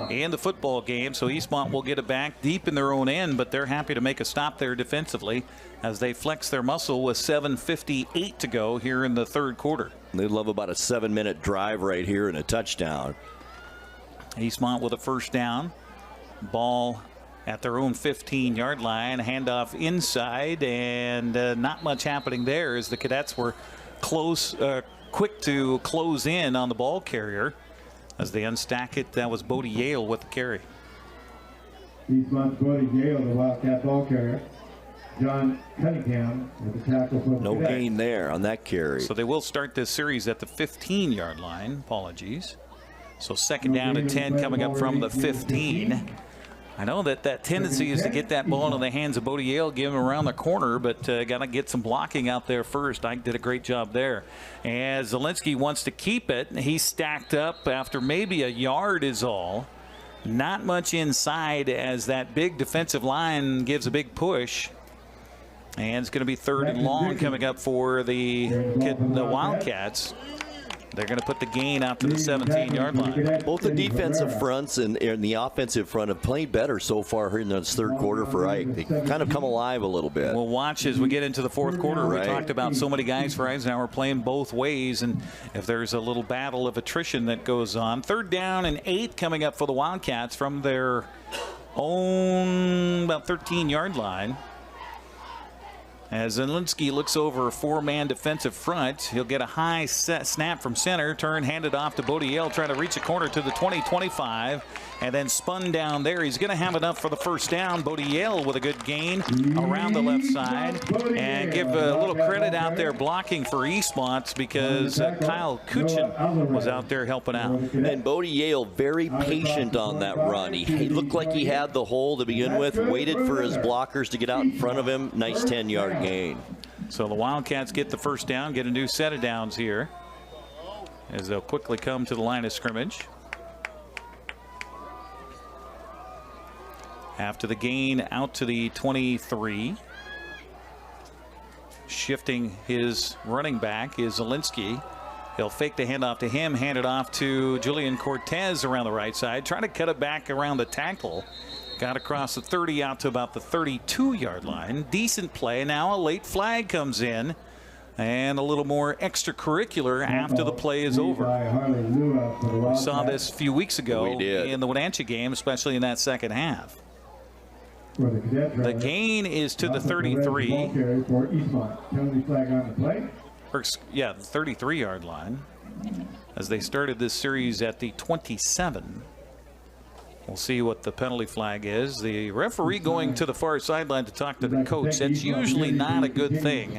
in the football game. So Eastmont will get it back deep in their own end, but they're happy to make a stop there defensively as they flex their muscle with 7:58 to go here in the 3rd quarter. They'd love about a 7-minute drive right here and a touchdown. Eastmont with a first down. Ball at their own 15-yard line. Handoff inside, and not much happening there as the Cadets were quick to close in on the ball carrier as they unstack it. That was Bodie Yale with the carry. Eastmont's Bodie Yale, the Wildcat ball carrier. John Cunningham with the tackle for the No gain there on that carry. So they will start this series at the 15-yard line. Apologies. So 2nd down and 10 coming up from the 15. I know that tendency is to get that ball into the hands of Bodie Yale, give him around the corner, but got to get some blocking out there first. Ike did a great job there. As Zelinski wants to keep it, he's stacked up after maybe a yard is all. Not much inside as that big defensive line gives a big push. And it's going to be 3rd and long coming up for the Wildcats. They're going to put the gain out to the 17-yard line. Both the defensive fronts and the offensive front have played better so far here in this 3rd quarter for Ike. They kind of come alive a little bit. We'll watch as we get into the 4th quarter. We talked about so many guys for Eisenhower playing both ways, and if there's a little battle of attrition that goes on. 3rd down and 8 coming up for the Wildcats from their own about 13-yard line. As Zelinski looks over a 4-man defensive front, he'll get a high snap from center, turn, handed off to Bodie Yale, trying to reach a corner to the 20-25, and then spun down there. He's going to have enough for the 1st down. Bodie Yale with a good gain around the left side, and give a little credit out there blocking for Eastmont because Kyle Kuchin was out there helping out. And Bodie Yale very patient on that run. He looked like he had the hole to begin with, waited for his blockers to get out in front of him. Nice 10-yard gain. So the Wildcats get the 1st down, get a new set of downs here as they'll quickly come to the line of scrimmage. After the gain out to the 23. Shifting his running back is Zelinski. He'll fake the handoff to him, hand it off to Julian Cortez around the right side, trying to cut it back around the tackle. Got across the 30 out to about the 32-yard line. Decent play. Now a late flag comes in and a little more extracurricular after the play is over. We saw this a few weeks ago in the Wenatchee game, especially in that 2nd half. The gain is to the 33. Yeah, the 33-yard line as they started this series at the 27. We'll see what the penalty flag is. The referee going to the far sideline to talk to the coach. That's usually not a good thing.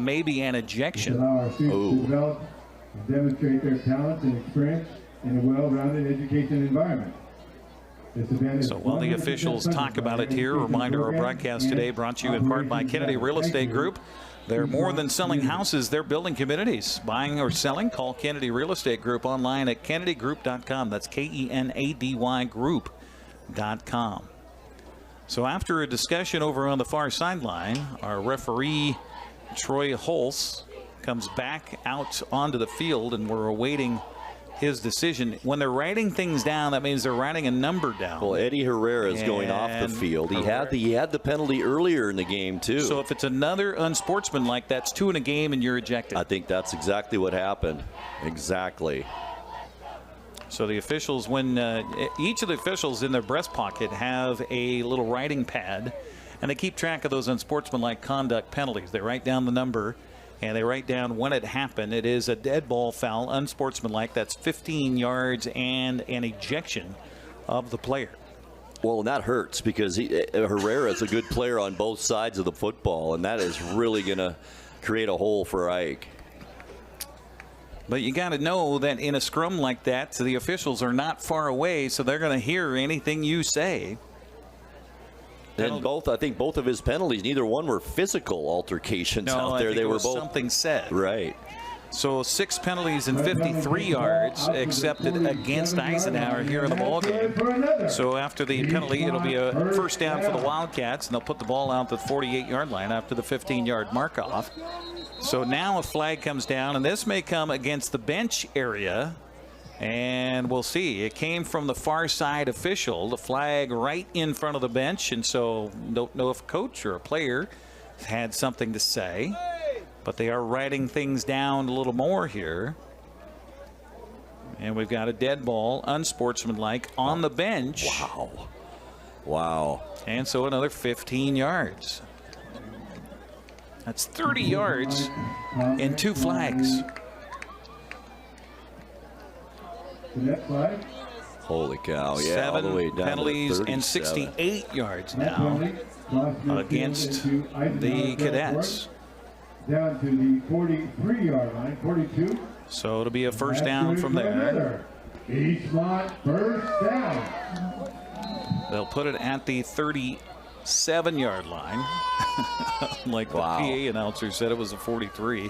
Maybe an ejection. Develop and demonstrate their talents and experience in a well-rounded education environment. So while the officials talk about it here, a reminder our broadcast today brought to you in part by Kennedy Real Estate Group. They're more than selling houses, they're building communities. Buying or selling, call Kennedy Real Estate Group online at kennedygroup.com. That's KENADY group.com. So after a discussion over on the far sideline, our referee, Troy Holtz, comes back out onto the field, and we're awaiting his decision. When they're writing things down, that means they're writing a number down. Well, Eddie Herrera is going off the field. He had the penalty earlier in the game too. So if it's another unsportsmanlike, that's 2 in a game and you're ejected. I think that's exactly what happened. Exactly. So the officials, when each of the officials in their breast pocket have a little writing pad, and they keep track of those unsportsmanlike conduct penalties. They write down the number, and they write down when it happened. It is a dead ball foul, unsportsmanlike. That's 15 yards and an ejection of the player. Well, and that hurts because Herrera is a good player on both sides of the football, and that is really going to create a hole for Ike. But you got to know that in a scrum like that, the officials are not far away, so they're going to hear anything you say. And I think both of his penalties, neither one were physical altercations out there. They were both something said. Right. So 6 penalties and 53 yards accepted against Eisenhower here in the ballgame. So after the penalty, it'll be a 1st down for the Wildcats, and they'll put the ball out to the 48-yard line after the 15-yard mark-off. So now a flag comes down, and this may come against the bench area. And we'll see. It came from the far side official, the flag right in front of the bench. And so don't know if a coach or a player had something to say. But they are writing things down a little more here. And we've got a dead ball, unsportsmanlike, on the bench. Wow. Wow. And so another 15 yards. That's 30 yards and 2 flags. Holy cow, yeah. 7 all the way down penalties to and 68 yards now against the Cadets. Down to the 43-yard line, 42. So it'll be a 1st down from there. Eastmont 1st down. They'll put it at the 37-yard line. Like the PA announcer said, it was a 43.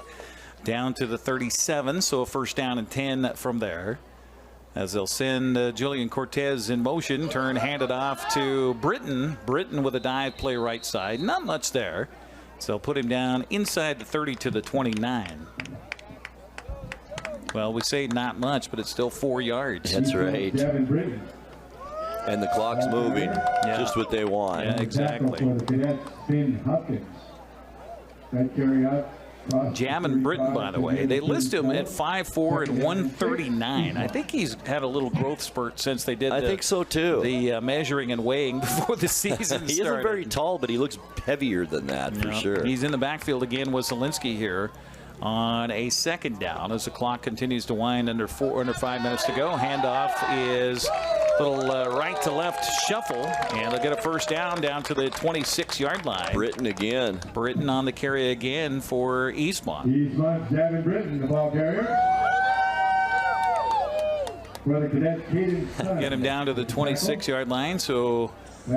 Down to the 37, so a first down and 10 from there. As they'll send Julian Cortez in motion, handed off to Britton. Britton with a dive play right side. Not much there. So they'll put him down inside the 30 to the 29. Well, we say not much, but it's still 4 yards. That's right. And the clock's moving. Just what they want. Yeah, exactly. Jamin Britton, by the way, they list him at 5'4" and 139. I think he's had a little growth spurt since they did. I think so too. The measuring and weighing before the season started. He isn't very tall, but he looks heavier than that for sure. He's in the backfield again with Zelinski here on a second down as the clock continues to wind. Under 5 minutes to go. Handoff is a little right to left shuffle, and they'll get a first down to the 26-yard line. Britton again. Britton on the carry again for Eastmont. Eastmont, Gavin Britton, the ball carrier. For the Cadets, get him down to the 26-yard line, so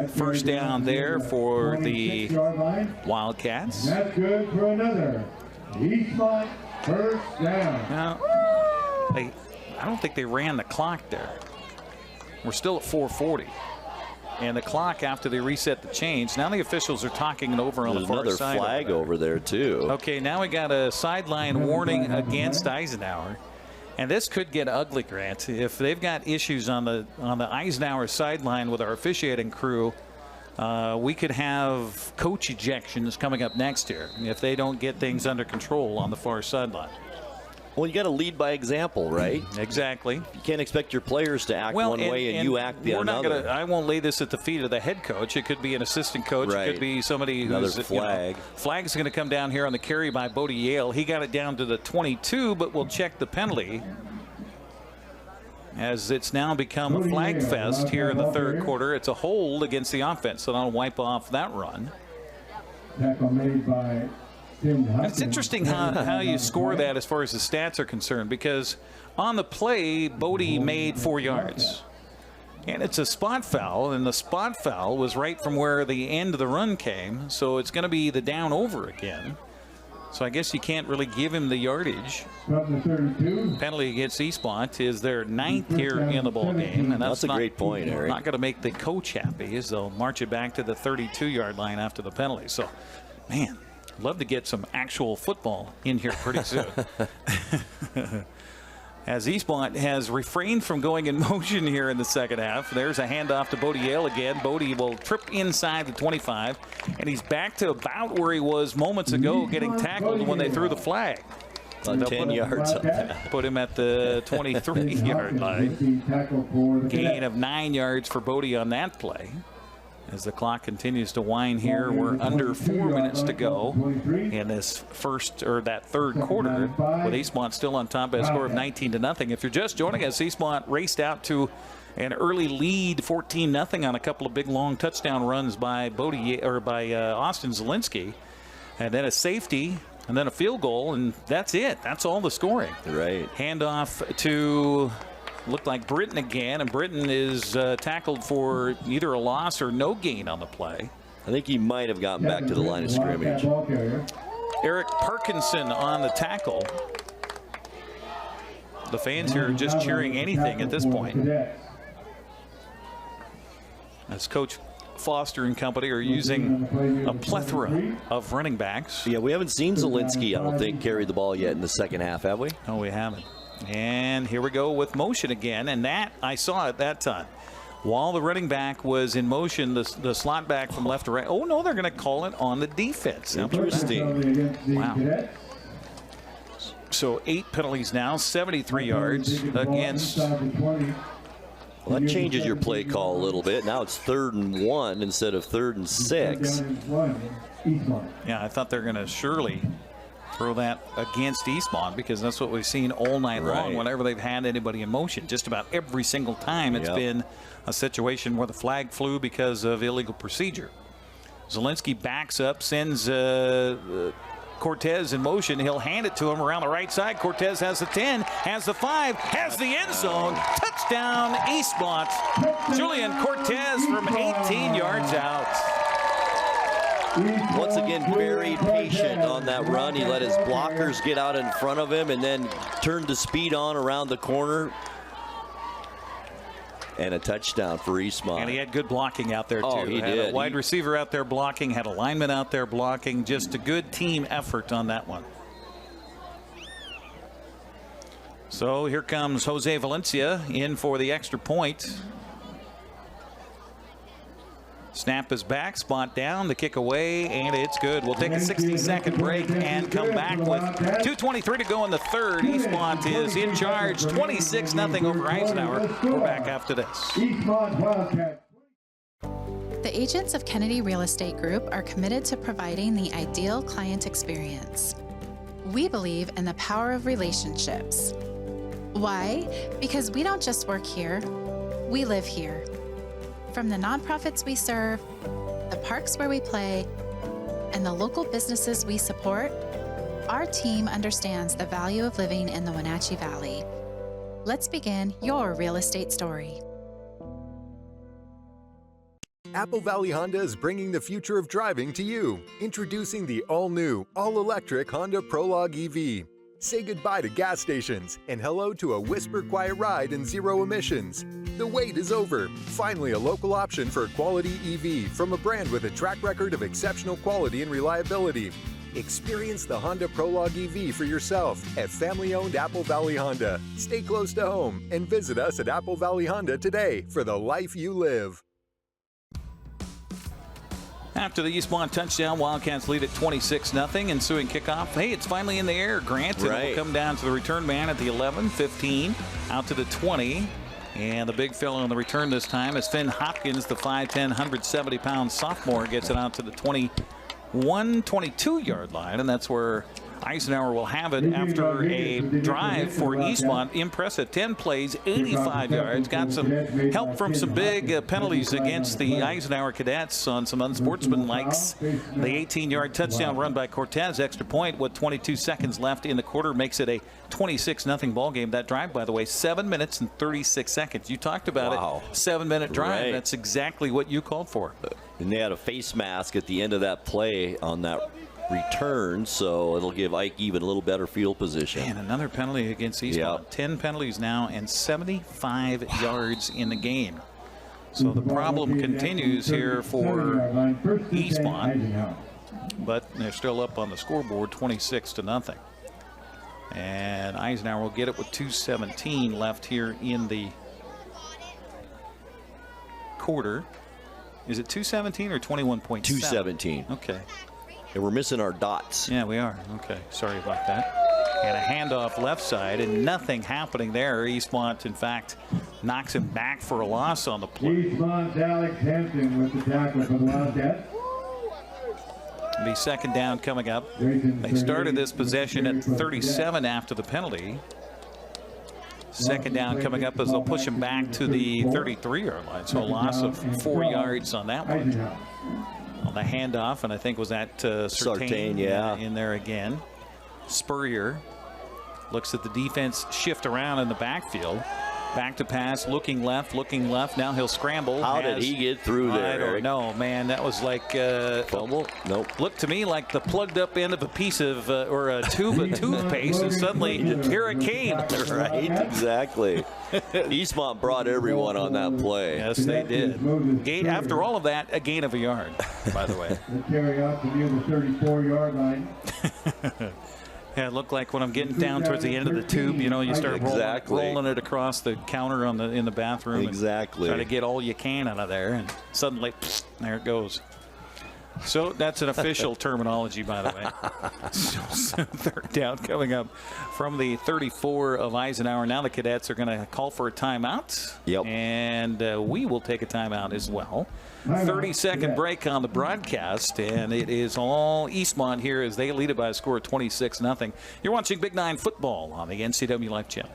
first down there for the Wildcats. And that's good for another Eastmont first down. Now, I don't think they ran the clock there. We're still at 4:40. And the clock, after they reset the chains, now the officials are talking it over on the far side. There's another flag over there, too. Okay, now we got a sideline warning against Eisenhower. And this could get ugly, Grant. If they've got issues on the Eisenhower sideline with our officiating crew, we could have coach ejections coming up next year if they don't get things under control on the far sideline. Well, you got to lead by example, right? Exactly. You can't expect your players to act one way and you act the other. I won't lay this at the feet of the head coach. It could be an assistant coach. Right. It could be somebody another who's flag. Flag's going to come down here on the carry by Bodie Yale. He got it down to the 22, but we'll check the penalty, as it's now become a flag fest here in the third quarter. It's a hold against the offense, so that'll wipe off that run. Tackle made by It's interesting how you score that as far as the stats are concerned, because on the play, Bodie made 4 yards. And it's a spot foul, and the spot foul was right from where the end of the run came, so it's going to be the down over again. So I guess you can't really give him the yardage. Penalty against Eastmont is their 9th here in the ball game, and that's a great point, Eric. Not going to make the coach happy, as they'll march it back to the 32-yard line after the penalty. So, man, love to get some actual football in here pretty soon. As Eastmont has refrained from going in motion here in the second half. There's a handoff to Bodie Yale again. Bodie will trip inside the 25, and he's back to about where he was moments ago, getting tackled when they threw the flag. 10 yards up there. Put him at the 23-yard line. Gain of 9 yards for Bodie on that play. As the clock continues to wind here, we're under 4 minutes to go in this that third quarter, with Eastmont still on top by a score of 19-0. If you're just joining us, Eastmont raced out to an early lead, 14-0, on a couple of big long touchdown runs by Austin Zelinski, and then a safety, and then a field goal, and that's it. That's all the scoring. Right. Handoff to looked like Britton again, and Britton is tackled for either a loss or no gain on the play. I think he might have gotten back to the line of scrimmage. Eric Parkinson on the tackle. The fans here are just cheering anything at this point, as Coach Foster and company are using a plethora of running backs. Yeah, we haven't seen Zelinski, I don't think, carry the ball yet in the second half, have we? No, we haven't. And here we go with motion again, and that I saw at that time. While the running back was in motion, the slot back from left to right. Oh, no, they're going to call it on the defense. Interesting. Wow. So 8 penalties now, 73 yards against. Well, that changes your play call a little bit. Now it's 3rd and 1 instead of 3rd and 6. Yeah, I thought they're going to surely throw that against Eastmont, because that's what we've seen all night long whenever they've had anybody in motion. Just about every single time it's been a situation where the flag flew because of illegal procedure. Zelinski backs up, sends Cortez in motion. He'll hand it to him around the right side. Cortez has the 10, has the 5, has the end zone. Touchdown, Eastmont. Julian Cortez from 18 yards out. Once again, very patient on that run. He let his blockers get out in front of him and then turned the speed on around the corner. And a touchdown for Eastmont. And he had good blocking out there, too. Oh, he had did. a wide receiver out there blocking, had a lineman out there blocking. Just a good team effort on that one. So here comes Jose Valencia in for the extra point. Snap is back, spot down, the kick away, and it's good. We'll take a 60-second break and come back with 2:23 to go in the third. Eastmont is in charge, 26-0 over Eisenhower. We're back after this. Eastmont Wildcats. The agents of Kennedy Real Estate Group are committed to providing the ideal client experience. We believe in the power of relationships. Why? Because we don't just work here, we live here. From the nonprofits we serve, the parks where we play, and the local businesses we support, our team understands the value of living in the Wenatchee Valley. Let's begin your real estate story. Apple Valley Honda is bringing the future of driving to you. Introducing the all-new, all-electric Honda Prologue EV. Say goodbye to gas stations and hello to a whisper-quiet ride in zero emissions. The wait is over. Finally, a local option for a quality EV from a brand with a track record of exceptional quality and reliability. Experience the Honda Prologue EV for yourself at family-owned Apple Valley Honda. Stay close to home and visit us at Apple Valley Honda today for the life you live. After the Eastmont touchdown, Wildcats lead at 26-0. Ensuing kickoff. Hey, it's finally in the air. Grant will come down to the return man at the 11, 15, out to the 20. And the big fellow on the return this time is Finn Hopkins, the 5'10", 170-pound sophomore, gets it out to the 21, 22-yard line. And that's where Eisenhower will have it after a drive for Eastmont. Impressive 10 plays, 85 yards. Got some help from some big penalties against the Eisenhower Cadets on some unsportsmanlikes. The 18-yard touchdown run by Cortez, extra point with 22 seconds left in the quarter, makes it a 26-0 ball game. That drive, by the way, 7 minutes and 36 seconds. You talked about it. 7-minute drive. Right. That's exactly what you called for. And they had a face mask at the end of that play on that return, so it'll give Ike even a little better field position. And another penalty against Eastmont. 10 penalties now and 75 yards in the game. So the problem continues here for Eastmont, but they're still up on the scoreboard 26-0. And Eisenhower will get it with 2:17 left here in the quarter. Is it 2:17 or 21.7? 2:17. Okay. And we're missing our dots. Yeah, we are. Okay, sorry about that. And a handoff left side, and nothing happening there. Eastmont, in fact, knocks him back for a loss on the play. Eastmont's Alex Hampton with the tackle for the Wildcats. It'll be second down coming up. They started this possession at 37 after the penalty. Second down coming up as they'll push him back to the 33-yard line. So a loss of 4 yards on that one. On the handoff, and I think was that Sartain, in there again. Spurrier looks at the defense shift around in the backfield. Back to pass, looking left. Now he'll scramble. How did he get through there? I don't know, man. That was like fumble. Nope. Looked to me like the plugged up end of a piece of or a tube of toothpaste, and suddenly here it came. Right, exactly. Eastmont brought everyone on that play. Yes, they did. After all of that, a gain of a yard, by the way. They carry out to near the 34-yard line. Yeah, it looked like when I'm getting down towards the end of the tube, you know, you start rolling it across the counter in the bathroom. Exactly. And try to get all you can out of there, and suddenly, there it goes. So that's an official terminology, by the way. So third down coming up from the 34 of Eisenhower. Now the Cadets are going to call for a timeout. Yep. And we will take a timeout as well. 30-second break on the broadcast, and it is all Eastmont here as they lead it by a score of 26-0. You're watching Big 9 football on the NCWLIFE Channel.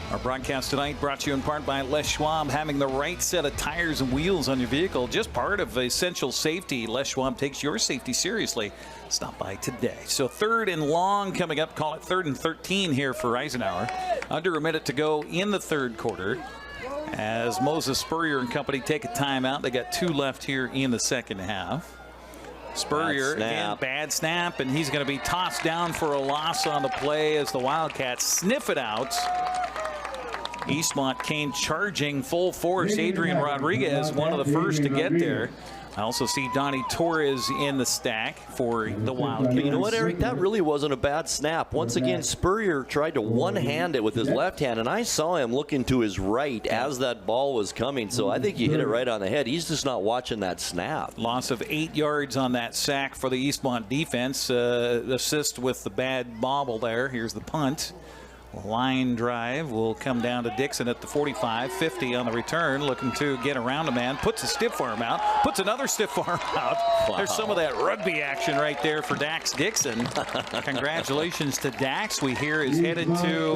Our broadcast tonight brought to you in part by Les Schwab. Having the right set of tires and wheels on your vehicle, just part of essential safety. Les Schwab takes your safety seriously. Stop by today. So 3rd and long coming up. Call it 3rd and 13 here for Eisenhower. Under a minute to go in the 3rd quarter as Moses Spurrier and company take a timeout. They got 2 left here in the 2nd half. Spurrier, again, bad snap, and he's going to be tossed down for a loss on the play as the Wildcats sniff it out. Eastmont came charging full force. Adrian Rodriguez, one of the first to get there. I also see Donnie Torres in the stack for the Wildcats. You know what, Eric? That really wasn't a bad snap. Once again, Spurrier tried to one-hand it with his left hand, and I saw him looking to his right as that ball was coming, so I think he hit it right on the head. He's just not watching that snap. Loss of 8 yards on that sack for the Eastmont defense. Assist with the bad bobble there. Here's the punt. Line drive will come down to Dixon at the 45, 50 on the return, looking to get around a man, puts a stiff arm out, puts another stiff arm out. Wow. There's some of that rugby action right there for Dax Dixon. Congratulations to Dax. We hear is headed to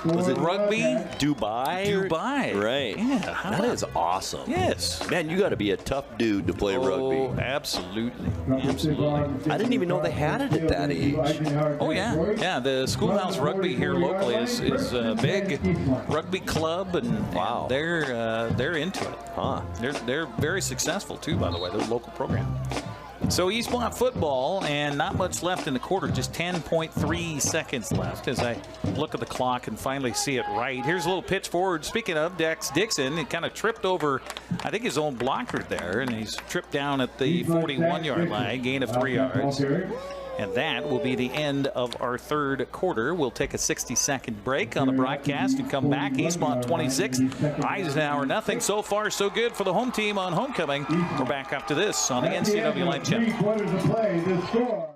was it rugby? Dubai? Dubai. Right. Yeah. That is awesome. Yes. Man, you got to be a tough dude to play rugby. Absolutely. Absolutely. I didn't even know they had it at that age. Oh, yeah. Yeah, the Schoolhouse Rugby here locally is a big rugby club, and wow, they're into it. Huh? They're very successful too, by the way. They're a local program. So Eastmont football, and not much left in the quarter, just 10.3 seconds left as I look at the clock and finally see it right. Here's a little pitch forward. Speaking of Dax Dixon, he kind of tripped over, I think, his own blocker there, and he's tripped down at the 41-yard line, gain of 3 yards. And that will be the end of our 3rd quarter. We'll take a 60-second break on the broadcast and come back. Eastmont 26, Eisenhower nothing. So far, so good for the home team on homecoming. We're back after this on the NCWLIFE Channel.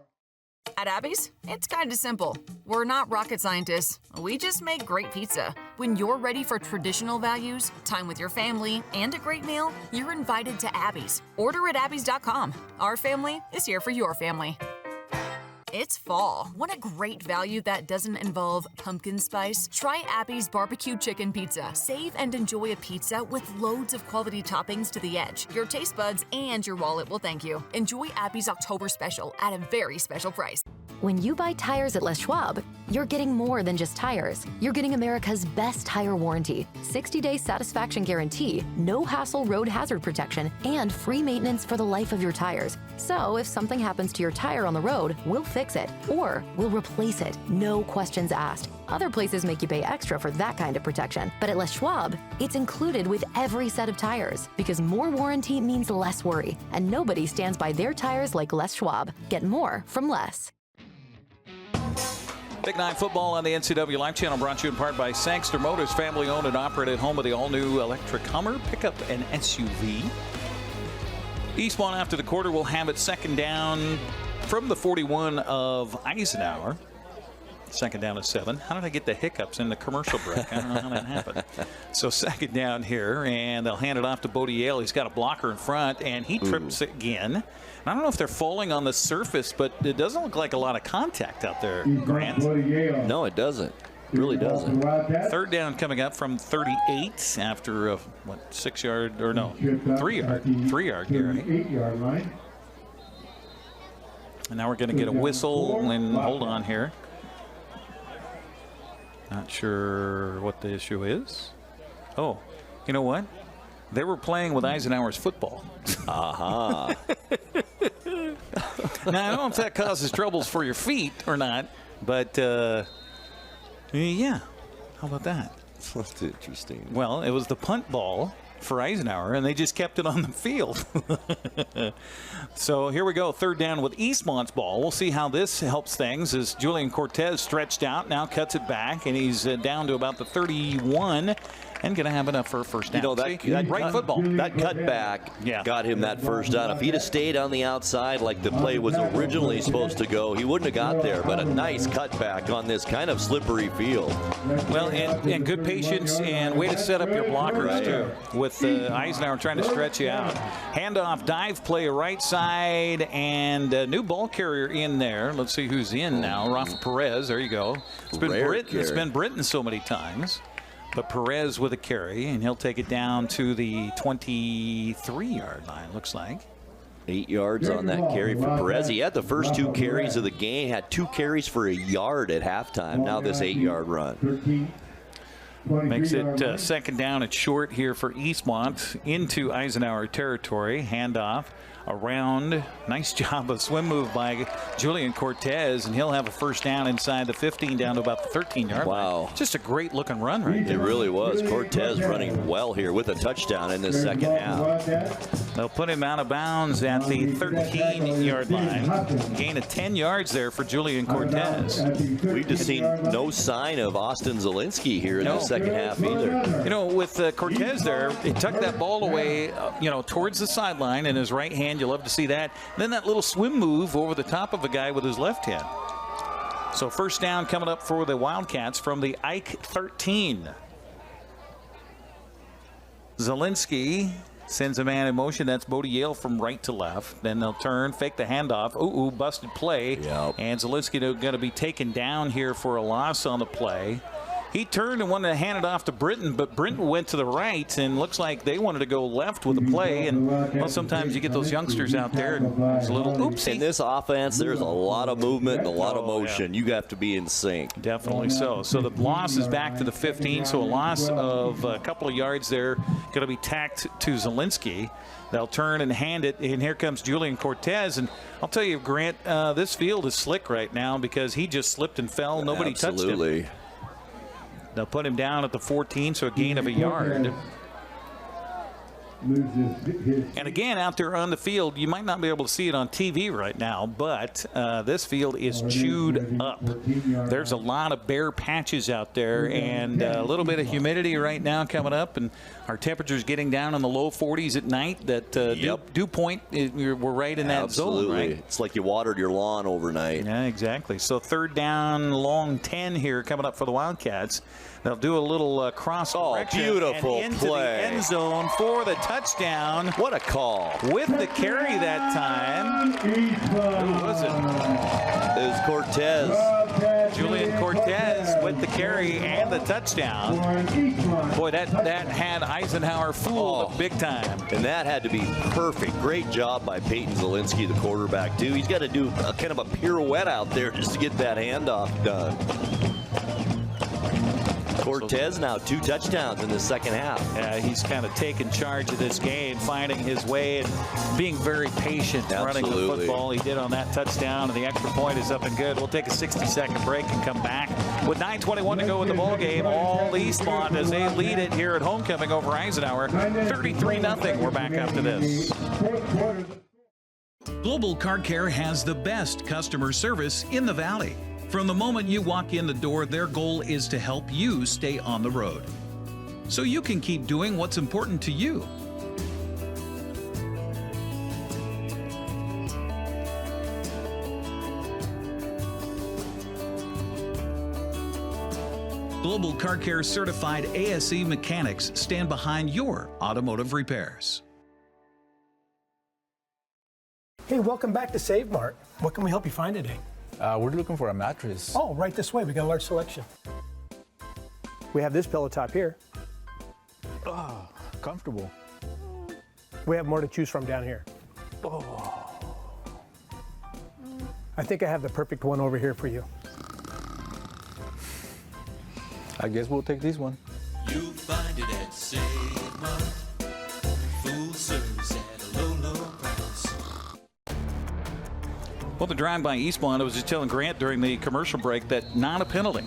At Abby's, it's kind of simple. We're not rocket scientists. We just make great pizza. When you're ready for traditional values, time with your family, and a great meal, you're invited to Abby's. Order at abbys.com. Our family is here for your family. It's fall. Want a great value that doesn't involve pumpkin spice? Try Abby's Barbecue Chicken Pizza. Save and enjoy a pizza with loads of quality toppings to the edge. Your taste buds and your wallet will thank you. Enjoy Abby's October Special at a very special price. When you buy tires at Les Schwab, you're getting more than just tires. You're getting America's best tire warranty, 60-day satisfaction guarantee, no hassle road hazard protection, and free maintenance for the life of your tires. So if something happens to your tire on the road, we'll fix it, or we'll replace it, no questions asked. Other places make you pay extra for that kind of protection, but at Les Schwab, it's included with every set of tires, because more warranty means less worry, and nobody stands by their tires like Les Schwab. Get more from less. Big Nine football on the NCWLIFE Channel, brought to you in part by Sangster Motors, family-owned and operated, home of the all-new electric Hummer, pickup and SUV. Eastmont after the quarter will have it 2nd down from the 41 of Eisenhower. 2nd down at 7. How did I get the hiccups in the commercial break? I don't know how that happened. So 2nd down here, and they'll hand it off to Bodie Yale. He's got a blocker in front, and he trips again. I don't know if they're falling on the surface, but it doesn't look like a lot of contact out there, Grant. No, it doesn't. It really doesn't. 3rd down coming up from 38 after a, 6-yard, or no, 3-yard carry. 8-yard line. And now we're going to get a whistle, and hold on here. Not sure what the issue is. Oh, you know what? They were playing with Eisenhower's football. Aha. Now, I don't know if that causes troubles for your feet or not, but yeah. How about that? That's interesting. Well, it was the punt ball for Eisenhower, and they just kept it on the field. So here we go, 3rd down with Eastmont's ball. We'll see how this helps things as Julian Cortez stretched out, now cuts it back, and he's down to about the 31. and going to have enough for a first down. You know, that right football. That cutback got him that first down. If he'd have stayed on the outside like the play was originally supposed to go, he wouldn't have got there. But a nice cutback on this kind of slippery field. Well, and good patience and way to set up your blockers, too, with Eisenhower trying to stretch you out. Handoff, dive play, right side, and a new ball carrier in there. Let's see who's in now. Rafa Perez, there you go. It's been Britton so many times. But Perez with a carry, and he'll take it down to the 23-yard line, looks like. 8 yards on that carry for Perez. He had the first 2 carries of the game, had 2 carries for a yard at halftime. Now this 8-yard run. Makes it second down and short here for Eastmont into Eisenhower territory. Handoff around. Nice job of swim move by Julian Cortez, and he'll have a first down inside the 15 down to about the 13-yard line. Just a great looking run right there. It really was. Cortez running well here with a touchdown in the second half. They'll put him out of bounds at the 13-yard line. Gain of 10 yards there for Julian Cortez. We've just seen no sign of Austin Zelinski here in the second half either. You know, with Cortez there, he tucked that ball away, towards the sideline in his right hand. You love to see that. And then that little swim move over the top of a guy with his left hand. So first down coming up for the Wildcats from the Ike 13. Zelinski sends a man in motion. That's Bodie Yale from right to left. Then they'll turn, fake the handoff. Ooh, busted play. And Zelinski going to be taken down here for a loss on the play. He turned and wanted to hand it off to Britton, but Britton went to the right, and looks like they wanted to go left with the play. And well, sometimes you get those youngsters out there, and there's a little oopsie. In this offense, there's a lot of movement and a lot of motion. You have to be in sync. Definitely so. So the loss is back to the 15, so a loss of a couple of yards there, going to be tacked to Zelinski. They'll turn and hand it, and here comes Julian Cortez. And I'll tell you, Grant, this field is slick right now because he just slipped and fell. Nobody touched him. They'll put him down at the 14, so a gain of a yard. And again, out there on the field, you might not be able to see it on TV right now, but this field is chewed up. There's a lot of bare patches out there, and a little bit of humidity right now coming up, and our temperatures getting down in the low 40s at night. That dew point, we're right in that zone, right? It's like you watered your lawn overnight. Yeah, exactly. So third down, long 10 here coming up for the Wildcats. They'll do a little cross direction. Beautiful and into play. The end zone for the touchdown. What a call. With the carry that time. Who was it? It was Cortez. Julian Cortez with the carry and the touchdown. Boy, that had Eisenhower fooled big time. And that had to be perfect. Great job by Peyton Zelinski, the quarterback, too. He's got to do a kind of a pirouette out there just to get that handoff done. Cortez now 2 touchdowns in the second half. Yeah, he's kind of taking charge of this game, finding his way and being very patient running the football. He did on that touchdown, and the extra point is up and good. We'll take a 60-second break and come back with 9:21 to go in the ball game. All Eastmont as they lead it here at homecoming over Eisenhower. 33-0. We're back after this. Global Car Care has the best customer service in the Valley. From the moment you walk in the door, their goal is to help you stay on the road, so you can keep doing what's important to you. Global Car Care certified ASE mechanics stand behind your automotive repairs. Hey, welcome back to Save Mart. What can we help you find today? We're looking for a mattress. Oh, right this way. We got a large selection. We have this pillow top here. Oh, comfortable. We have more to choose from down here. Oh. I think I have the perfect one over here for you. I guess we'll take this one. You find it at Save Mart. Full service at a low, low price. Well, the drive by Eastmont, I was just telling Grant during the commercial break that not a penalty.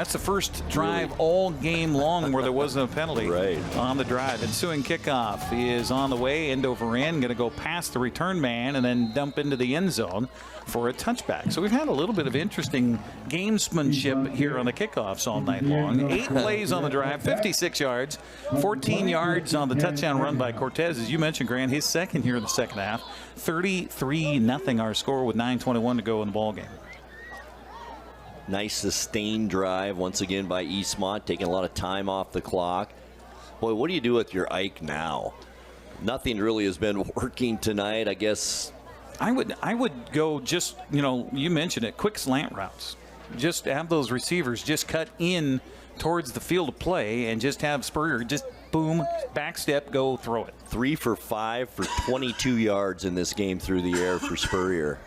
That's the first drive all game long where there wasn't a penalty on the drive. Ensuing kickoff is on the way, end over end, going to go past the return man and then dump into the end zone for a touchback. So we've had a little bit of interesting gamesmanship here on the kickoffs all night long. 8 plays on the drive, 56 yards, 14 yards on the touchdown run by Cortez. As you mentioned, Grant, his second here in the second half. 33-0 our score with 9:21 to go in the ball game. Nice sustained drive once again by Eastmont, taking a lot of time off the clock. Boy, what do you do with your Ike now? Nothing really has been working tonight, I guess. I would go just, you mentioned it, quick slant routes. Just have those receivers just cut in towards the field of play and just have Spurrier just boom, back step, go throw it. 3 for 5 for 22 yards in this game through the air for Spurrier.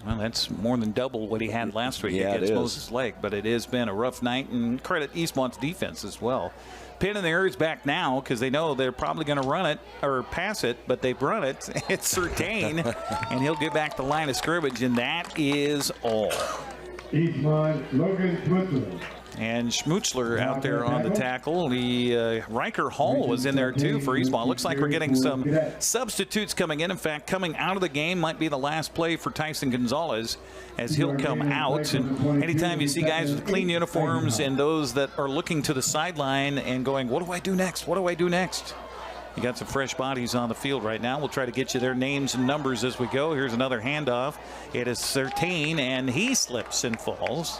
Well, that's more than double what he had last week against Moses Lake, but it has been a rough night, and credit Eastmont's defense as well. Pin in the air is back now because they know they're probably going to run it or pass it, but they've run it. It's Certain, and he'll get back the line of scrimmage, and that is all. Eastmont, Logan Schmutzler. And Schmutzler out there on the tackle. The Riker Hall was in there too for Eastmont. Looks like we're getting some substitutes coming in. In fact, coming out of the game might be the last play for Tyson Gonzalez as he'll come out. And anytime you see guys with clean uniforms and those that are looking to the sideline and going, what do I do next? What do I do next? You got some fresh bodies on the field right now. We'll try to get you their names and numbers as we go. Here's another handoff. It is Certain, and he slips and falls.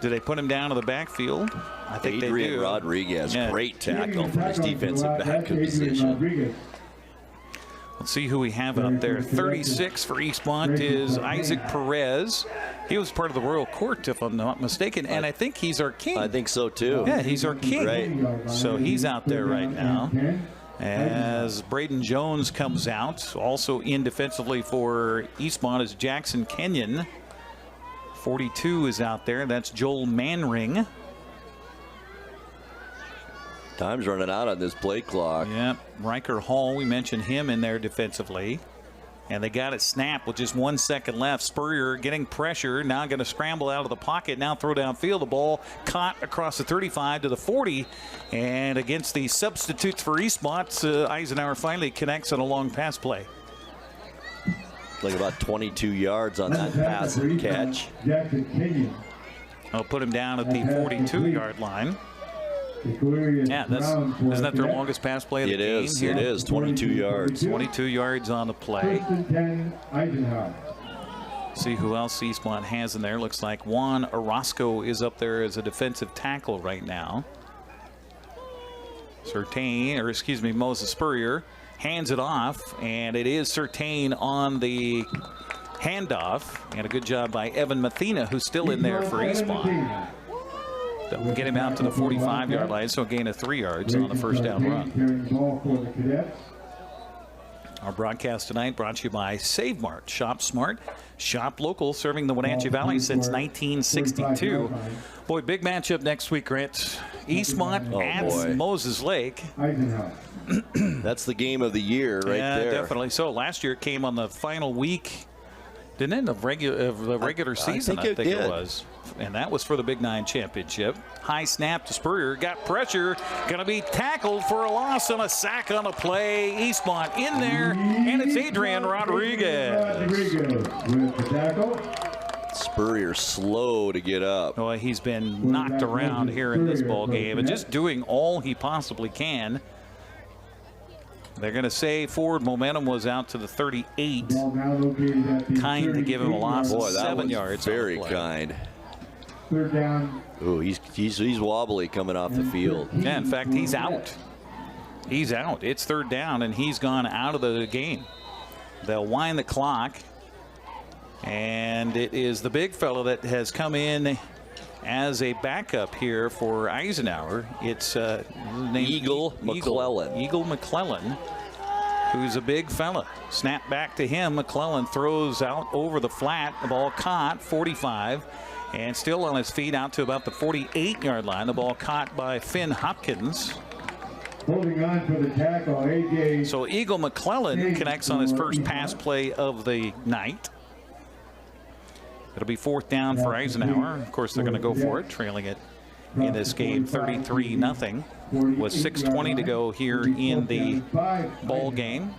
Do they put him down to the backfield? I think Adrian they do. Rodriguez, great tackle from his defensive back position. Let's see who we have up there. 36 for Eastmont is Isaac Perez. He was part of the Royal Court, if I'm not mistaken, and I think he's our king. I think so, too. Yeah, he's our king. Right. So he's out there right now. As Braden Jones comes out, also in defensively for Eastmont is Jackson Kenyon. 42 is out there. That's Joel Manring. Time's running out on this play clock. Yep. Riker Hall, we mentioned him in there defensively. And they got it snapped with just 1 second left. Spurrier getting pressure. Now going to scramble out of the pocket. Now throw downfield. The ball caught across the 35 to the 40. And against the substitutes for Eastmont, Eisenhower finally connects on a long pass play. Like about 22 yards on that pass and catch. I'll put him down at the 42-yard line. Yeah, isn't that their longest pass play of the game? It is, 22 yards. 22 yards on the play. See who else Eastmont has in there. Looks like Juan Orozco is up there as a defensive tackle right now. Moses Spurrier hands it off, and it is Certain on the handoff. And a good job by Evan Mathena, who's still in there for Eastmont. That will get him out to the 45-yard line, so a gain of 3 yards on the first down run. Our broadcast tonight brought to you by Save Mart. Shop smart, shop local, serving the Wenatchee Valley since 1962. Boy, big matchup next week, Grant. Eastmont at Moses Lake. That's the game of the year right there. Yeah, definitely. So last year it came on the final week, didn't it, of the regular season, I think it was. And that was for the Big 9 championship. High snap to Spurrier, got pressure, gonna be tackled for a loss and a sack on the play. Eastmont in there, and it's Adrian Rodriguez. With the tackle. Spurrier slow to get up. Boy, he's been knocked around here in this ball game and just doing all he possibly can. They're going to say forward momentum was out to the 38. Kind to give him a loss of 7 yards. Very kind. Third down. Ooh, he's wobbly coming off the field. Yeah, in fact, he's out. He's out. It's third down, and he's gone out of the game. They'll wind the clock. And it is the big fellow that has come in as a backup here for Eisenhower. It's Eagle McClellan. Eagle McClellan, who's a big fella. Snap back to him. McClellan throws out over the flat. The ball caught, 45. And still on his feet out to about the 48-yard line. The ball caught by Finn Hopkins. Holding on for the tackle, AJ. So Eagle McClellan connects on his first pass play of the night. It'll be 4th down for Eisenhower. Of course, they're going to go for it, trailing it in this game 33-0 with 6:20 to go here in the ball game.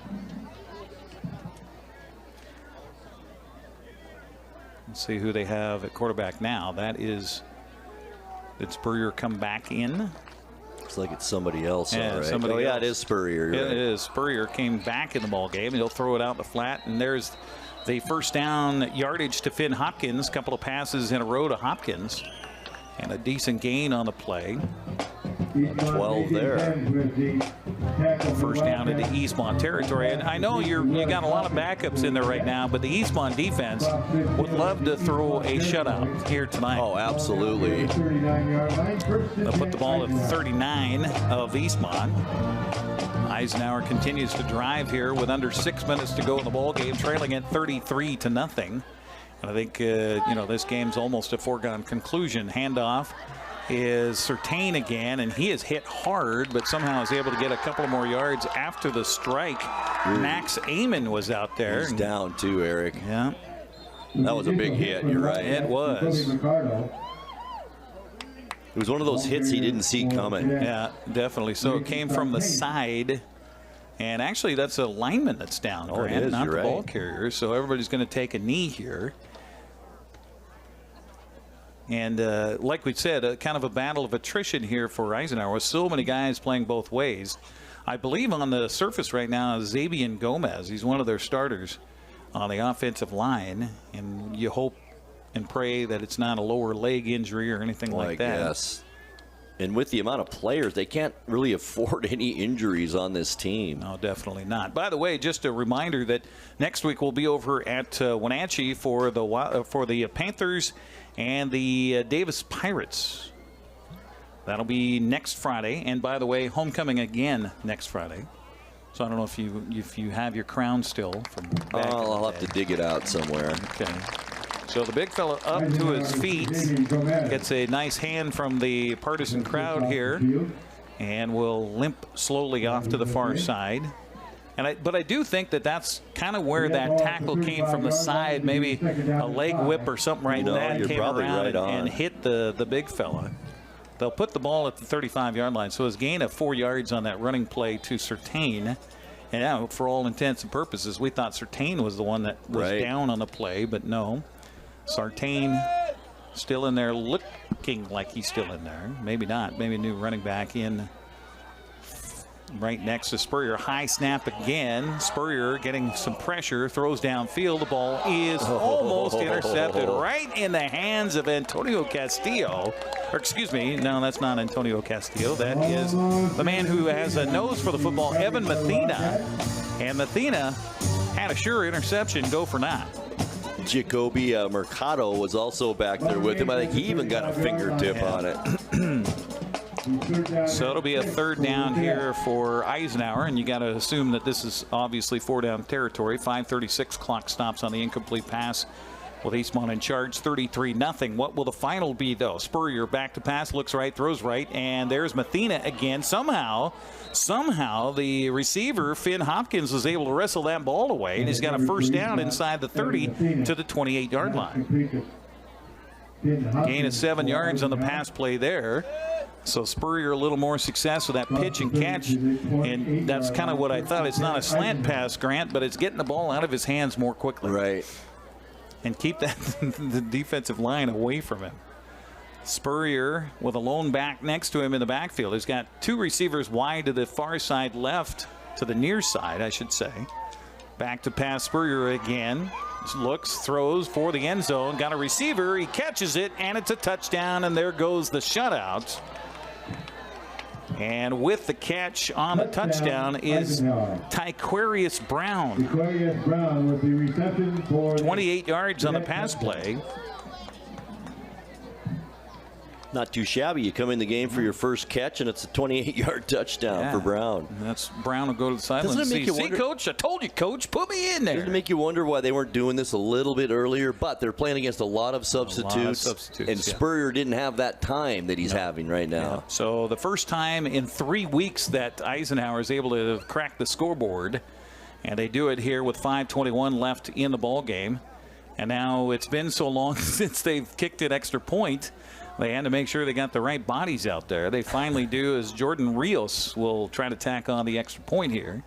Let's see who they have at quarterback now. Did Spurrier come back in? Looks like it's somebody else. Yeah, all right. somebody else. Yeah, it is Spurrier. It is. Spurrier came back in the ball game. He'll throw it out the flat, and there's the 1st down yardage to Finn Hopkins. A couple of passes in a row to Hopkins, and a decent gain on the play. 12 there. 1st down into Eastmont territory. And I know you got a lot of backups in there right now, but the Eastmont defense would love to throw a shutout here tonight. Oh, absolutely. They'll put the ball at 39 of Eastmont. Eisenhower continues to drive here with under 6 minutes to go in the ball game, trailing at 33-0. And I think this game's almost a foregone conclusion. Handoff is Certain again, and he is hit hard, but somehow is able to get a couple more yards after the strike. Max Amon was out there. He's down too, Eric. Yeah. That was a big hit. You're right. It was. It was one of those hits he didn't see coming. Yeah, definitely. So it came from the side. And actually, that's a lineman that's down, Grant, not the ball carrier. So everybody's going to take a knee here. And like we said, kind of a battle of attrition here for Eisenhower. So many guys playing both ways. I believe on the surface right now is Xavier Gomez. He's one of their starters on the offensive line. And you hope and pray that it's not a lower leg injury or anything like that. Yes. And with the amount of players, they can't really afford any injuries on this team. No, definitely not. By the way, just a reminder that next week we'll be over at Wenatchee for the Panthers and the Davis Pirates. That'll be next Friday. And by the way, homecoming again next Friday. So I don't know if you have your crown still from back I'll have to dig it out somewhere. Okay. So the big fella up to his feet, gets a nice hand from the partisan crowd here, and will limp slowly off to the far side. But I do think that that's kind of where that tackle came from the side, maybe a leg whip or something that came around and hit the big fella. They'll put the ball at the 35-yard line, so his gain of 4 yards on that running play to Certain. And now, for all intents and purposes, we thought Certain was the one that was down on the play, but no. Certain still in there, looking like he's still in there. Maybe not. Maybe a new running back in right next to Spurrier. High snap again. Spurrier getting some pressure, throws downfield. The ball is almost intercepted right in the hands of Antonio Castillo. Or excuse me, no, that's not Antonio Castillo. That is the man who has a nose for the football, Evan Mathena. And Mathena had a sure interception, go for naught. Jacoby Mercado was also back there with him. I think he even got a fingertip on it. So it'll be a 3rd down here for Eisenhower, and you got to assume that this is obviously 4-down territory. 5:36 clock stops on the incomplete pass with Eastmont in charge, 33-0. What will the final be, though? Spurrier back to pass, looks right, throws right, and there's Mathena again. Somehow the receiver, Finn Hopkins, was able to wrestle that ball away, and he's got a 1st down inside the 30 to the 28-yard line. Gain of 7 yards on the pass play there. So Spurrier a little more success with that pitch and catch, and that's kind of what I thought. It's not a slant pass, Grant, but it's getting the ball out of his hands more quickly. Right. And keep the defensive line away from him. Spurrier with a lone back next to him in the backfield. He's got 2 receivers wide to the far side left, to the near side, I should say. Back to pass Spurrier again. Looks, throws for the end zone. Got a receiver. He catches it, and it's a touchdown, and there goes the shutout. And with the catch on the touchdown is Tyquarius Brown. Tyquarius Brown with the reception for 28 yards on the pass play. Not too shabby. You come in the game for your first catch, and it's a 28-yard touchdown for Brown. And that's Brown will go to the sideline. Doesn't it make you wonder, Coach, I told you, Coach, put me in there. Doesn't it make you wonder why they weren't doing this a little bit earlier? But they're playing against a lot of substitutes. And Spurrier didn't have that time that he's having right now. Yeah. So the first time in 3 weeks that Eisenhower is able to crack the scoreboard, and they do it here with 5:21 left in the ball game. And now it's been so long since they've kicked an extra point, they had to make sure they got the right bodies out there. They finally do, as Jordan Rios will try to tack on the extra point here.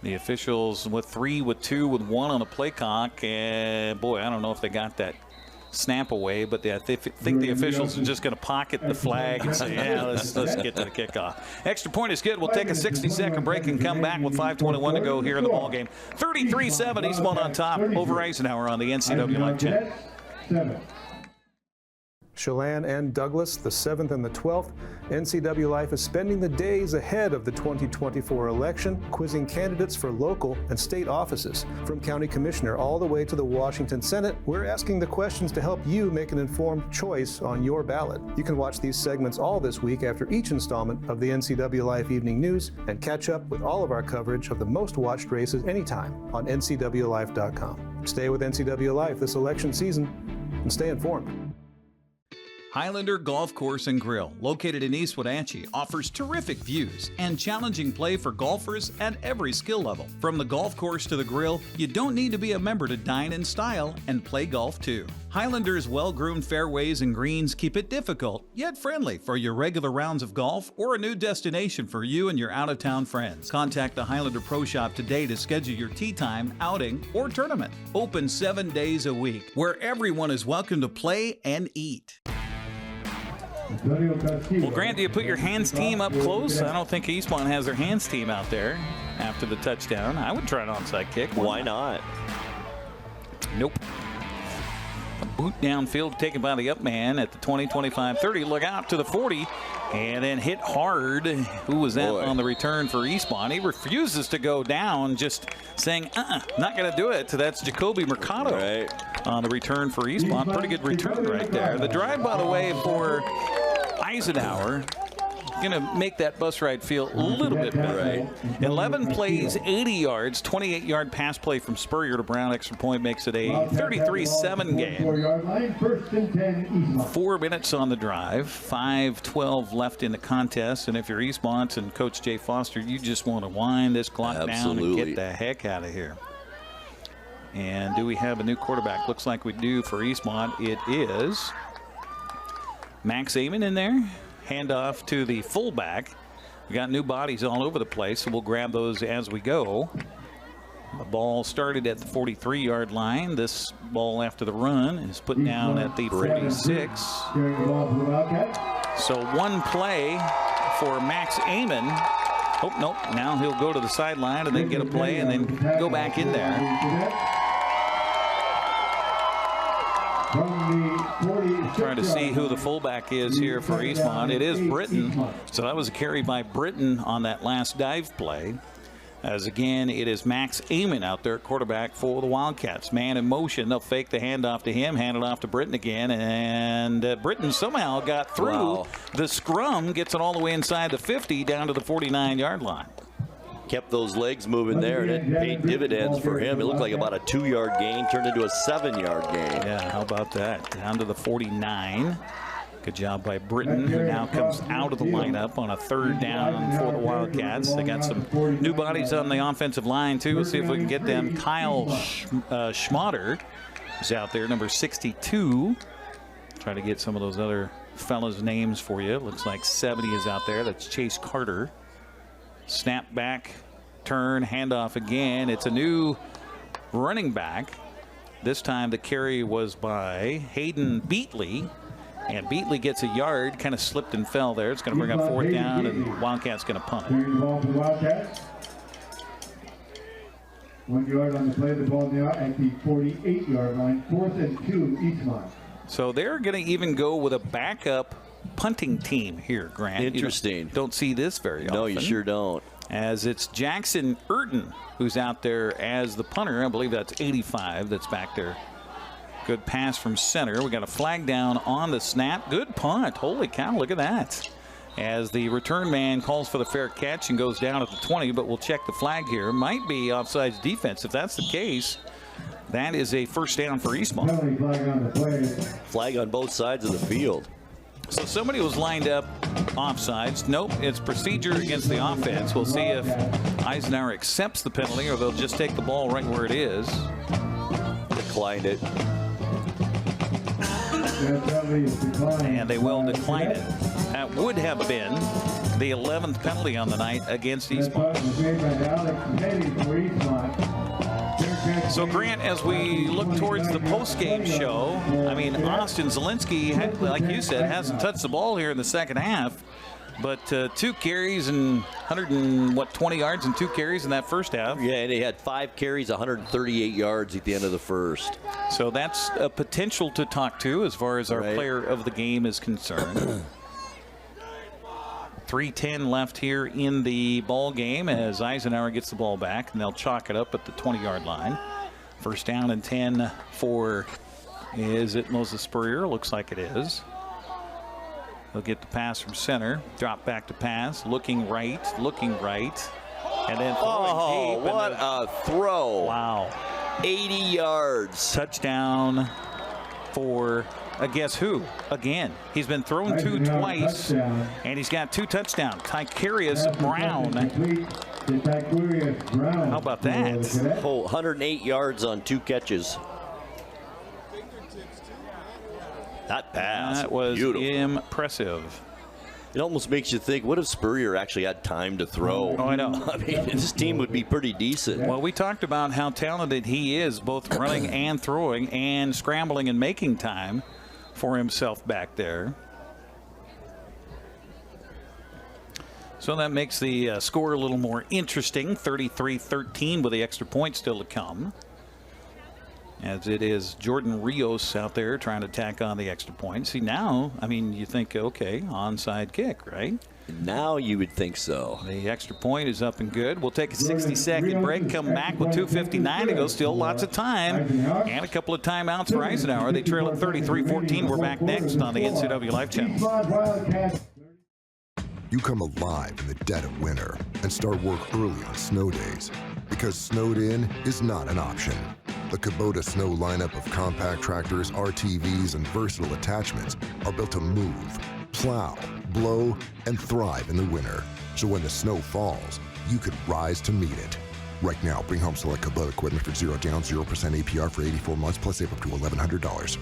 The officials with 3, with 2, with 1 on the play clock. And boy, I don't know if they got that snap away, but I think the officials are just going to pocket the flag and say, yeah, let's get to the kickoff. Extra point is good. We'll take a 60-second break and come back with 5:21 to go here in the ballgame. 33-7, Eastmont on top over Eisenhower on the NCWLIFE Channel. Chelan and Douglas, the 7th and the 12th. NCWLIFE is spending the days ahead of the 2024 election, quizzing candidates for local and state offices. From county commissioner all the way to the Washington Senate, we're asking the questions to help you make an informed choice on your ballot. You can watch these segments all this week after each installment of the NCWLIFE Evening News and catch up with all of our coverage of the most watched races anytime on NCWLIFE.com. Stay with NCWLIFE this election season and stay informed. Highlander Golf Course and Grill, located in East Wenatchee, offers terrific views and challenging play for golfers at every skill level. From the golf course to the grill, you don't need to be a member to dine in style and play golf too. Highlander's well-groomed fairways and greens keep it difficult, yet friendly for your regular rounds of golf or a new destination for you and your out-of-town friends. Contact the Highlander Pro Shop today to schedule your tee time, outing, or tournament. Open 7 days a week, where everyone is welcome to play and eat. Well, Grant, do you put your hands team up close? I don't think Eastmont has their hands team out there after the touchdown. I would try an onside kick. Why not? Nope. A boot downfield taken by the up man at the 20, 25, 30. Look out to the 40 and then hit hard. Who was that on the return for Eastmont? He refuses to go down, just saying, not going to do it. So that's Jacoby Mercado on the return for Eastmont. Pretty good return right there. The drive, by the way, for Eisenhower, going to make that bus ride feel a little bit better. 11 plays, 80 yards, 28-yard pass play from Spurrier to Brown. Extra point makes it a 33-7 game. 4 minutes on the drive, 5:12 left in the contest. And if you're Eastmont and Coach Jay Foster, you just want to wind this clock down and get the heck out of here. And do we have a new quarterback? Looks like we do for Eastmont. It is Max Amon in there. Handoff to the fullback. We got new bodies all over the place, so we'll grab those as we go. The ball started at the 43-yard line. This ball after the run is put down at the 46. So one play for Max Amon. Oh, nope. Now he'll go to the sideline and then get a play and then go back in there. Trying to see who the fullback is here for Eastmont. It is Britton. So that was a carry by Britton on that last dive play. As again, it is Max Amon out there at quarterback for the Wildcats. Man in motion. They'll fake the handoff to him, hand it off to Britton again. And Britton somehow got through the scrum, gets it all the way inside the 50 down to the 49-yard line. Kept those legs moving there, and it paid dividends for him. It looked like about a 2-yard gain turned into a 7-yard gain. Yeah, how about that? Down to the 49. Good job by Britton, who now comes out of the lineup on a 3rd down for the Wildcats. They got some new bodies on the offensive line, too. We'll see if we can get them. Kyle Schmatter is out there, number 62. Try to get some of those other fellas' names for you. Looks like 70 is out there. That's Chase Carter. Snap back, turn, handoff again. It's a new running back. This time the carry was by Hayden Beatley. And Beatley gets a yard, kind of slipped and fell there. It's going to bring up 4th down, and Wildcats going to punt it. 1 yard on the play, the ball now at the 48-yard line. 4th and 2, Eastmont. So they're going to even go with a backup punting team here, Grant. Interesting. You don't see this very often. No, you sure don't. As it's Jackson Urton who's out there as the punter. I believe that's 85 that's back there. Good pass from center. We got a flag down on the snap. Good punt. Holy cow, look at that. As the return man calls for the fair catch and goes down at the 20, but we'll check the flag here. Might be offsides defense. If that's the case, that is a 1st down for Eastmont. Flag on both sides of the field. So somebody was lined up offsides. Nope, it's procedure against the offense. We'll see if Eisenhower accepts the penalty or they'll just take the ball right where it is. Declined it. And they will decline it. That would have been the 11th penalty on the night against Eastmont. So, Grant, as we look towards the post-game show, I mean, Austin Zelinski, like you said, hasn't touched the ball here in the second half, but 2 carries and 120 yards and 2 carries in that first half. Yeah, and he had 5 carries, 138 yards at the end of the first. So that's a potential to talk to as far as our player of the game is concerned. 3:10 left here in the ball game as Eisenhower gets the ball back, and they'll chalk it up at the 20-yard line. First down and 10 for, is it Moses Spurrier? Looks like it is. He'll get the pass from center, drop back to pass, looking right, and then throwing deep. What a throw. Wow. 80 yards. Touchdown for guess who? Again, he's been thrown to twice, and he's got 2 touchdowns. Tykerius Brown. How about that? 108 yards on 2 catches. That pass. That was beautiful. Impressive. It almost makes you think, what if Spurrier actually had time to throw? Oh, I know. I mean, this team would be pretty decent. Well, we talked about how talented he is, both running and throwing and scrambling and making time for himself back there. So that makes the score a little more interesting. 33-13 with the extra point still to come. As it is Jordan Rios out there trying to tack on the extra point. See, now, I mean, you think, okay, onside kick, right? Now you would think so. The extra point is up and good. We'll take a 60-second break, come back with 2:59 to go. Still lots of time and a couple of timeouts for Eisenhower. They trail at 33-14. We're back next on the NCWLIFE Channel. You come alive in the dead of winter and start work early on snow days because snowed in is not an option. The Kubota Snow lineup of compact tractors, RTVs, and versatile attachments are built to move, plow, blow, and thrive in the winter. So when the snow falls, you could rise to meet it. Right now, bring home select Kubota equipment for 0 down, 0% APR for 84 months, plus save up to $1,100.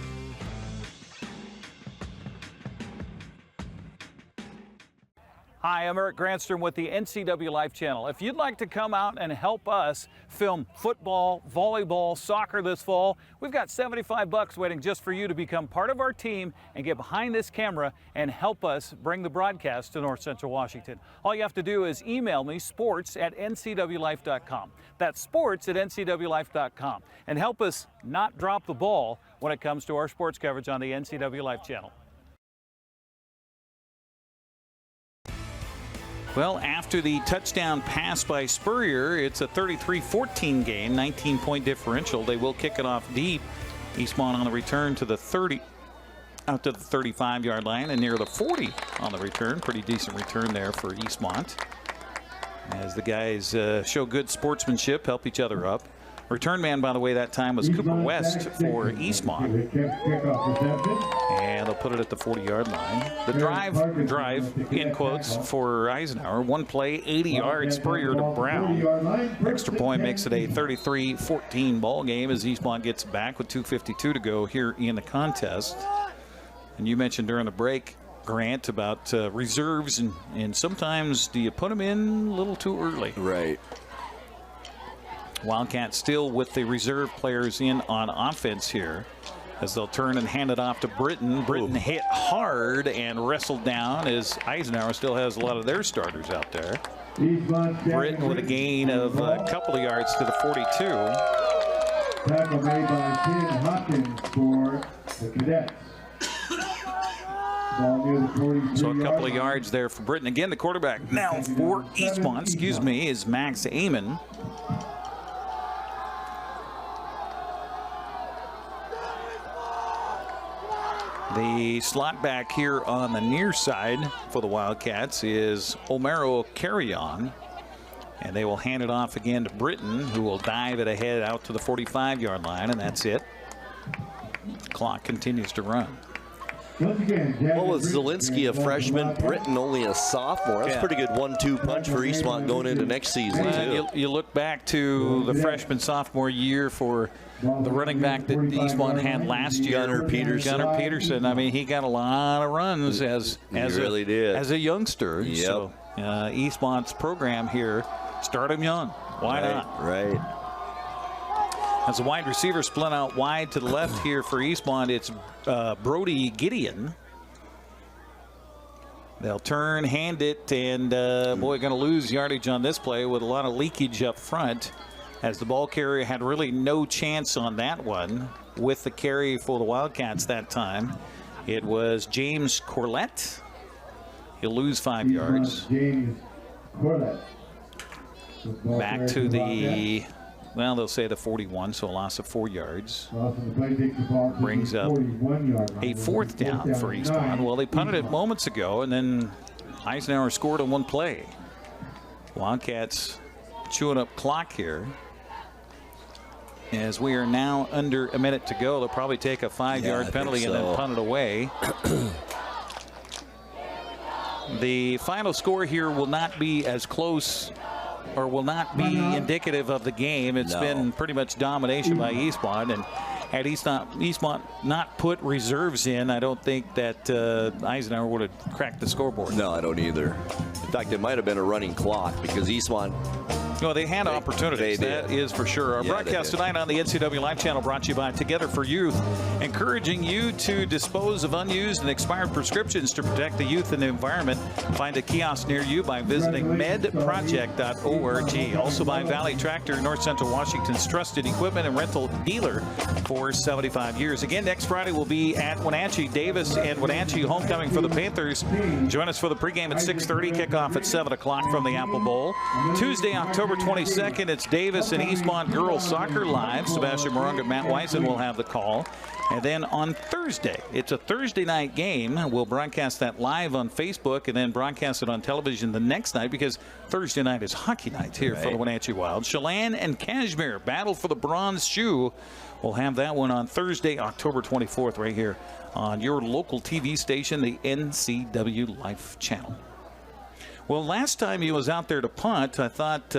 Hi, I'm Eric Granstrom with the NCWLIFE Channel. If you'd like to come out and help us film football, volleyball, soccer this fall, we've got $75 waiting just for you to become part of our team and get behind this camera and help us bring the broadcast to North Central Washington. All you have to do is email me, sports@ncwlife.com. That's sports@ncwlife.com. And help us not drop the ball when it comes to our sports coverage on the NCWLIFE Channel. Well, after the touchdown pass by Spurrier, it's a 33-14 game, 19-point differential. They will kick it off deep. Eastmont on the return to the 30, out to the 35-yard line and near the 40 on the return. Pretty decent return there for Eastmont. As the guys show good sportsmanship, help each other up. Return man, by the way, that time was Cooper West for Eastmont. And they'll put it at the 40-yard line. The drive, in quotes, for Eisenhower. One play, 80 yards, Spurrier to Brown. Extra point makes it a 33-14 ball game as Eastmont gets back with 2:52 to go here in the contest. And you mentioned during the break, Grant, about reserves, and sometimes do you put them in a little too early? Right. Wildcats still with the reserve players in on offense here as they'll turn and hand it off to Britton. Britton hit hard and wrestled down as Eisenhower still has a lot of their starters out there. Britton with a gain of a couple of yards to the 42. Tackle made by Ken Hopkins for the Cadets. So a couple of yards there for Britton. Again, the quarterback now for Eastmont, is Max Amon. The slot back here on the near side for the Wildcats is Omero Carrion. And they will hand it off again to Britton, who will dive it ahead out to the 45-yard line, and that's it. Clock continues to run. What was Zelinski a freshman? Britton only a sophomore. That's a pretty good 1-2 punch for Eastmont going into next season, too. You look back to the freshman-sophomore year for the running back that Eastmont had last year. Gunnar Peterson. I mean, he got a lot of runs as a youngster. Yep. So Eastmont's program here, start him young. Why not? Right. As a wide receiver split out wide to the left here for Eastmont, it's Brody Gideon. They'll turn, hand it, and boy, going to lose yardage on this play with a lot of leakage up front, as the ball carrier had really no chance on that one with the carry for the Wildcats that time. It was James Corlett. He'll lose 5 yards. James Corlett. Back to the, well, they'll say the 41, so a loss of 4 yards. Brings up a 4th down for Eastmont. Well, they punted it moments ago, and then Eisenhower scored on one play. Wildcats chewing up clock here. As we are now under a minute to go, they'll probably take a 5-yard penalty and then punt it away. The final score here will not be as close, or will not be indicative of the game. It's been pretty much domination by Eastmont, and had Eastmont not put reserves in, I don't think that Eisenhower would have cracked the scoreboard. No, I don't either. In fact, it might have been a running clock because Eastmont. No, they had opportunities. That is for sure. Our broadcast tonight on the NCWLIFE Channel brought to you by Together for Youth, encouraging you to dispose of unused and expired prescriptions to protect the youth and the environment. Find a kiosk near you by visiting medproject.org. Also by Valley Tractor, North Central Washington's trusted equipment and rental dealer for 75 years. Again, next Friday we'll be at Wenatchee. Davis and Wenatchee homecoming for the Panthers. Join us for the pregame at 6:30, kickoff at 7 o'clock from the Apple Bowl. Tuesday, October 22nd, it's Davis and Eastmont girls soccer live. Sebastian Moronga and Matt Weisen will have the call. And then on Thursday, it's a Thursday night game. We'll broadcast that live on Facebook and then broadcast it on television the next night, because Thursday night is hockey night here for the Wenatchee Wild. Chelan and Kashmir battle for the bronze shoe. We'll have that one on Thursday, October 24th, right here on your local TV station, the NCWLIFE Channel. Well, last time he was out there to punt, I thought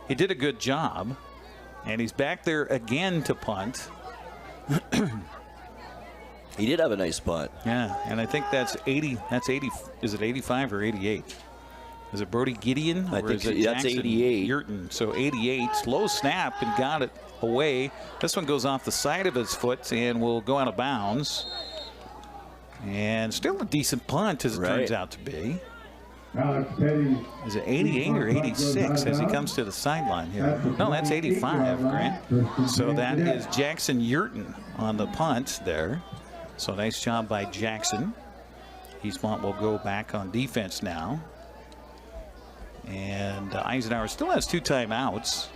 he did a good job. And he's back there again to punt. He did have a nice punt. Yeah, and I think that's 80. That's 80. Is it 85 or 88? Is it Brody Gideon? I think that's 88. Yurton. So 88. Low snap and got it away. This one goes off the side of his foot and will go out of bounds. And still a decent punt, as it turns out to be. Is it 88 or 86 as he comes to the sideline here? No, that's 85, Grant. So that is Jackson Yurton on the punt there. So nice job by Jackson. Eastmont will go back on defense now. And Eisenhower still has 2 timeouts.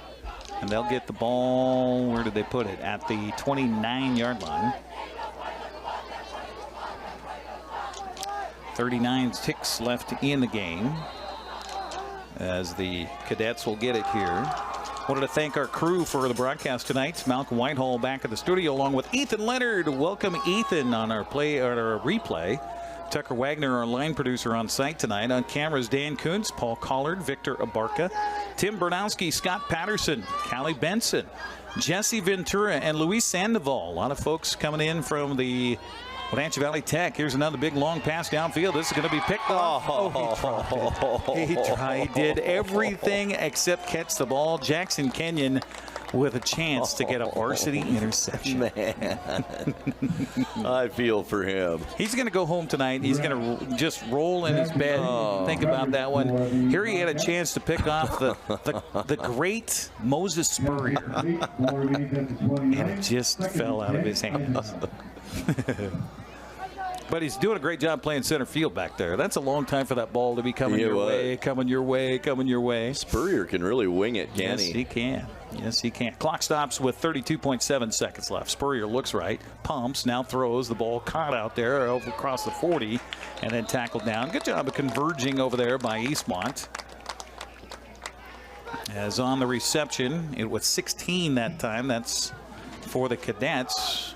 And they'll get the ball, where did they put it? At the 29-yard line. 39 ticks left in the game as the Cadets will get it here. Wanted to thank our crew for the broadcast tonight. Malcolm Whitehall back at the studio along with Ethan Leonard. Welcome Ethan on our replay. Tucker Wagner, our line producer, on site tonight. On cameras, Dan Kuntz, Paul Collard, Victor Abarca, Tim Bernowski, Scott Patterson, Callie Benson, Jesse Ventura, and Luis Sandoval. A lot of folks coming in from the Wenatchee Valley Tech. Here's another big long pass downfield. This is going to be picked off. He tried. He did everything except catch the ball. Jackson Kenyon with a chance to get a varsity interception. Man, I feel for him. He's going to go home tonight. He's going to just roll in his bed, think about that one. Here he had a chance to pick off the great Moses Spurrier, and it just fell out of his hands. But he's doing a great job playing center field back there. That's a long time for that ball to be coming your way, coming your way, coming your way. Spurrier can really wing it, can he? Yes, he can. Yes, he can. Clock stops with 32.7 seconds left. Spurrier looks right, pumps, now throws. The ball caught out there over across the 40 and then tackled down. Good job of converging over there by Eastmont. As on the reception, it was 16 that time. That's for the Cadets.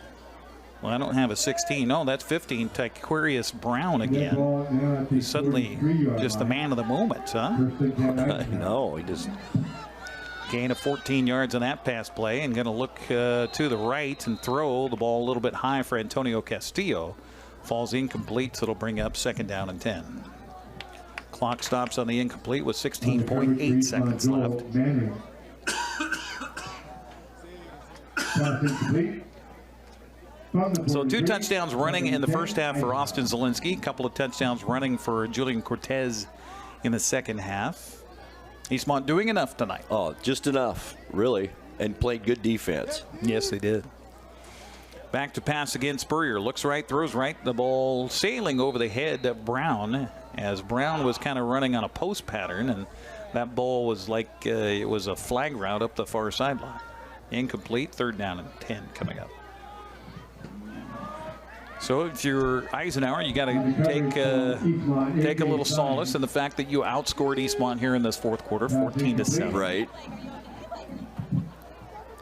Well, I don't have a 16. No, that's 15. Tyquarius Brown again. He's suddenly just the man of the moment, huh? I know. He just gain of 14 yards on that pass play, and going to look to the right and throw the ball a little bit high for Antonio Castillo. Falls incomplete, so it'll bring up 2nd down and 10. Clock stops on the incomplete with 16.8 seconds left. So 2 touchdowns running in the first half for Austin Zelinski. A couple of touchdowns running for Julian Cortez in the second half. Eastmont doing enough tonight. Oh, just enough, really, and played good defense. Yes, they did. Back to pass again. Spurrier looks right, throws right. The ball sailing over the head of Brown, as Brown was kind of running on a post pattern, and that ball was like it was a flag route up the far sideline. Incomplete. 3rd down and 10 coming up. So if you're Eisenhower, you got to take a little solace in the fact that you outscored Eastmont here in this 4th quarter, 14-7. Right.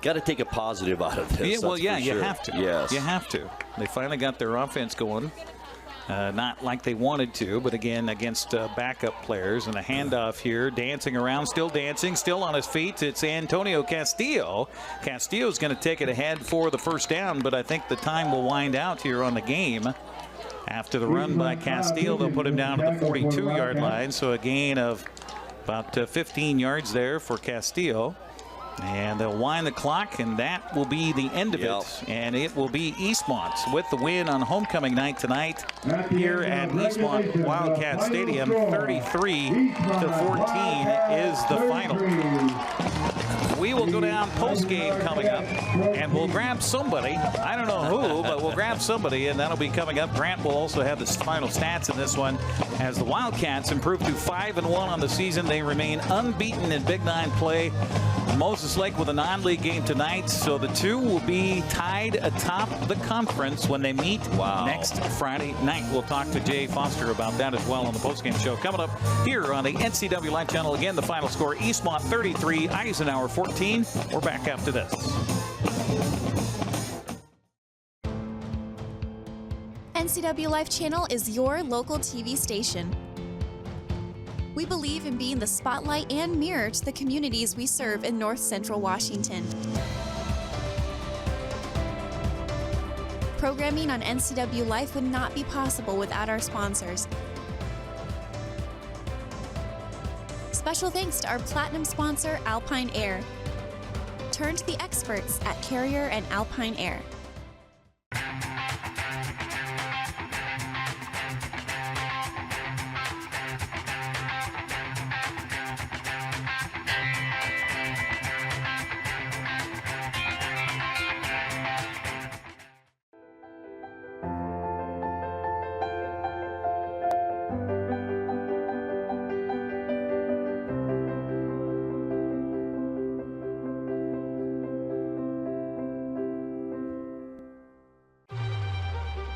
Got to take a positive out of this. Yeah, well, yeah, you sure. have to. Yes. You have to. They finally got their offense going. Not like they wanted to, but again, against backup players. And a handoff here, dancing around, still dancing, still on his feet. It's Antonio Castillo. Castillo's going to take it ahead for the 1st down, but I think the time will wind out here on the game. After the run by Castillo, they'll put him down to the 42-yard line, so a gain of about 15 yards there for Castillo. And they'll wind the clock, and that will be the end of it. And it will be Eastmont with the win on homecoming night tonight here at Eastmont Wildcat Stadium. 33-14 is the final. We will go down post-game coming up, and we'll grab somebody. I don't know who, but we'll grab somebody, and that'll be coming up. Grant will also have the final stats in this one. As the Wildcats improve to 5-1 on the season, they remain unbeaten in Big 9 play. Moses Lake with a non-league game tonight, so the two will be tied atop the conference when they meet next Friday night. We'll talk to Jay Foster about that as well on the postgame show coming up here on the NCWLIFE Channel. Again, the final score, Eastmont 33, Eisenhower 14. We're back after this. NCWLIFE Channel is your local TV station. We believe in being the spotlight and mirror to the communities we serve in North Central Washington. Programming on NCWLIFE would not be possible without our sponsors. Special thanks to our platinum sponsor, Alpine Air. Turn to the experts at Carrier and Alpine Air.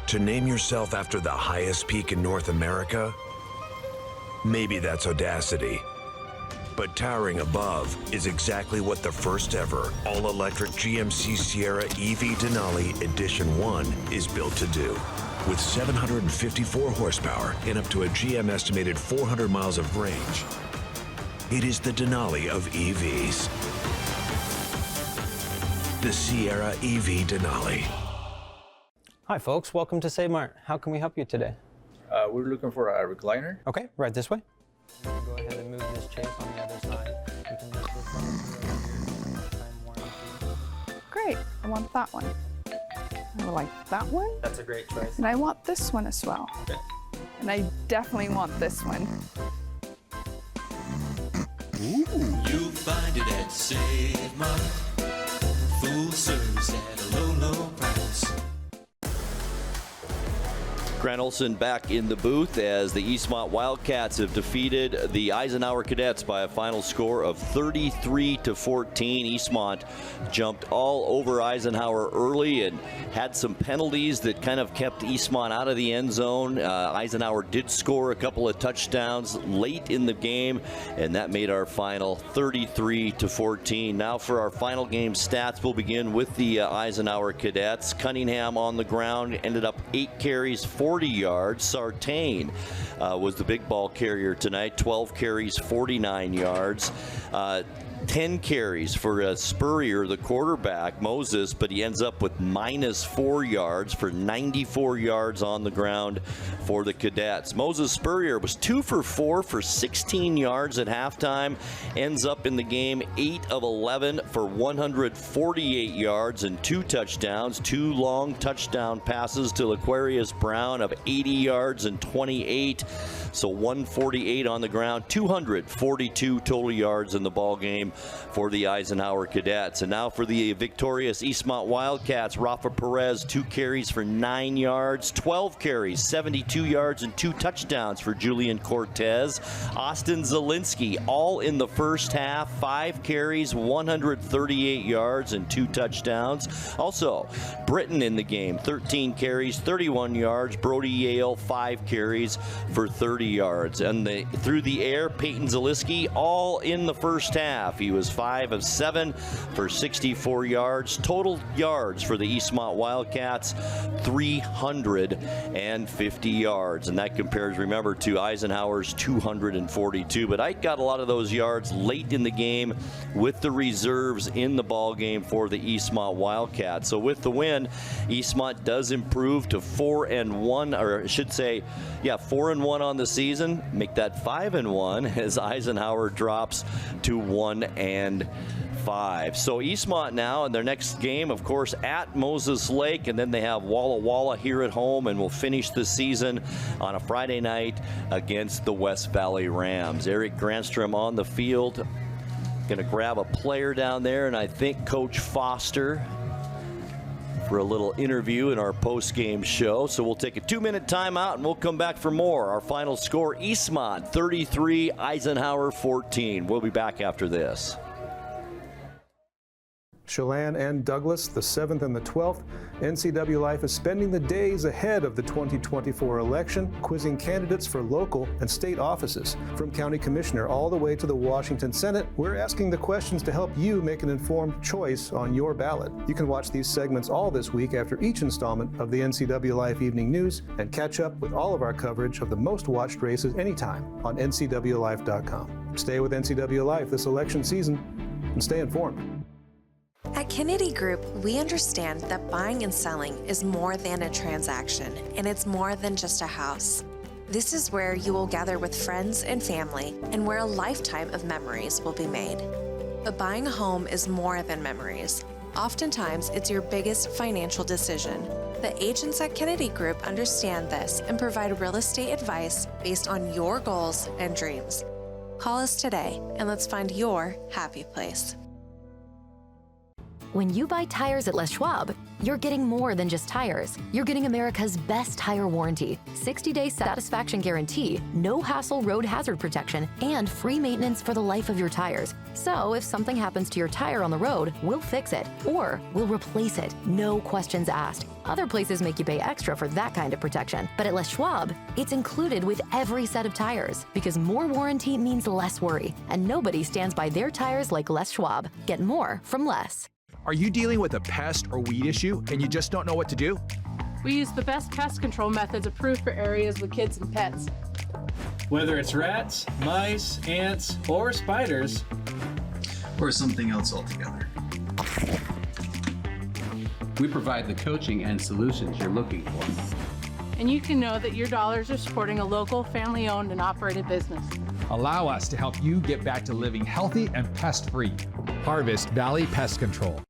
To name yourself after the highest peak in North America? Maybe that's audacity. But towering above is exactly what the first ever all-electric GMC Sierra EV Denali Edition 1 is built to do. With 754 horsepower and up to a GM estimated 400 miles of range, it is the Denali of EVs. The Sierra EV Denali. Hi folks, welcome to Save Mart. How can we help you today? We're looking for a recliner. Okay, right this way. Go ahead and move this chase on the other side. You can lift this up. Great, I want that one. I would like that one. That's a great choice. And I want this one as well. Okay. And I definitely want this one. Ooh. You'll find it at Save Mart. Full service at a low, low price. Grant Olson back in the booth as the Eastmont Wildcats have defeated the Eisenhower Cadets by a final score of 33-14. Eastmont jumped all over Eisenhower early and had some penalties that kind of kept Eastmont out of the end zone. Eisenhower did score a couple of touchdowns late in the game, and that made our final 33-14. Now for our final game stats, we'll begin with the Eisenhower Cadets. Cunningham on the ground ended up 8 carries, 40 yards. Sartain was the big ball carrier tonight, 12 carries, 49 yards. 10 carries for Spurrier, the quarterback, Moses, but he ends up with -4 yards for 94 yards on the ground for the Cadets. Moses Spurrier was 2 for 4 for 16 yards at halftime, ends up in the game 8 of 11 for 148 yards and 2 touchdowns, 2 long touchdown passes to L'Aquarius Brown of 80 yards and 28. So 148 on the ground, 242 total yards in the ball game for the Eisenhower Cadets. And now for the victorious Eastmont Wildcats, Rafa Perez, 2 carries for 9 yards, 12 carries, 72 yards and 2 touchdowns for Julian Cortez. Austin Zelinski, all in the first half, 5 carries, 138 yards and 2 touchdowns. Also, Britton in the game, 13 carries, 31 yards. Brody Yale, 5 carries for 30 yards. And through the air, Peyton Zelinski, all in the first half. He was 5 of 7 for 64 yards. Total yards for the Eastmont Wildcats, 350 yards. And that compares, remember, to Eisenhower's 242. But Ike got a lot of those yards late in the game with the reserves in the ball game for the Eastmont Wildcats. So with the win, Eastmont does improve to 4-1, or I should say, 4-1 on the season. Make that 5-1 as Eisenhower drops to 1-5. So Eastmont now in their next game, of course, at Moses Lake, and then they have Walla Walla here at home, and will finish the season on a Friday night against the West Valley Rams. Eric Granstrom on the field, going to grab a player down there, and I think Coach Foster for a little interview in our post-game show. So we'll take a 2-minute timeout and we'll come back for more. Our final score, Eastmont 33, Eisenhower 14. We'll be back after this. Chelan and Douglas, the 7th and the 12th. NCWLIFE is spending the days ahead of the 2024 election, quizzing candidates for local and state offices. From county commissioner all the way to the Washington Senate, we're asking the questions to help you make an informed choice on your ballot. You can watch these segments all this week after each installment of the NCWLIFE Evening News and catch up with all of our coverage of the most watched races anytime on NCWLIFE.com. Stay with NCWLIFE this election season and stay informed. At Kennedy Group, we understand that buying and selling is more than a transaction, and it's more than just a house. This is where you will gather with friends and family, and where a lifetime of memories will be made. But buying a home is more than memories. Oftentimes, it's your biggest financial decision. The agents at Kennedy Group understand this and provide real estate advice based on your goals and dreams. Call us today, and let's find your happy place. When you buy tires at Les Schwab, you're getting more than just tires. You're getting America's best tire warranty, 60-day satisfaction guarantee, no hassle road hazard protection, and free maintenance for the life of your tires. So if something happens to your tire on the road, we'll fix it, or we'll replace it, no questions asked. Other places make you pay extra for that kind of protection, but at Les Schwab, it's included with every set of tires, because more warranty means less worry, and nobody stands by their tires like Les Schwab. Get more from less. Are you dealing with a pest or weed issue and you just don't know what to do? We use the best pest control methods approved for areas with kids and pets. Whether it's rats, mice, ants, or spiders, or something else altogether, we provide the coaching and solutions you're looking for. And you can know that your dollars are supporting a local, family-owned and operated business. Allow us to help you get back to living healthy and pest-free. Harvest Valley Pest Control.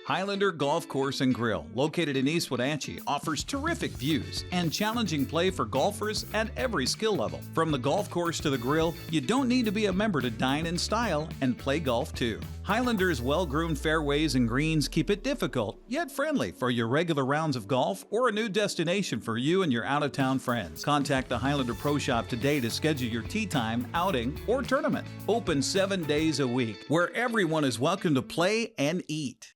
Highlander Golf Course and Grill, located in East Wenatchee, offers terrific views and challenging play for golfers at every skill level. From the golf course to the grill, you don't need to be a member to dine in style and play golf too. Highlander's well-groomed fairways and greens keep it difficult, yet friendly for your regular rounds of golf or a new destination for you and your out-of-town friends. Contact the Highlander Pro Shop today to schedule your tee time, outing, or tournament. Open 7 days a week, where everyone is welcome to play and eat.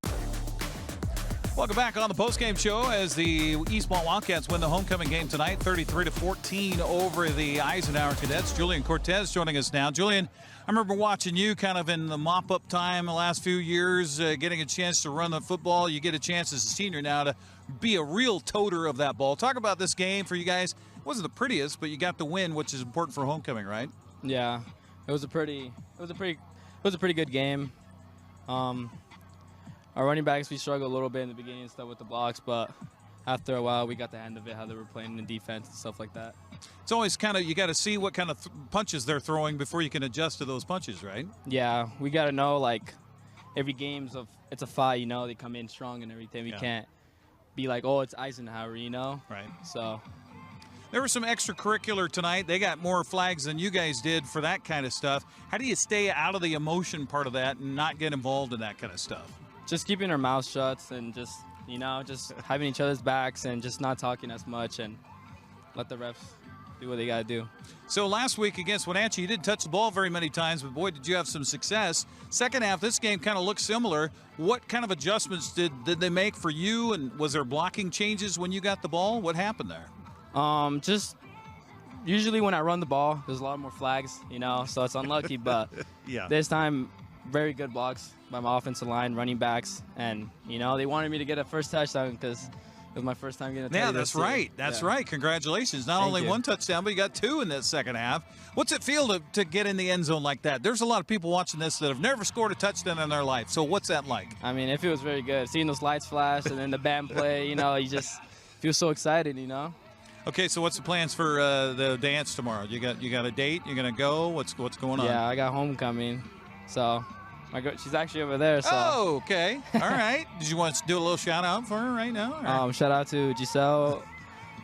Welcome back on the postgame show as the Eastmont Wildcats win the homecoming game tonight, 33-14 over the Eisenhower Cadets. Julian Cortez joining us now. Julian, I remember watching you kind of in the mop-up time the last few years, getting a chance to run the football. You get a chance as a senior now to be a real toter of that ball. Talk about this game for you guys. It wasn't the prettiest, but you got the win, which is important for homecoming, right? Yeah, it was a pretty good game. Our running backs, we struggled a little bit in the beginning and stuff with the blocks, but after a while, we got the end of it, how they were playing in defense and stuff like that. It's always kind of, you got to see what kind of punches they're throwing before you can adjust to those punches, right? Yeah, we got to know, like, every it's a fight, you know, they come in strong and everything. We can't be like, oh, it's Eisenhower, you know? Right. So. There was some extracurricular tonight. They got more flags than you guys did for that kind of stuff. How do you stay out of the emotion part of that and not get involved in that kind of stuff? Just keeping our mouths shut and just, you know, just having each other's backs and just not talking as much and let the refs do what they got to do. So last week against Wenatchee, you didn't touch the ball very many times, but boy, did you have some success. Second half, this game kind of looks similar. What kind of adjustments did they make for you, and was there blocking changes when you got the ball? What happened there? Just usually when I run the ball, there's a lot more flags, you know, so it's unlucky, but this time, very good blocks by my offensive line, running backs, and, you know, they wanted me to get a first touchdown because it was my first time getting a touchdown. Yeah, that's right. That's right. Congratulations. Not only one touchdown, but you got two in that second half. What's it feel to get in the end zone like that? There's a lot of people watching this that have never scored a touchdown in their life. So what's that like? I mean, it feels very good. Seeing those lights flash and then the band play, you know, you just feel so excited, you know? Okay, so what's the plans for the dance tomorrow? You got a date? You're going to go? What's going on? Yeah, I got homecoming, so she's actually over there. So. Oh, okay. All right. Did you want to do a little shout out for her right now? Shout out to Giselle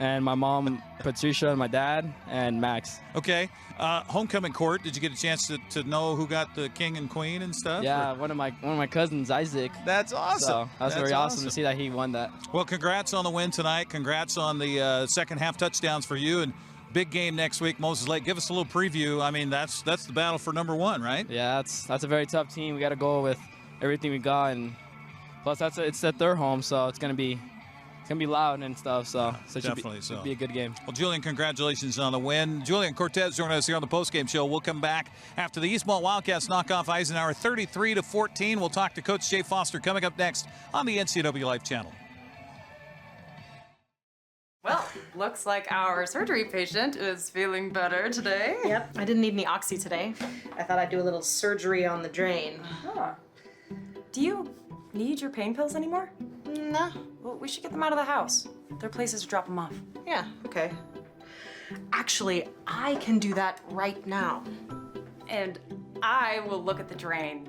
and my mom, Patricia, and my dad, and Max. Okay. Homecoming court. Did you get a chance to know who got the king and queen and stuff? Yeah, one of my cousins, Isaac. That's awesome. So that's very awesome to see that he won that. Well, congrats on the win tonight. Congrats on the second half touchdowns for you, and big game next week, Moses Lake. Give us a little preview. I mean, that's the battle for number one, right? Yeah, that's a very tough team. We got to go with everything we got, and plus it's at their home, so it's gonna be loud and stuff. So it should be a good game. Well, Julian, congratulations on the win. Julian Cortez joining us here on the postgame show. We'll come back after the Eastmont Wildcats knock off Eisenhower 33-14. We'll talk to Coach Jay Foster coming up next on the NCWLIFE Channel. Well, looks like our surgery patient is feeling better today. Yep, I didn't need any oxy today. I thought I'd do a little surgery on the drain. Huh. Do you need your pain pills anymore? No. Well, we should get them out of the house. There are places to drop them off. Yeah, okay. Actually, I can do that right now. And I will look at the drain.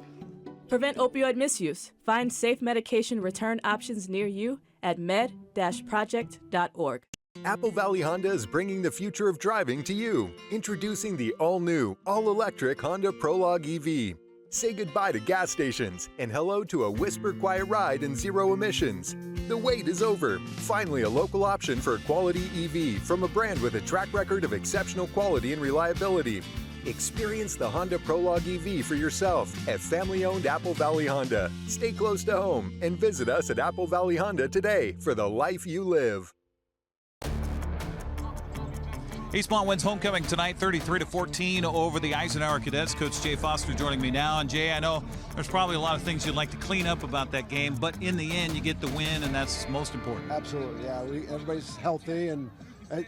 Prevent opioid misuse. Find safe medication return options near you at med-project.org. Apple Valley Honda is bringing the future of driving to you. Introducing the all-new, all-electric Honda Prologue EV. Say goodbye to gas stations and hello to a whisper-quiet ride and zero emissions. The wait is over. Finally, a local option for a quality EV from a brand with a track record of exceptional quality and reliability. Experience the Honda Prologue EV for yourself at family-owned Apple Valley Honda. Stay close to home and visit us at Apple Valley Honda today for the life you live. Eastmont wins homecoming tonight, 33-14 over the Eisenhower Cadets. Coach Jay Foster joining me now. And Jay, I know there's probably a lot of things you'd like to clean up about that game, but in the end, you get the win, and that's most important. Absolutely, yeah. Everybody's healthy, and I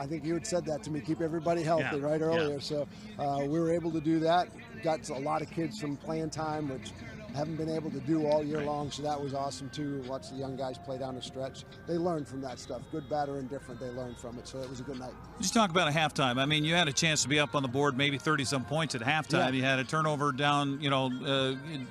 think you had said that to me, keep everybody healthy, earlier. So we were able to do that. Got a lot of kids some playing time, which haven't been able to do all year long, so that was awesome too. Watch the young guys play down the stretch. They learned from that stuff, good, bad, or indifferent. They learned from it, so it was a good night. Just talk about a halftime. I mean, you had a chance to be up on the board, maybe 30-some points at halftime. Yeah. You had a turnover down,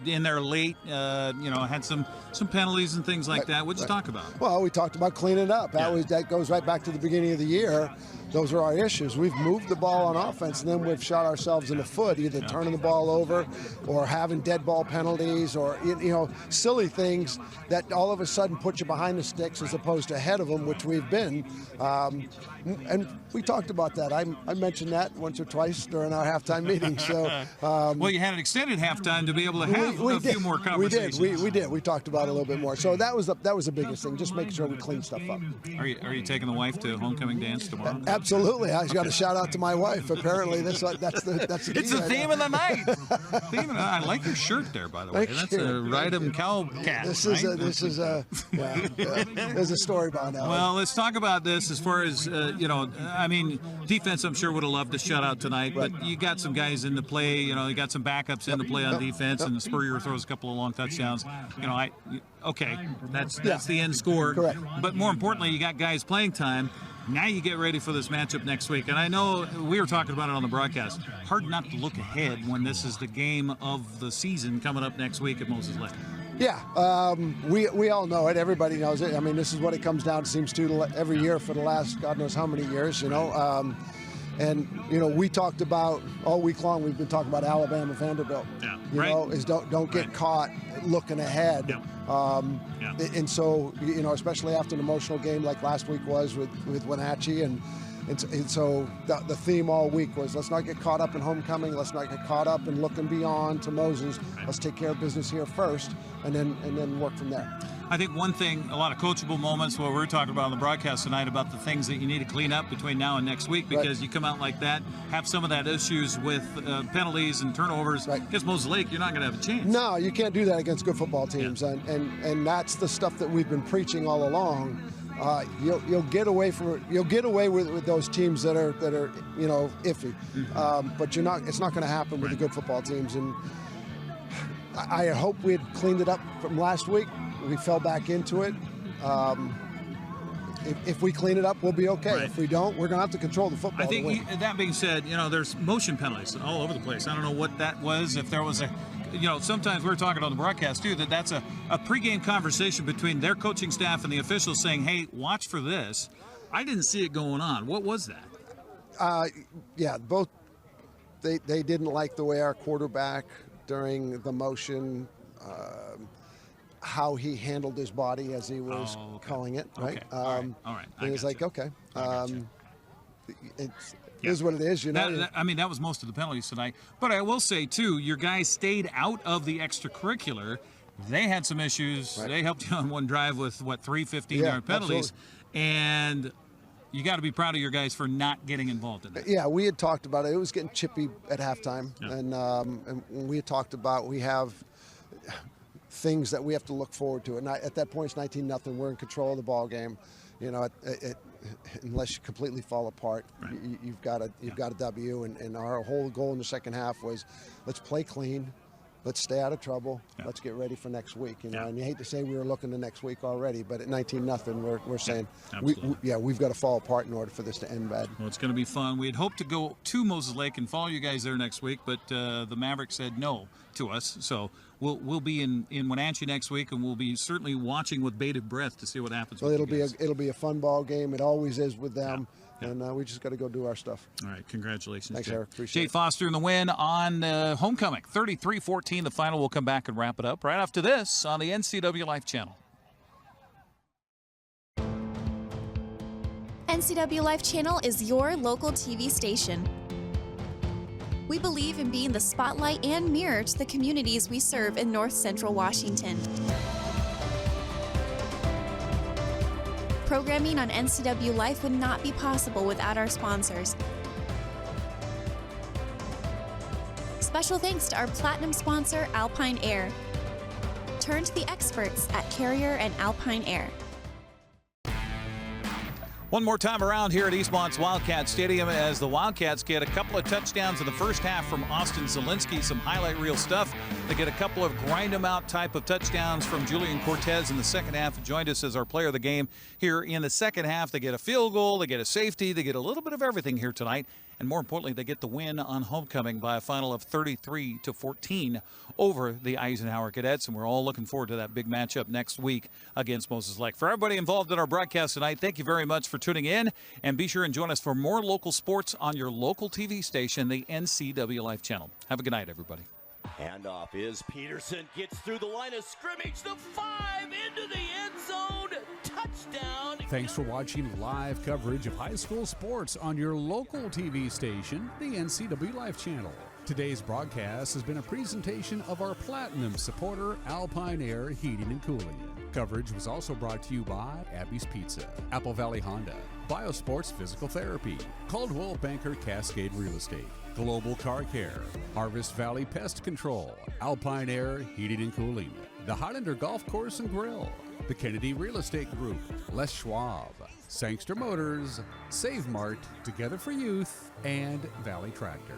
in there late. Had some penalties and things like that. What'd you talk about? Well, we talked about cleaning it up. That goes right back to the beginning of the year. Those are our issues. We've moved the ball on offense, and then we've shot ourselves in the foot, either turning the ball over or having dead ball penalties or, silly things that all of a sudden put you behind the sticks as opposed to ahead of them, which we've been. And we talked about that. I mentioned that once or twice during our halftime meeting. So, well, you had an extended halftime to be able to have a few more conversations. We did. We talked about it a little bit more. So that was the biggest thing. Just making sure we clean stuff up. Are you taking the wife to homecoming dance tomorrow? Absolutely. I got a shout out to my wife. Apparently, that's the key. It's the theme of the night. I like your shirt there, by the way. That's a Rydom cow cat. There's a story behind that. Well, let's talk about this as far as defense. I'm sure would have loved a shutout tonight, but you got some guys in the play. You got some backups in the play on defense, and Spurrier throws a couple of long touchdowns. That's the end score. Correct. But more importantly, you got guys playing time. Now you get ready for this matchup next week. And I know we were talking about it on the broadcast. Hard not to look ahead when this is the game of the season coming up next week at Moses Lake. Yeah, we all know it. Everybody knows it. I mean, this is what it comes down, seems to, every year for the last God knows how many years, we talked about all week long. We've been talking about Alabama, Vanderbilt. Don't get caught looking ahead. Yeah. And so, especially after an emotional game like last week was with Wenatchee, and so the theme all week was, let's not get caught up in homecoming. Let's not get caught up in looking beyond to Moses. Let's take care of business here first, and then work from there. I think one thing, a lot of coachable moments, what we're talking about on the broadcast tonight, about the things that you need to clean up between now and next week, because you come out like that, have some of that issues with penalties and turnovers. Against Moses Lake, you're not going to have a chance. No, you can't do that against good football teams, and that's the stuff that we've been preaching all along. You'll get away with those teams that are iffy, but you're not. It's not going to happen with the good football teams. And I hope we had cleaned it up from last week. We fell back into it. If we clean it up, we'll be okay. Right. If we don't, we're going to have to control the football. I think that being said, there's motion penalties all over the place. I don't know what that was. If there was a, sometimes we're talking on the broadcast too, that's a pregame conversation between their coaching staff and the officials saying, hey, watch for this. I didn't see it going on. What was that? Both. They didn't like the way our quarterback during the motion, how he handled his body as he was calling it, right? Okay. All right. It was like, okay. It is what it is, that was most of the penalties tonight. But I will say, too, your guys stayed out of the extracurricular. They had some issues. Right. They helped you on one drive with, 3 15-yard penalties. Absolutely. And you got to be proud of your guys for not getting involved in that. Yeah, we had talked about it. It was getting chippy at halftime. Yeah. And we had talked about we have things that we have to look forward to. And at that point, it's 19-0. We're in control of the ball game. Unless you completely fall apart, you've got a W. And our whole goal in the second half was, let's play clean, let's stay out of trouble, let's get ready for next week. And you hate to say we were looking to next week already, but at 19-0, we're saying we've got to fall apart in order for this to end bad. Well, it's going to be fun. We had hoped to go to Moses Lake and follow you guys there next week, but the Mavericks said no to us. So we'll be in Wenatchee next week, and we'll be certainly watching with bated breath to see what happens. Well, it'll be a fun ball game. It always is with them. Yeah. And we just got to go do our stuff. All right, congratulations. Thanks, Jay. Eric. Appreciate it. Jay Foster in the win on homecoming, 33-14. The final. Will come back and wrap it up right after this on the NCWLIFE Channel. NCWLIFE Channel is your local TV station. We believe in being the spotlight and mirror to the communities we serve in North Central Washington. Programming on NCWLIFE would not be possible without our sponsors. Special thanks to our platinum sponsor, Alpine Air. Turn to the experts at Carrier and Alpine Air. One more time around here at Eastmont's Wildcat Stadium as the Wildcats get a couple of touchdowns in the first half from Austin Zelinski, some highlight reel stuff. They get a couple of grind-em-out type of touchdowns from Julian Cortez in the second half, who joined us as our player of the game here in the second half. They get a field goal, they get a safety, they get a little bit of everything here tonight. And more importantly, they get the win on homecoming by a final of 33-14 over the Eisenhower Cadets. And we're all looking forward to that big matchup next week against Moses Lake. For everybody involved in our broadcast tonight, thank you very much for tuning in. And be sure and join us for more local sports on your local TV station, the NCWLIFE Channel. Have a good night, everybody. Handoff is Peterson, gets through the line of scrimmage, the 5 into the end zone, touchdown. Thanks for watching live coverage of high school sports on your local TV station, the NCWLIFE Channel. Today's broadcast has been a presentation of our Platinum supporter, Alpine Air Heating and Cooling. Coverage was also brought to you by Abby's Pizza, Apple Valley Honda, Biosports Physical Therapy, Caldwell Banker Cascade Real Estate, Global Car Care, Harvest Valley Pest Control, Alpine Air Heating and Cooling, the Highlander Golf Course and Grill, the Kennedy Real Estate Group, Les Schwab, Sangster Motors, Save Mart, Together for Youth, and Valley Tractor.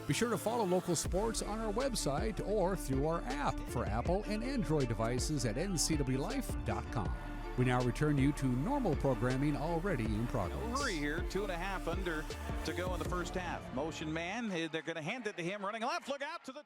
Be sure to follow local sports on our website or through our app for Apple and Android devices at ncwlife.com. We now return you to normal programming already in progress. Hurry here, 2.5 under to go in the first half. Motion man, they're going to hand it to him, running left, look out to the...